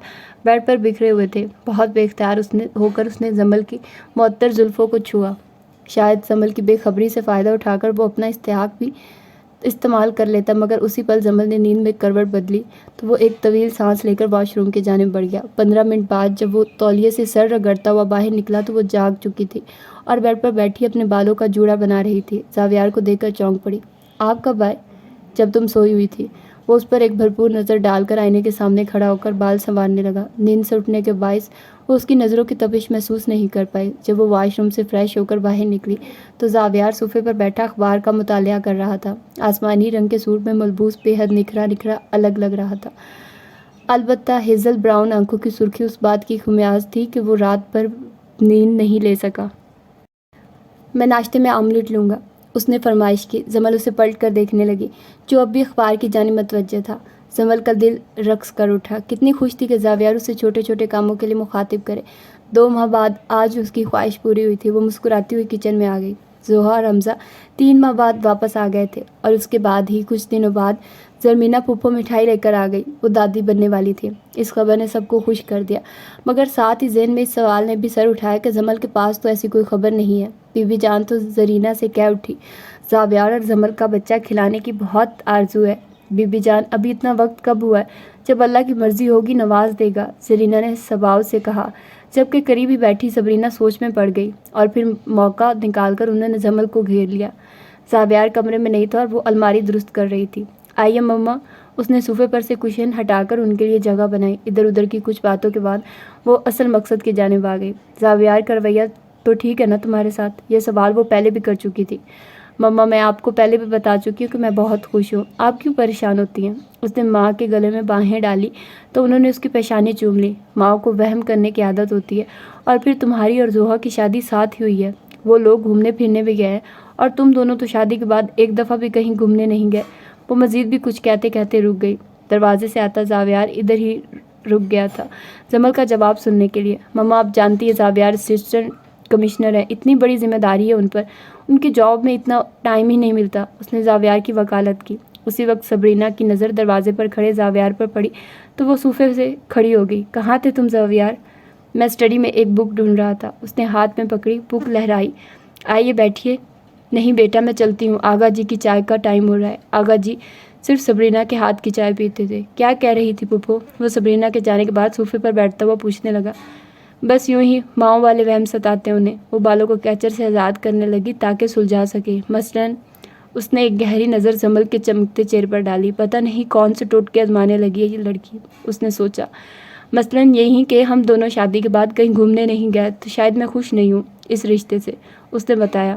بیڈ پر بکھرے ہوئے تھے۔ بہت بے اختیار ہو کر اس نے زمل کی معطر زلفوں کو چھوا۔ شاید زمل کی بے خبری سے فائدہ اٹھا کر وہ اپنا استحقاق بھی استعمال کر لیتا، مگر اسی پل زمل نے نیند میں کروٹ بدلی تو وہ ایک طویل سانس لے کر واش روم کی جانب بڑھ گیا۔ 15 منٹ بعد جب وہ تولیے سے سر رگڑتا ہوا باہر نکلا تو وہ جاگ چکی تھی اور بیڈ پر بیٹھی اپنے بالوں کا جوڑا بنا رہی تھی۔ زاویار کو دیکھ کر چونک پڑی۔ آپ کب آئے؟ جب تم سوئی ہوئی تھی۔ وہ اس پر ایک بھرپور نظر ڈال کر آئینے کے سامنے کھڑا ہو کر بال سنوارنے لگا۔ نیند سے اٹھنے کے باعث وہ اس کی نظروں کی تپش محسوس نہیں کر پائی۔ جب وہ واش روم سے فریش ہو کر باہر نکلی تو زاویار صوفے پر بیٹھا اخبار کا مطالعہ کر رہا تھا۔ آسمانی رنگ کے سوٹ میں ملبوس بے حد نکھرا الگ لگ رہا تھا، البتہ ہیزل براؤن آنکھوں کی سرخی اس بات کی خمیاز تھی کہ وہ رات بھر نیند نہیں لے سکا۔ میں ناشتے میں آملیٹ لوں گا، اس نے فرمائش کی۔ زمل اسے پلٹ کر دیکھنے لگی، جو اب بھی اخبار کی جانب متوجہ تھا۔ زمل کا دل رقص کر اٹھا۔ کتنی خوش تھی کہ زاویار اسے چھوٹے چھوٹے کاموں کے لیے مخاطب کرے۔ 2 ماہ بعد آج اس کی خواہش پوری ہوئی تھی۔ وہ مسکراتی ہوئی کچن میں آ گئی۔ زوہا اور حمزہ 3 ماہ بعد واپس آ گئے تھے، اور اس کے بعد ہی کچھ دنوں بعد زرمینہ پھوپھو مٹھائی لے کر آ گئی۔ وہ دادی بننے والی تھی۔ اس خبر نے سب کو خوش کر دیا، مگر ساتھ ہی ذہن میں اس سوال نے بھی سر اٹھایا کہ زمل کے پاس تو ایسی کوئی خبر نہیں ہے۔ بی بی جان تو زرینہ سے کہہ اٹھی، زاویار اور زمل کا بچہ کھلانے کی بہت آرزو ہے۔ بی بی جان، ابھی اتنا وقت کب ہوا ہے؟ جب اللہ کی مرضی ہوگی نواز دے گا، زرینہ نے سباؤ سے کہا، جبکہ قریب ہی بیٹھی صبرینہ سوچ میں پڑ گئی، اور پھر موقع نکال کر انہوں نے زمل کو گھیر لیا۔ زاویار کمرے میں نہیں تھا اور وہ الماری درست کر رہی تھی۔ آئیے مما، اس نے صوفے پر سے کشن ہٹا کر ان کے لیے جگہ بنائی۔ ادھر ادھر کی کچھ باتوں کے بعد وہ اصل مقصد کی جانب آ گئی۔ زاویار کا رویہ تو ٹھیک ہے نا تمہارے ساتھ؟ یہ سوال وہ پہلے بھی کر چکی تھی۔ مما، میں آپ کو پہلے بھی بتا چکی ہوں کہ میں بہت خوش ہوں، آپ کیوں پریشان ہوتی ہیں؟ اس نے ماں کے گلے میں باہیں ڈالی تو انہوں نے اس کی پیشانی چوم لی۔ ماں کو وہم کرنے کی عادت ہوتی ہے، اور پھر تمہاری اور زوہا کی شادی ساتھ ہی ہوئی ہے۔ وہ لوگ گھومنے پھرنے بھی گئے ہیں، اور تم دونوں تو شادی کے بعد ایک دفعہ بھی کہیں گھومنے نہیں گئے۔ وہ مزید بھی کچھ کہتے کہتے رک گئی۔ دروازے سے آتا زاویار ادھر ہی رک گیا تھا زمل کا جواب سننے کے لیے۔ مما، آپ جانتی ہے زاویار اسسٹنٹ کمشنر ہے، اتنی بڑی ذمہ داری ہے ان پر، ان کی جاب میں اتنا ٹائم ہی نہیں ملتا۔ اس نے زاویار کی وکالت کی۔ اسی وقت صبرینہ کی نظر دروازے پر کھڑے زاویار پر پڑی تو وہ صوفے سے کھڑی ہو گئی۔ کہاں تھے تم زاویار؟ میں اسٹڈی میں ایک بک ڈھونڈ رہا تھا، اس نے ہاتھ میں پکڑی بک لہرائی۔ آئیے بیٹھیے۔ نہیں بیٹا، میں چلتی ہوں، آغا جی کی چائے کا ٹائم ہو رہا ہے۔ آغا جی صرف صبرینہ کے ہاتھ کی چائے پیتے تھے۔ کیا کہہ رہی تھی پھوپھو؟ وہ صبرینہ کے جانے کے بعد صوفے پر بیٹھتا ہوا پوچھنے لگا۔ بس یوں ہی، ماؤں والے وہم ستاتے انہیں۔ وہ بالوں کو کیچر سے آزاد کرنے لگی تاکہ سلجھا سکے۔ مثلاً، اس نے ایک گہری نظر زمل کے چمکتے چہرے پر ڈالی۔ پتہ نہیں کون سے ٹوٹکے آزمانے لگی ہے یہ لڑکی، اس نے سوچا۔ مثلاً یہی کہ ہم دونوں شادی کے بعد کہیں گھومنے نہیں گئے، تو شاید میں خوش نہیں ہوں اس رشتے سے، اس نے بتایا۔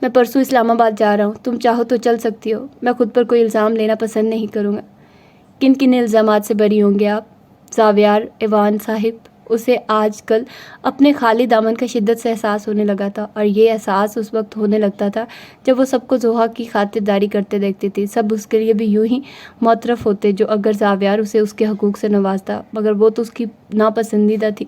میں پرسوں اسلام آباد جا رہا ہوں، تم چاہو تو چل سکتی ہو۔ میں خود پر کوئی الزام لینا پسند نہیں کروں گا۔ کن کن الزامات سے بری ہوں گے آپ؟ زاویار، ایوان صاحب، اسے آج کل اپنے خالی دامن کا شدت سے احساس ہونے لگا تھا، اور یہ احساس اس وقت ہونے لگتا تھا جب وہ سب کو زوہا کی خاطرداری کرتے دیکھتی تھی۔ سب اس کے لیے بھی یوں ہی معترف ہوتے جو اگر زاویار اسے اس کے حقوق سے نوازتا، مگر وہ تو اس کی ناپسندیدہ تھی،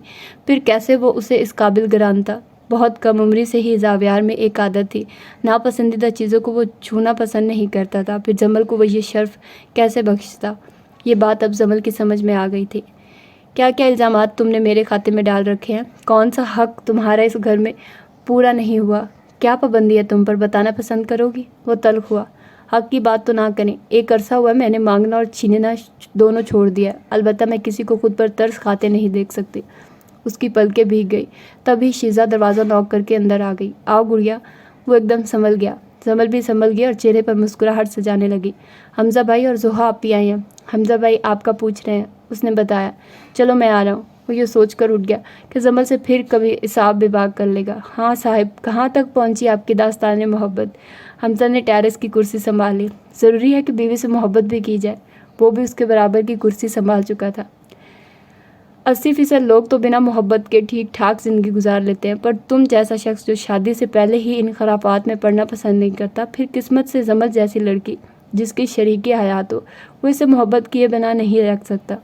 پھر کیسے وہ اسے اس قابل گرانتا۔ بہت کم عمری سے ہی زاویار میں ایک عادت تھی، ناپسندیدہ چیزوں کو وہ چھونا پسند نہیں کرتا تھا، پھر جمل کو وہ یہ شرف کیسے بخشتا؟ یہ بات اب جمل کی سمجھ میں آ گئی تھی۔ کیا کیا الزامات تم نے میرے کھاتے میں ڈال رکھے ہیں؟ کون سا حق تمہارا اس گھر میں پورا نہیں ہوا؟ کیا پابندی ہے تم پر؟ بتانا پسند کرو گی؟ وہ تلخ ہوا۔ حق کی بات تو نہ کریں، ایک عرصہ ہوا میں نے مانگنا اور چھیننا دونوں چھوڑ دیا، البتہ میں کسی کو خود پر ترس کھاتے نہیں دیکھ سکتی۔ اس کی پلکیں بھیگ گئی، تبھی شیزہ دروازہ نوک کر کے اندر آ گئی۔ آؤ گڑیا۔ وہ ایک دم سنبھل گیا، جمل بھی سنبھل گیا اور چہرے پر مسکراہٹ سجانے لگی۔ حمزہ بھائی اور زوہا آپی آئی ہیں، حمزہ بھائی آپ کا پوچھ رہے ہیں، اس نے بتایا۔ چلو میں آ رہا ہوں۔ وہ یہ سوچ کر اٹھ گیا کہ جمل سے پھر کبھی حساب بباغ کر لے گا۔ ہاں صاحب، کہاں تک پہنچی آپ کی داستان محبت؟ حمزہ نے ٹیرس کی کرسی سنبھال لی۔ ضروری ہے کہ بیوی سے محبت بھی کی جائے، وہ بھی اس کے برابر کی کرسی سنبھال چکا تھا۔ 80% لوگ تو بنا محبت کے ٹھیک ٹھاک زندگی گزار لیتے ہیں، پر تم جیسا شخص جو شادی سے پہلے ہی ان خرافات میں پڑنا پسند نہیں کرتا، پھر قسمت سے جمل جیسی لڑکی جس کی شریک حیات ہو، وہ اسے محبت کیے بنا نہیں رکھ سکتا۔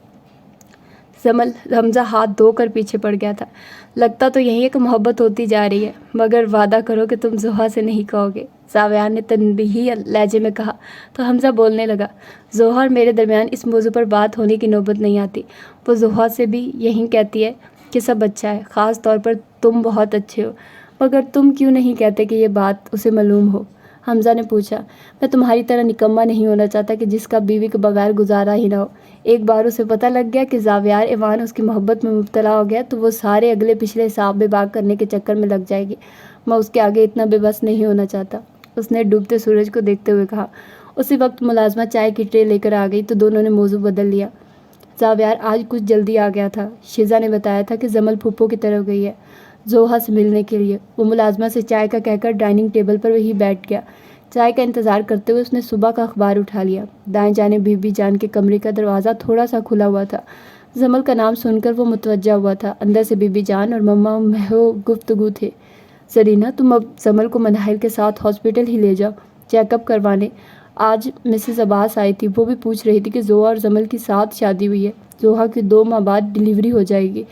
جمل حمزہ ہاتھ دھو کر پیچھے پڑ گیا تھا۔ لگتا تو یہی ہے کہ محبت ہوتی جا رہی ہے، مگر وعدہ کرو کہ تم زوہا سے نہیں کہو گے، زاویار نے تنبیہی لہجے میں کہا تو حمزہ بولنے لگا۔ زوہا اور میرے درمیان اس موضوع پر بات ہونے کی نوبت نہیں آتی، وہ زوہا سے بھی یہی کہتی ہے کہ سب اچھا ہے، خاص طور پر تم بہت اچھے ہو، مگر تم کیوں نہیں کہتے کہ یہ بات اسے معلوم ہو؟ حمزہ نے پوچھا۔ میں تمہاری طرح نکما نہیں ہونا چاہتا کہ جس کا بیوی کے بغیر گزارا ہی نہ ہو۔ ایک بار اسے پتہ لگ گیا کہ زاویار ایوان اس کی محبت میں مبتلا ہو گیا تو وہ سارے اگلے پچھلے حساب بباغ کرنے کے چکر میں لگ جائے گی۔ میں اس کے آگے اتنا بے بس نہیں ہونا چاہتا، اس نے ڈوبتے سورج کو دیکھتے ہوئے کہا۔ اسی وقت ملازمہ چائے کی ٹرے لے کر آ گئی تو دونوں نے موضوع بدل لیا۔ زاویار آج کچھ جلدی آ گیا تھا، شیزہ نے بتایا تھا کہ جمل پھپھو کی طرف گئی ہے زوہا سے ملنے کے لیے۔ وہ ملازمہ سے چائے کا کہہ کر ڈائننگ ٹیبل پر وہی بیٹھ گیا۔ چائے کا انتظار کرتے ہوئے اس نے صبح کا اخبار اٹھا لیا۔ دائیں جانب بی بی جان کے کمرے کا دروازہ تھوڑا سا کھلا ہوا تھا۔ جمل کا نام سن کر وہ متوجہ ہوا تھا۔ اندر سے بی بی جان اور مما محو گفتگو تھے۔ زرینہ، تم اب جمل کو مناہل کے ساتھ ہاسپٹل ہی لے جاؤ، چیک اپ کروانے۔ آج مسز عباس آئی تھی، وہ بھی پوچھ رہی تھی کہ زوہا اور جمل کی ساتھ شادی ہوئی ہے، زوہا کی 2 ماہ بعد ڈیلیوری ہو جائے گی۔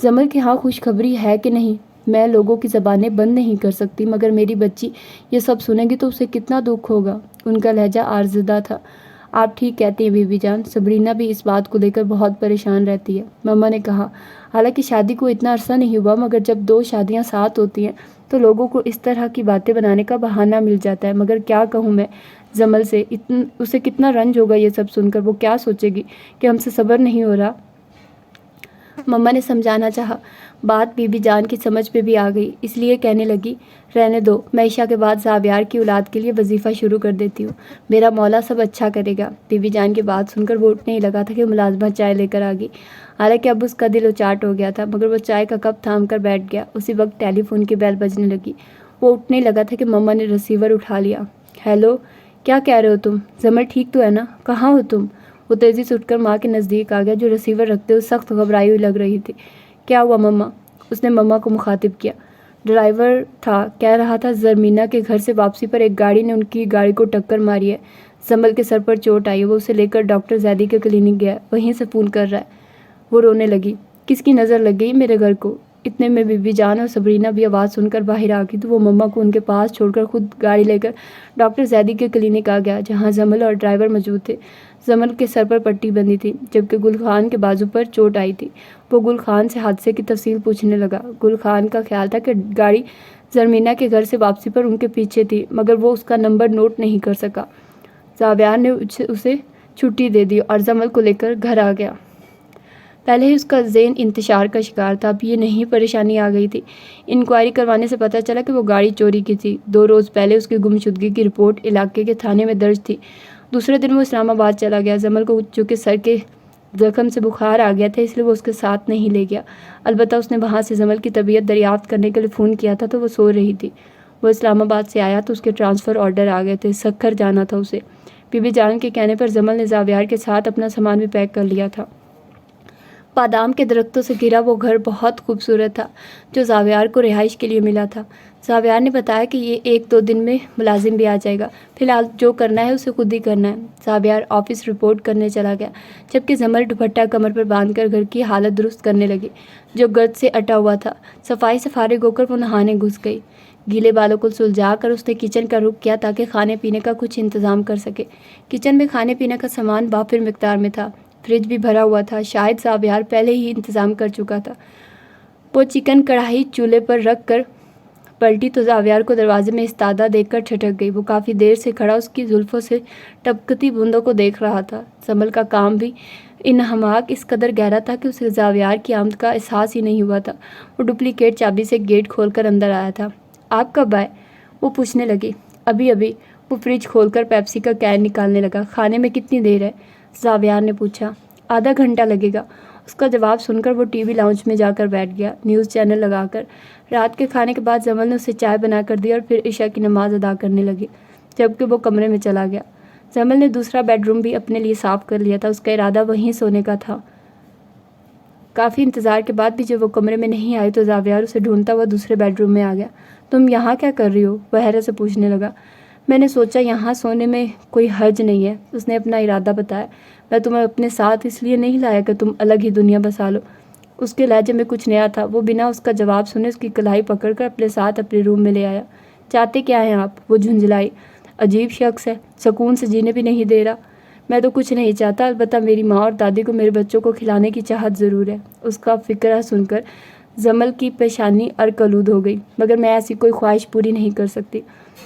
جمل کی ہاں خوشخبری ہے کہ نہیں؟ میں لوگوں کی زبانیں بند نہیں کر سکتی، مگر میری بچی یہ سب سنے گی تو اسے کتنا دکھ ہوگا۔ ان کا لہجہ آرزدہ تھا۔ آپ ٹھیک کہتی ہیں بی بی جان، سبرینا بھی اس بات کو لے کر بہت پریشان رہتی ہے، مما نے کہا۔ حالانکہ شادی کو اتنا عرصہ نہیں ہوا، مگر جب 2 شادیاں ساتھ ہوتی ہیں تو لوگوں کو اس طرح کی باتیں بنانے کا بہانہ مل جاتا ہے۔ مگر کیا کہوں میں جمل سے، اسے کتنا رنج ہوگا یہ سب سن کر، وہ کیا سوچے گی کہ ہم سے صبر نہیں ہو رہا۔ مما نے سمجھانا چاہا، بات بی بی جان کی سمجھ پہ بھی آ گئی، اس لیے کہنے لگی، رہنے دو، میں عشاء کے بعد زاویار کی اولاد کے لیے وظیفہ شروع کر دیتی ہوں، میرا مولا سب اچھا کرے گا۔ بی بی جان کی بات سن کر وہ اٹھنے ہی لگا تھا کہ ملازمہ چائے لے کر آ گئی۔ حالانکہ اب اس کا دل اچاٹ ہو گیا تھا، مگر وہ چائے کا کپ تھام کر بیٹھ گیا۔ اسی وقت ٹیلی فون کی بیل بجنے لگی۔ وہ اٹھنے لگا تھا کہ مما نے ریسیور اٹھا لیا۔ ہیلو، کیا کہہ رہے ہو تم؟ جمل ٹھیک تو ہے نا؟ کہاں ہو تم؟ وہ تیزی سے اٹھ کر ماں کے نزدیک آ گیا، جو ریسیور رکھتے ہوئے سخت گھبرائی ہوئی لگ رہی تھی۔ کیا ہوا مما؟ اس نے مما کو مخاطب کیا۔ ڈرائیور تھا، کہہ رہا تھا زرمینہ کے گھر سے واپسی پر ایک گاڑی نے ان کی گاڑی کو ٹکر ماری ہے، جمل کے سر پر چوٹ آئی ہے، وہ اسے لے کر ڈاکٹر زیدی کے کلینک گیا ہے، وہیں سے فون کر رہا ہے۔ وہ رونے لگی۔ کس کی نظر لگ گئی میرے گھر کو؟ اتنے میں بی بی جان اور سبرینا بھی آواز سن کر باہر آ گئی تو وہ مما کو ان کے پاس چھوڑ کر خود گاڑی لے کر ڈاکٹر زیدی کے کلینک آ گیا، جہاں جمل اور ڈرائیور موجود تھے۔ جمل کے سر پر پٹی بندھی تھی، جبکہ گل خان کے بازو پر چوٹ آئی تھی۔ وہ گل خان سے حادثے کی تفصیل پوچھنے لگا۔ گل خان کا خیال تھا کہ گاڑی زرمینہ کے گھر سے واپسی پر ان کے پیچھے تھی، مگر وہ اس کا نمبر نوٹ نہیں کر سکا۔ زاویار نے اسے چھٹی دے دی اور جمل کو لے کر گھر آ گیا۔ پہلے ہی اس کا ذہن انتشار کا شکار تھا، اب یہ نہیں پریشانی آ گئی تھی۔ انکوائری کروانے سے پتہ چلا کہ وہ گاڑی چوری کی تھی۔ 2 روز پہلے اس کی گمشدگی کی رپورٹ علاقے کے تھانے میں درج تھی۔ دوسرے دن وہ اسلام آباد چلا گیا۔ جمل کو چونکہ سر کے زخم سے بخار آ گیا تھا، اس لیے وہ اس کے ساتھ نہیں لے گیا، البتہ اس نے وہاں سے جمل کی طبیعت دریافت کرنے کے لیے فون کیا تھا تو وہ سو رہی تھی۔ وہ اسلام آباد سے آیا تو اس کے ٹرانسفر آرڈر آ گئے تھے، سکھر جانا تھا اسے۔ بی بی جان کے کہنے پر جمل نے زاویار کے ساتھ اپنا سامان بھی پیک کر لیا تھا۔ بادام کے درختوں سے گھرا وہ گھر بہت خوبصورت تھا جو زاویار کو رہائش کے لیے ملا تھا۔ زاویار نے بتایا کہ یہ 1-2 دن میں ملازم بھی آ جائے گا، فی الحال جو کرنا ہے اسے خود ہی کرنا ہے۔ زاویار آفس رپورٹ کرنے چلا گیا، جبکہ زمل دوپٹہ کمر پر باندھ کر گھر کی حالت درست کرنے لگی جو گرد سے اٹا ہوا تھا۔ صفائی سے فارغ ہو کر وہ نہانے گھس گئی۔ گیلے بالوں کو سلجھا کر اس نے کچن کا رخ کیا تاکہ کھانے پینے کا کچھ انتظام کر سکے۔ کچن میں کھانے پینے کا سامان وافر مقدار میں تھا، فریج بھی بھرا ہوا تھا، شاید زاویار پہلے ہی انتظام کر چکا تھا۔ وہ چکن کڑھائی چولہے پر رکھ کر پلٹی تو زاویار کو دروازے میں استادہ دیکھ کر چھٹک گئی۔ وہ کافی دیر سے کھڑا اس کی زلفوں سے ٹپکتی بوندوں کو دیکھ رہا تھا۔ زمل کا کام بھی انہماک اس قدر گہرا تھا کہ اسے زاویار کی آمد کا احساس ہی نہیں ہوا تھا۔ وہ ڈپلیکیٹ چابی سے گیٹ کھول کر اندر آیا تھا۔ آپ کب آئے؟ وہ پوچھنے لگی۔ ابھی۔ وہ فریج کھول کر پیپسی کا کین نکالنے لگا۔ کھانے میں کتنی دیر ہے؟ زاویار نے پوچھا۔ آدھا گھنٹہ لگے گا۔ اس کا جواب سن کر وہ ٹی وی لاؤنج میں جا کر بیٹھ گیا، نیوز چینل لگا کر۔ رات کے کھانے کے بعد زمل نے اسے چائے بنا کر دی اور پھر عشاء کی نماز ادا کرنے لگی، جبکہ وہ کمرے میں چلا گیا۔ زمل نے دوسرا بیڈ روم بھی اپنے لیے صاف کر لیا تھا، اس کا ارادہ وہیں سونے کا تھا۔ کافی انتظار کے بعد بھی جب وہ کمرے میں نہیں آئی تو زاویار اسے ڈھونڈتا ہوا دوسرے بیڈ روم میں آ گیا۔ تم یہاں کیا کر رہی ہو؟ وہ حیرت سے پوچھنے لگا۔ میں نے سوچا یہاں سونے میں کوئی حرج نہیں ہے، اس نے اپنا ارادہ بتایا۔ میں تمہیں اپنے ساتھ اس لیے نہیں لایا کہ تم الگ ہی دنیا بسا لو۔ اس کے لہجے میں کچھ نیا تھا۔ وہ بنا اس کا جواب سنے اس کی کلائی پکڑ کر اپنے ساتھ اپنے روم میں لے آیا۔ چاہتے کیا ہیں آپ؟ وہ جھنجھلائی۔ عجیب شخص ہے، سکون سے جینے بھی نہیں دے رہا۔ میں تو کچھ نہیں چاہتا، البتہ میری ماں اور دادی کو میرے بچوں کو کھلانے کی چاہت ضرور ہے۔ اس کا فقرہ سن کر زمل کی پیشانی ارکلود ہو گئی۔ مگر میں ایسی کوئی خواہش پوری نہیں کر سکتی۔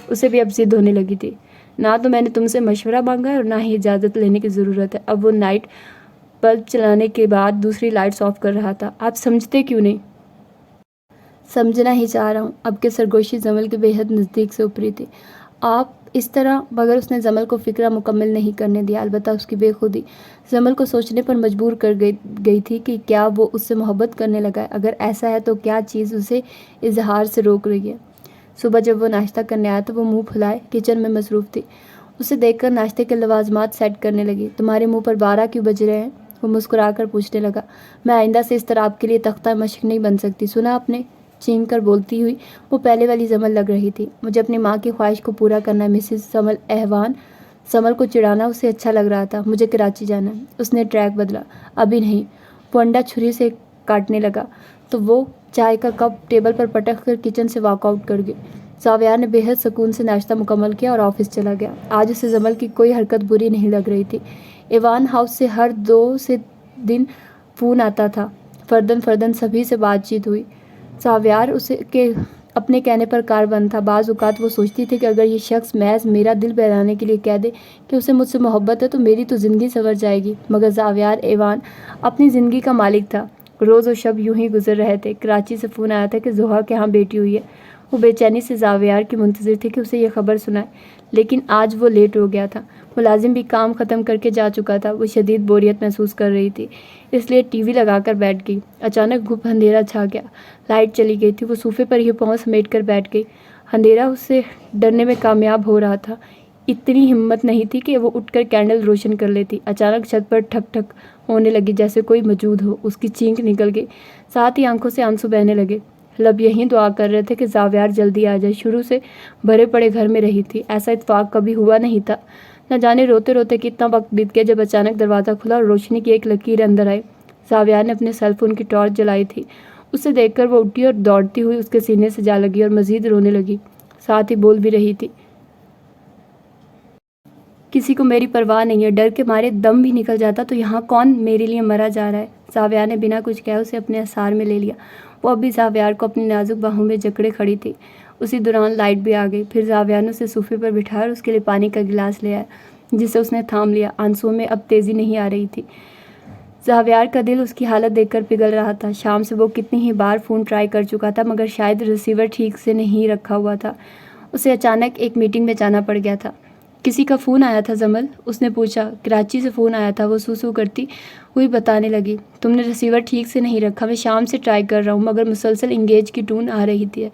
اسے بھی اب ضد ہونے لگی تھی۔ نہ تو میں نے تم سے مشورہ مانگا ہے اور نہ ہی اجازت لینے کی ضرورت ہے۔ اب وہ نائٹ بلب چلانے کے بعد دوسری لائٹس آف کر رہا تھا۔ آپ سمجھتے کیوں نہیں؟ سمجھنا ہی چاہ رہا ہوں۔ اب کے سرگوشی زمل کے بے حد نزدیک سے ابھری تھی۔ آپ اس طرح، مگر اس نے زمل کو فکرہ مکمل نہیں کرنے دیا۔ البتہ اس کی بے خودی زمل کو سوچنے پر مجبور کر گئی تھی کہ کیا وہ اس سے محبت کرنے لگا ہے؟ اگر ایسا ہے تو کیا چیز اسے اظہار سے روک رہی ہے؟ صبح جب وہ ناشتہ کرنے آیا تو وہ منہ پھلائے کچن میں مصروف تھی۔ اسے دیکھ کر ناشتے کے لوازمات سیٹ کرنے لگی۔ تمہارے منہ پر 12 کیوں بج رہے ہیں؟ وہ مسکرا کر پوچھنے لگا۔ میں آئندہ سے اس طرح آپ کے لیے تختہ مشق نہیں بن سکتی، سنا آپ نے؟ چینک کر بولتی ہوئی وہ پہلے والی زمل لگ رہی تھی۔ مجھے اپنی ماں کی خواہش کو پورا کرنا ہے مسز زمل احوان۔ زمل کو چڑھانا اسے اچھا لگ رہا تھا۔ مجھے کراچی جانا ہے۔ اس نے ٹریک بدلا۔ ابھی نہیں۔ وہ انڈا چھری سے کاٹنے لگا تو وہ چائے کا کپ ٹیبل پر پٹک کر کچن سے واک آؤٹ کر گئی۔ زاویار نے بے حد سکون سے ناشتہ مکمل کیا اور آفس چلا گیا۔ آج اسے زمل کی کوئی حرکت بری نہیں لگ رہی تھی۔ ایوان ہاؤس سے ہر 2 سے دن فون آتا تھا، فردن سبھی سے بات چیت ہوئی۔ زاویار اسے کے اپنے کہنے پر کاربند تھا۔ بعض اوقات وہ سوچتی تھی کہ اگر یہ شخص محض میرا دل بہلانے کے لیے کہہ دے کہ اسے مجھ سے محبت ہے تو میری تو زندگی سنور جائے گی۔ مگر زاویار ایوان اپنی زندگی کا مالک تھا۔ روز و شب یوں ہی گزر رہے تھے۔ کراچی سے فون آیا تھا کہ زحا کے ہاں بیٹی ہوئی ہے۔ وہ بے چینی سے زاویار کی منتظر تھی کہ اسے یہ خبر سنائے، لیکن آج وہ لیٹ ہو گیا تھا۔ ملازم بھی کام ختم کر کے جا چکا تھا۔ وہ شدید بوریت محسوس کر رہی تھی، اس لیے ٹی وی لگا کر بیٹھ گئی۔ اچانک گھپ اندھیرا چھا گیا، لائٹ چلی گئی تھی۔ وہ صوفے پر ہی پاؤں سمیٹ کر بیٹھ گئی۔ اندھیرا اس سے ڈرنے میں کامیاب ہو رہا تھا۔ اتنی ہمت نہیں تھی کہ وہ اٹھ کر کینڈل روشن کر لیتی۔ اچانک چھت پر ٹھک ٹھک ہونے لگی جیسے کوئی موجود ہو۔ اس کی چینک نکل گئی، ساتھ ہی آنکھوں سے آنسو بہنے لگے۔ لب یہیں دعا کر رہے تھے کہ زاویار جلدی آ جائے۔ شروع سے بھرے پڑے گھر میں رہی تھی، ایسا اتفاق کبھی ہوا نہیں تھا۔ نہ جانے روتے روتے کتنا وقت بیت گیا جب اچانک دروازہ کھلا اور روشنی کی ایک لکیر اندر آئی۔ زاویار نے اپنے سیل فون کی ٹارچ جلائی تھی۔ اسے دیکھ کر وہ اٹھی اور دوڑتی ہوئی اس کے سینے سے جا لگی اور مزید رونے لگی، ساتھ ہی بول بھی رہی تھی۔ کسی کو میری پرواہ نہیں ہے، ڈر کے مارے دم بھی نکل جاتا تو یہاں کون میرے لیے مرا جا رہا ہے۔ زاویار نے بنا کچھ کہے اسے اپنے اثار میں لے لیا۔ وہ اب بھی زاویار کو اپنی نازک باہوں میں جکڑے کھڑی تھی۔ اسی دوران لائٹ بھی آ گئی۔ پھر زاویار نے اسے صوفے پر بٹھایا اور اس کے لیے پانی کا گلاس لے آیا، جسے اس نے تھام لیا۔ آنسوؤں میں اب تیزی نہیں آ رہی تھی۔ زاویار کا دل اس کی حالت دیکھ کر پگھل رہا تھا۔ شام سے وہ کتنی ہی بار فون ٹرائی کر چکا تھا، مگر شاید ریسیور ٹھیک سے نہیں رکھا ہوا تھا۔ اسے اچانک ایک میٹنگ میں جانا پڑ گیا تھا۔ کسی کا فون آیا تھا زمل؟ اس نے پوچھا۔ کراچی سے فون آیا تھا، وہ سو کرتی ہوئی بتانے لگی۔ تم نے ریسیور ٹھیک سے نہیں رکھا۔ میں شام سے ٹرائی کر رہا ہوں مگر مسلسل انگیج کی ٹون آ رہی تھی۔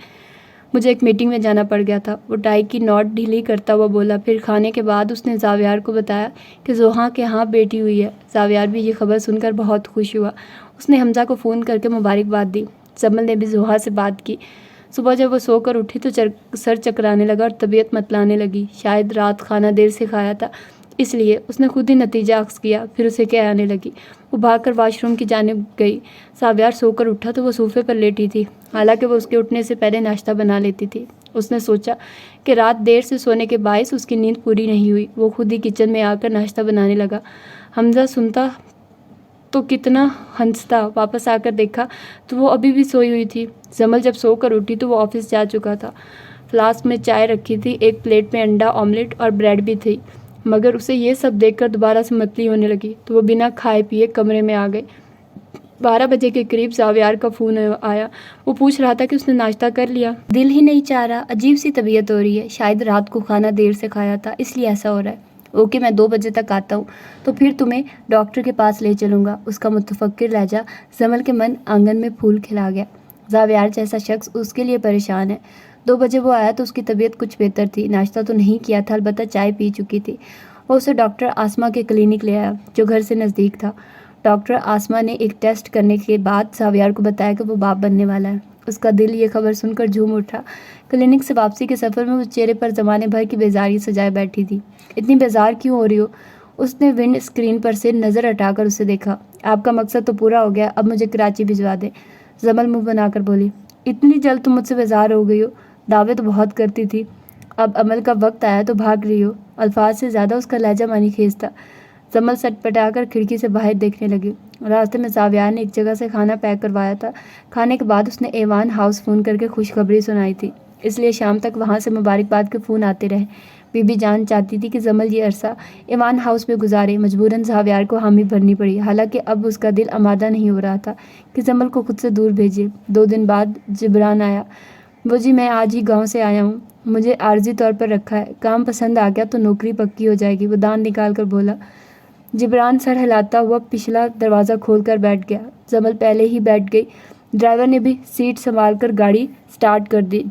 مجھے ایک میٹنگ میں جانا پڑ گیا تھا، وہ ٹائی کی نوٹ ڈھیلی کرتا ہوا بولا۔ پھر کھانے کے بعد اس نے زاویار کو بتایا کہ زوہا کے ہاں بیٹی ہوئی ہے۔ زاویار بھی یہ خبر سن کر بہت خوش ہوا۔ اس نے حمزہ کو فون کر کے مبارکباد دی۔ جمل نے بھی زوہا سے بات کی۔ صبح جب وہ سو کر اٹھی تو سر چکرانے لگا اور طبیعت متلانے لگی۔ شاید رات کھانا دیر سے کھایا تھا، اس لیے اس نے خود ہی نتیجہ اخذ کیا۔ پھر اسے کیا آنے لگی۔ وہ بھاگ کر واش روم کی جانب گئی۔ زاویار سو کر اٹھا تو وہ صوفے پر لیٹی تھی، حالانکہ وہ اس کے اٹھنے سے پہلے ناشتہ بنا لیتی تھی۔ اس نے سوچا کہ رات دیر سے سونے کے باعث اس کی نیند پوری نہیں ہوئی۔ وہ خود ہی کچن میں آ کر ناشتہ بنانے لگا۔ حمزہ سنتا تو کتنا ہنستا۔ واپس آ کر دیکھا تو وہ ابھی بھی سوئی ہوئی تھی۔ جمل جب سو کر اٹھی تو وہ آفس جا چکا تھا۔ فلاسک میں چائے رکھی تھی، ایک پلیٹ میں انڈا آملیٹ اور بریڈ بھی تھی، مگر اسے یہ سب دیکھ کر دوبارہ سے متلی ہونے لگی تو وہ بنا کھائے پیے کمرے میں آ گئی۔ 12 بجے کے قریب زاویار کا فون آیا۔ وہ پوچھ رہا تھا کہ اس نے ناشتہ کر لیا۔ دل ہی نہیں چاہ رہا، عجیب سی طبیعت ہو رہی ہے، شاید رات کو کھانا دیر سے کھایا تھا اس لیے ایسا ہو رہا ہے۔ اوکے، میں 2 بجے تک آتا ہوں تو پھر تمہیں ڈاکٹر کے پاس لے چلوں گا۔ اس کا متفکر لہجہ جمل کے من آنگن میں پھول کھلا گیا۔ زاویار جیسا شخص اس کے لیے پریشان ہے۔ 2 بجے وہ آیا تو اس کی طبیعت کچھ بہتر تھی۔ ناشتہ تو نہیں کیا تھا، البتہ چائے پی چکی تھی۔ وہ اسے ڈاکٹر آسما کے کلینک لے آیا جو گھر سے نزدیک تھا۔ ڈاکٹر آسما نے ایک ٹیسٹ کرنے کے بعد زاویار کو بتایا کہ وہ باپ بننے والا ہے۔ اس کا دل یہ خبر سن کر جھوم اٹھا۔ کلینک سے واپسی کے سفر میں وہ چہرے پر زمانے بھر کی بیزاری سجائے بیٹھی تھی۔ اتنی بیزار کیوں ہو رہی ہو؟ اس نے ونڈ اسکرین پر سے نظر ہٹا کر اسے دیکھا۔ آپ کا مقصد تو پورا ہو گیا، اب مجھے کراچی بھجوا دیں۔ جمل منہ بنا کر بولی۔ اتنی جلد تم مجھ سے بیزار ہو گئی ہو؟ دعوے تو بہت کرتی تھی، اب عمل کا وقت آیا تو بھاگ رہی ہو۔ الفاظ سے زیادہ اس کا لہجہ معنی خیز تھا۔ جمل سٹ پٹا کر کھڑکی سے باہر دیکھنے لگی۔ راستے میں زاویار نے ایک جگہ سے کھانا پیک کروایا تھا۔ کھانے کے بعد اس نے ایوان ہاؤس فون کر کے خوشخبری سنائی تھی، اس لیے شام تک وہاں سے مبارکباد کے فون آتے رہے۔ بی بی جان چاہتی تھی کہ جمل یہ عرصہ ایوان ہاؤس میں گزارے۔ مجبوراً زاویار کو حامی بھرنی پڑی، حالانکہ اب اس کا دل آمادہ نہیں ہو رہا تھا کہ جمل کو خود سے دور بھیجے۔ 2 دن بعد جبران آیا۔ وہ جی میں آج ہی گاؤں سے آیا ہوں، مجھے عارضی طور پر رکھا ہے، کام پسند آ گیا تو نوکری پکی ہو جائے گی، وہ دان نکال کر بولا۔ جبران سر ہلاتا ہوا پچھلا دروازہ کھول کر بیٹھ گیا۔ جمل پہلے ہی بیٹھ گئی۔ ڈرائیور نے بھی سیٹ سنبھال کر گاڑی سٹارٹ کر دی۔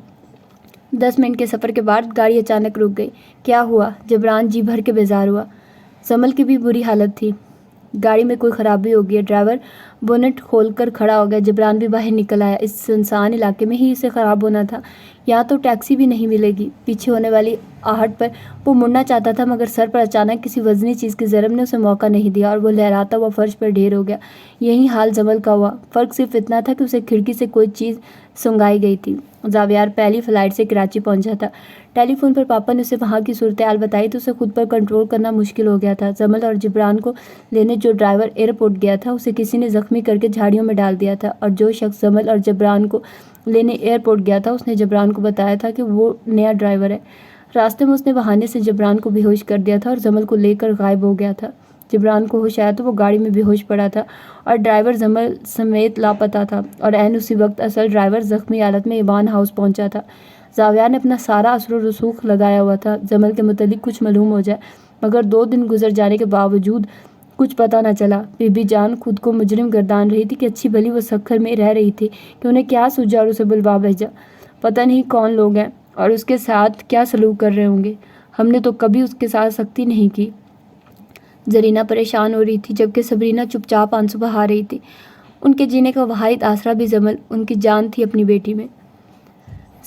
10 منٹ کے سفر کے بعد گاڑی اچانک رک گئی۔ کیا ہوا؟ جبران جی بھر کے بیزار ہوا۔ جمل کی بھی بری حالت تھی، گاڑی میں کوئی خرابی ہو گئی ہے۔ ڈرائیور بونٹ کھول کر کھڑا ہو گیا۔ جبران بھی باہر نکل آیا۔ اس سنسان علاقے میں ہی اسے خراب ہونا تھا، یہاں تو ٹیکسی بھی نہیں ملے گی۔ پیچھے ہونے والی آہٹ پر وہ مڑنا چاہتا تھا، مگر سر پر اچانک کسی وزنی چیز کی ضرب نے اسے موقع نہیں دیا اور وہ لہراتا ہوا فرش پر ڈھیر ہو گیا۔ یہی حال جمل کا ہوا، فرق صرف اتنا تھا کہ اسے کھڑکی سے کوئی چیز سنگھائی گئی تھی۔ زاویار پہلی فلائٹ سے کراچی پہنچا تھا۔ ٹیلی فون پر پاپا نے اسے وہاں کی صورتحال بتائی تو اسے خود پر کنٹرول کرنا مشکل ہو گیا تھا۔ جمل اور جبران کو لینے جو ڈرائیور ایئرپورٹ گیا تھا اسے کسی نے زخمی کر کے جھاڑیوں میں ڈال دیا تھا، اور جو شخص جمل اور جبران کو لینے ایئرپورٹ گیا تھا اس نے جبران کو بتایا تھا کہ وہ نیا ڈرائیور ہے۔ راستے میں اس نے بہانے سے جبران کو بے ہوش کر دیا تھا اور جمل کو لے کر غائب ہو گیا تھا۔ جبران کو ہوش آیا تو وہ گاڑی میں بے ہوش پڑا تھا اور ڈرائیور جمل سمیت لاپتہ تھا، اور عین اسی وقت اصل ڈرائیور زخمی حالت میں ایوان ہاؤس پہنچا تھا۔ زاویار نے اپنا سارا اثر و رسوخ لگایا ہوا تھا جمل کے متعلق کچھ معلوم ہو جائے، مگر 2 دن گزر جانے کے باوجود کچھ پتہ نہ چلا۔ بی بی جان خود کو مجرم گردان رہی تھی کہ اچھی بھلی وہ سکھر میں رہ رہی تھی کہ انہیں کیا سوجا اور اسے بلوا بھیجا۔ پتہ نہیں کون لوگ ہیں اور اس کے ساتھ کیا سلوک کر رہے ہوں گے، ہم نے تو کبھی اس کے ساتھ سختی نہیں کی۔ زرینہ پریشان ہو رہی تھی جبکہ صبرینہ چپ چاپ آنسو بہا رہی تھی۔ ان کے جینے کا واحد آسرا بھی جمل، ان کی جان تھی اپنی بیٹی میں۔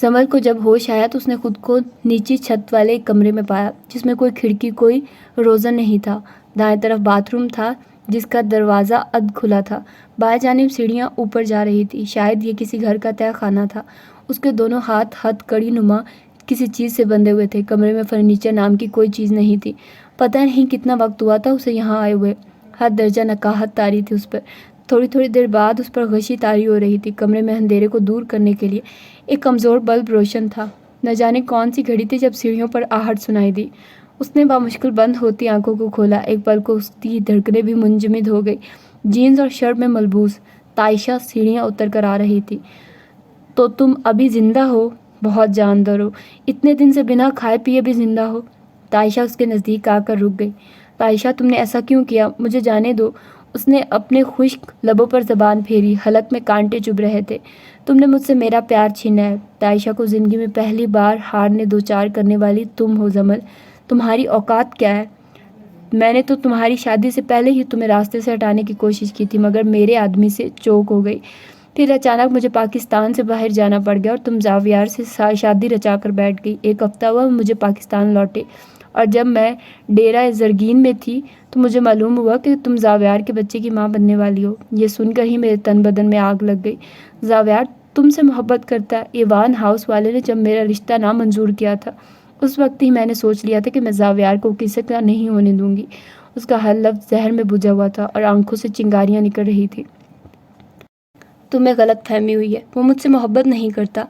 جمل کو جب ہوش آیا تو اس نے خود کو نیچی چھت والے ایک کمرے میں پایا جس میں کوئی کھڑکی کوئی روزن نہیں تھا۔ دائیں طرف باتھ روم تھا جس کا دروازہ ادھ کھلا تھا۔ بائیں جانب سیڑھیاں اوپر جا رہی تھی، شاید یہ کسی گھر کا تہہ خانہ تھا۔ اس کے دونوں ہاتھ کڑی نما کسی چیز سے بندھے ہوئے تھے۔ کمرے میں فرنیچر نام کی کوئی چیز نہیں تھی۔ پتہ نہیں کتنا وقت ہوا تھا اسے یہاں آئے ہوئے، ہر درجہ نقاہت طاری تھی اس پر۔ تھوڑی دیر بعد اس پر غشی طاری ہو رہی تھی۔ کمرے میں اندھیرے کو دور کرنے کے لیے ایک کمزور بلب روشن تھا۔ نہ جانے کون سی گھڑی تھی جب سیڑھیوں پر آہٹ سنائی دی۔ اس نے بامشکل بند ہوتی آنکھوں کو کھولا۔ ایک پل کو اس کی دھڑکنیں بھی منجمد ہو گئی۔ جینز اور شرٹ میں ملبوس تائشہ سیڑھیاں اتر کر آ رہی تھی۔ تو تم ابھی زندہ ہو؟ بہت جاندار ہو، اتنے دن سے بنا کھائے پیے بھی زندہ ہو۔ تائشہ اس کے نزدیک آ کر رک گئی۔ تائشہ تم نے ایسا کیوں کیا؟ مجھے جانے دو۔ اس نے اپنے خشک لبوں پر زبان پھیری، حلق میں کانٹے چبھ رہے تھے۔ تم نے مجھ سے میرا پیار چھینا ہے۔ تائشہ کو زندگی میں پہلی بار ہارنے دوچار کرنے والی تم ہو زمل۔ تمہاری اوقات کیا ہے؟ میں نے تو تمہاری شادی سے پہلے ہی تمہیں راستے سے ہٹانے کی کوشش کی تھی، مگر میرے آدمی سے چوک ہو گئی۔ پھر اچانک مجھے پاکستان سے باہر جانا پڑ گیا اور تم زاویار سے شادی رچا کر بیٹھ گئی۔ 1 ہفتہ ہوا مجھے پاکستان لوٹے، اور جب میں ڈیرہ زرگین میں تھی تو مجھے معلوم ہوا کہ تم زاویار کے بچے کی ماں بننے والی ہو۔ یہ سن کر ہی میرے تن بدن میں آگ لگ گئی۔ زاویار تم سے محبت کرتا ہے۔ ایوان ہاؤس والے نے جب میرا رشتہ نامنظور کیا تھا، اس وقت ہی میں نے سوچ لیا تھا کہ میں زاویار کو کسی کا نہیں ہونے دوں گی۔ اس کا ہر لفظ زہر میں بجھا ہوا تھا اور آنکھوں سے چنگاریاں نکل رہی تھی۔ تمہیں غلط فہمی ہوئی ہے، وہ مجھ سے محبت نہیں کرتا۔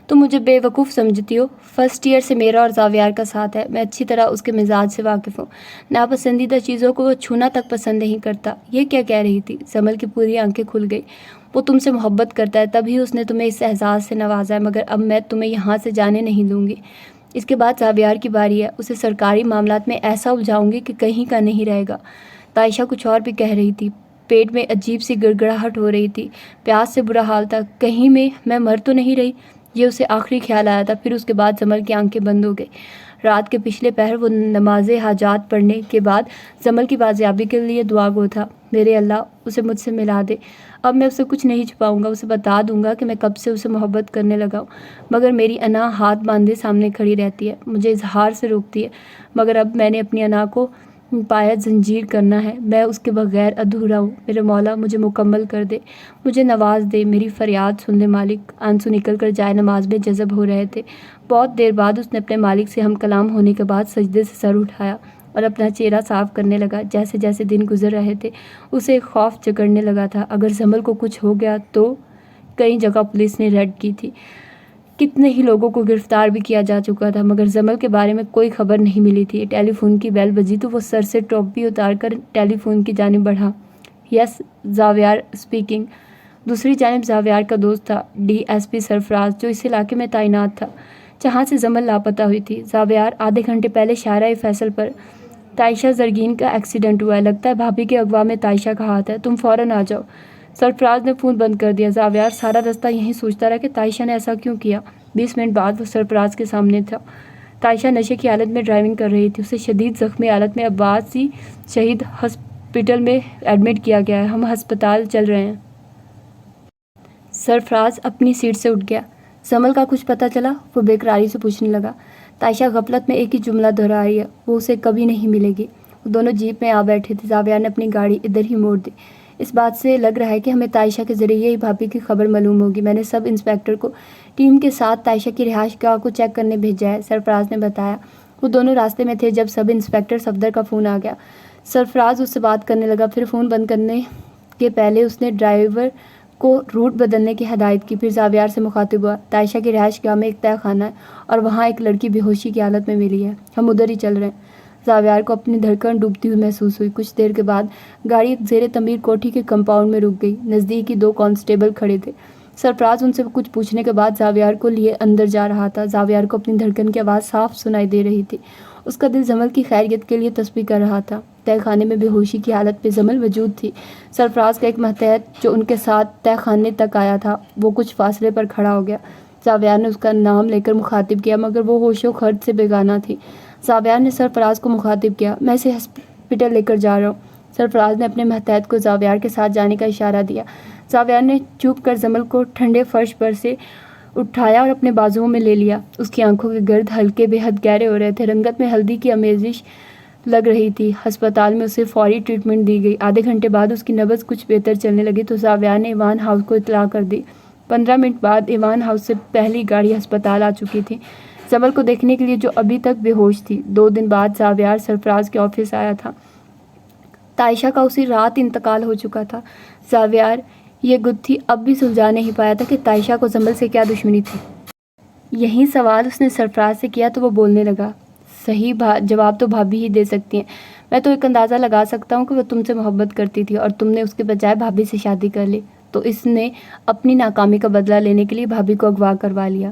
تم مجھے بے وقوف سمجھتی ہو۔ فرسٹ ایئر سے میرا اور زاویار کا ساتھ ہے، میں اچھی طرح اس کے مزاج سے واقف ہوں۔ ناپسندیدہ چیزوں کو وہ چھونا تک پسند نہیں کرتا۔ یہ کیا کہہ رہی تھی؟ زمل کی پوری آنکھیں کھل گئی۔ وہ تم سے محبت کرتا ہے، تبھی اس نے تمہیں اس اعزاز سے نوازا ہے، مگر اب میں تمہیں یہاں سے جانے نہیں دوں گی۔ اس کے بعد زاویار کی باری ہے، اسے سرکاری معاملات میں ایسا الجھاؤں گی کہ کہیں کا نہیں رہے گا۔ تائشہ کچھ اور بھی کہہ رہی تھی۔ پیٹ میں عجیب سی گڑگڑاہٹ ہو رہی تھی، پیاس سے برا حال تھا، کہیں میں مر تو نہیں رہی، یہ اسے آخری خیال آیا تھا۔ پھر اس کے بعد زمل کی آنکھیں بند ہو گئی۔ رات کے پچھلے پہر وہ نماز حاجات پڑھنے کے بعد زمل کی بازیابی کے لیے دعا گو تھا۔ میرے اللہ، اسے مجھ سے ملا دے۔ اب میں اسے کچھ نہیں چھپاؤں گا، اسے بتا دوں گا کہ میں کب سے اسے محبت کرنے لگا ہوں، مگر میری انا ہاتھ باندھے سامنے کھڑی رہتی ہے، مجھے اظہار سے روکتی ہے۔ مگر اب میں نے اپنی انا کو پایا زنجیر کرنا ہے، میں اس کے بغیر ادھورا ہوں۔ میرے مولا مجھے مکمل کر دے، مجھے نواز دے، میری فریاد سن لے مالک۔ آنسو نکل کر جائے نماز میں جذب ہو رہے تھے۔ بہت دیر بعد اس نے اپنے مالک سے ہم کلام ہونے کے بعد سجدے سے سر اٹھایا اور اپنا چہرہ صاف کرنے لگا۔ جیسے جیسے دن گزر رہے تھے اسے ایک خوف جکڑنے لگا تھا، اگر زمل کو کچھ ہو گیا تو۔ کئی جگہ پولیس نے ریڈ کی تھی، کتنے ہی لوگوں کو گرفتار بھی کیا جا چکا تھا، مگر زمل کے بارے میں کوئی خبر نہیں ملی تھی۔ ٹیلی فون کی بیل بجی تو وہ سر سے ٹوپی اتار کر ٹیلی فون کی جانب بڑھا۔ یس، زاویار اسپیکنگ۔ دوسری جانب زاویار کا دوست تھا، ڈی ایس پی سرفراز، جو اس علاقے میں تعینات تھا جہاں سے زمل لاپتہ ہوئی تھی۔ زاویار، آدھے گھنٹے پہلے شارع فیصل پر تائشہ زرگین کا ایکسیڈنٹ ہوا ہے، لگتا ہے بھابھی کے اغوا میں تائشہ کا ہاتھ ہے، تم فوراً آ جاؤ۔ سرفراز نے فون بند کر دیا۔ زاویار سارا رستہ یہیں سوچتا رہا کہ تائشہ نے ایسا کیوں کیا۔ 20 منٹ بعد وہ سرفراز کے سامنے تھا۔ تائشہ نشے کی حالت میں ڈرائیونگ کر رہی تھی، اسے شدید زخمی حالت میں عباسی شہید ہسپتال میں ایڈمٹ کیا گیا ہے، ہم ہسپتال چل رہے ہیں۔ سرفراز اپنی سیٹ سے اٹھ گیا۔ زمل کا کچھ پتہ چلا؟ وہ بے قراری سے پوچھنے لگا۔ تائشہ غفلت میں ایک ہی جملہ دہرا رہی ہے، وہ اسے کبھی نہیں ملے گی۔ وہ دونوں جیپ میں آ بیٹھے تھے۔ زاویار نے اپنی گاڑی ادھر ہی موڑ دی۔ اس بات سے لگ رہا ہے کہ ہمیں تائشہ کے ذریعے ہی بھابھی کی خبر معلوم ہوگی۔ میں نے سب انسپکٹر کو ٹیم کے ساتھ تائشہ کی رہائش گاہ کو چیک کرنے بھیجا ہے، سرفراز نے بتایا۔ وہ دونوں راستے میں تھے جب سب انسپکٹر صفدر کا فون آ گیا۔ سرفراز اس سے بات کرنے لگا، پھر فون بند کرنے کے پہلے اس نے ڈرائیور کو روٹ بدلنے کی ہدایت کی۔ پھر زاویار سے مخاطب ہوا، تائشہ کی رہائش گاہ میں ایک تہہ خانہ ہے اور وہاں ایک لڑکی بے ہوشی کی حالت میں ملی ہے، ہم ادھر ہی چل رہے ہیں۔ زاویار کو اپنی دھڑکن ڈوبتی ہوئی محسوس ہوئی۔ کچھ دیر کے بعد گاڑی ایک زیر تعمیر کوٹھی کے کمپاؤنڈ میں رک گئی۔ نزدیک ہی 2 کانسٹیبل کھڑے تھے۔ سرفراز ان سے کچھ پوچھنے کے بعد زاویار کو لیے اندر جا رہا تھا۔ زاویار کو اپنی دھڑکن کی آواز صاف سنائی دے رہی تھی، اس کا دل زمل کی خیریت کے لیے تسبیح کر رہا تھا۔ تہہ خانے میں بے ہوشی کی حالت میں زمل موجود تھی۔ سرفراز کا ایک ماتحت جو ان کے ساتھ تہہ خانے تک آیا تھا، وہ کچھ فاصلے پر کھڑا ہو گیا۔ زاویار نے اس کا نام لے کر مخاطب کیا، مگر وہ ہوش و خرد سے بیگانہ تھی۔ زاویار نے سرفراز کو مخاطب کیا، میں اسے ہسپتال لے کر جا رہا ہوں۔ سرفراز نے اپنے ماتحت کو زاویار کے ساتھ جانے کا اشارہ دیا۔ زاویار نے چوک کر زمل کو ٹھنڈے فرش پر سے اٹھایا اور اپنے بازوؤں میں لے لیا۔ اس کی آنکھوں کے گرد ہلکے بے حد گہرے ہو رہے تھے، رنگت میں ہلدی کی آمیزش لگ رہی تھی۔ ہسپتال میں اسے فوری ٹریٹمنٹ دی گئی۔ آدھے گھنٹے بعد اس کی نبض کچھ بہتر چلنے لگی تو زاویار نے ایوان ہاؤس کو اطلاع کر دی۔ 15 منٹ بعد ایوان ہاؤس سے پہلی گاڑی ہسپتال آ چکی تھی، زمل کو دیکھنے کے لیے جو ابھی تک بے ہوش تھی۔ 2 دن بعد زاویار سرفراز کے آفس آیا تھا۔ تائشہ کا اسی رات انتقال ہو چکا تھا۔ زاویار یہ گتھی اب بھی سلجھا نہیں پایا تھا کہ تائشہ کو زمل سے کیا دشمنی تھی۔ یہی سوال اس نے سرفراز سے کیا تو وہ بولنے لگا، صحیح جواب تو بھابھی ہی دے سکتی ہیں، میں تو ایک اندازہ لگا سکتا ہوں کہ وہ تم سے محبت کرتی تھی اور تم نے اس کے بجائے بھابھی سے شادی کر لی، تو اس نے اپنی ناکامی کا بدلہ لینے کے لیے بھابھی کو اغوا کروا لیا۔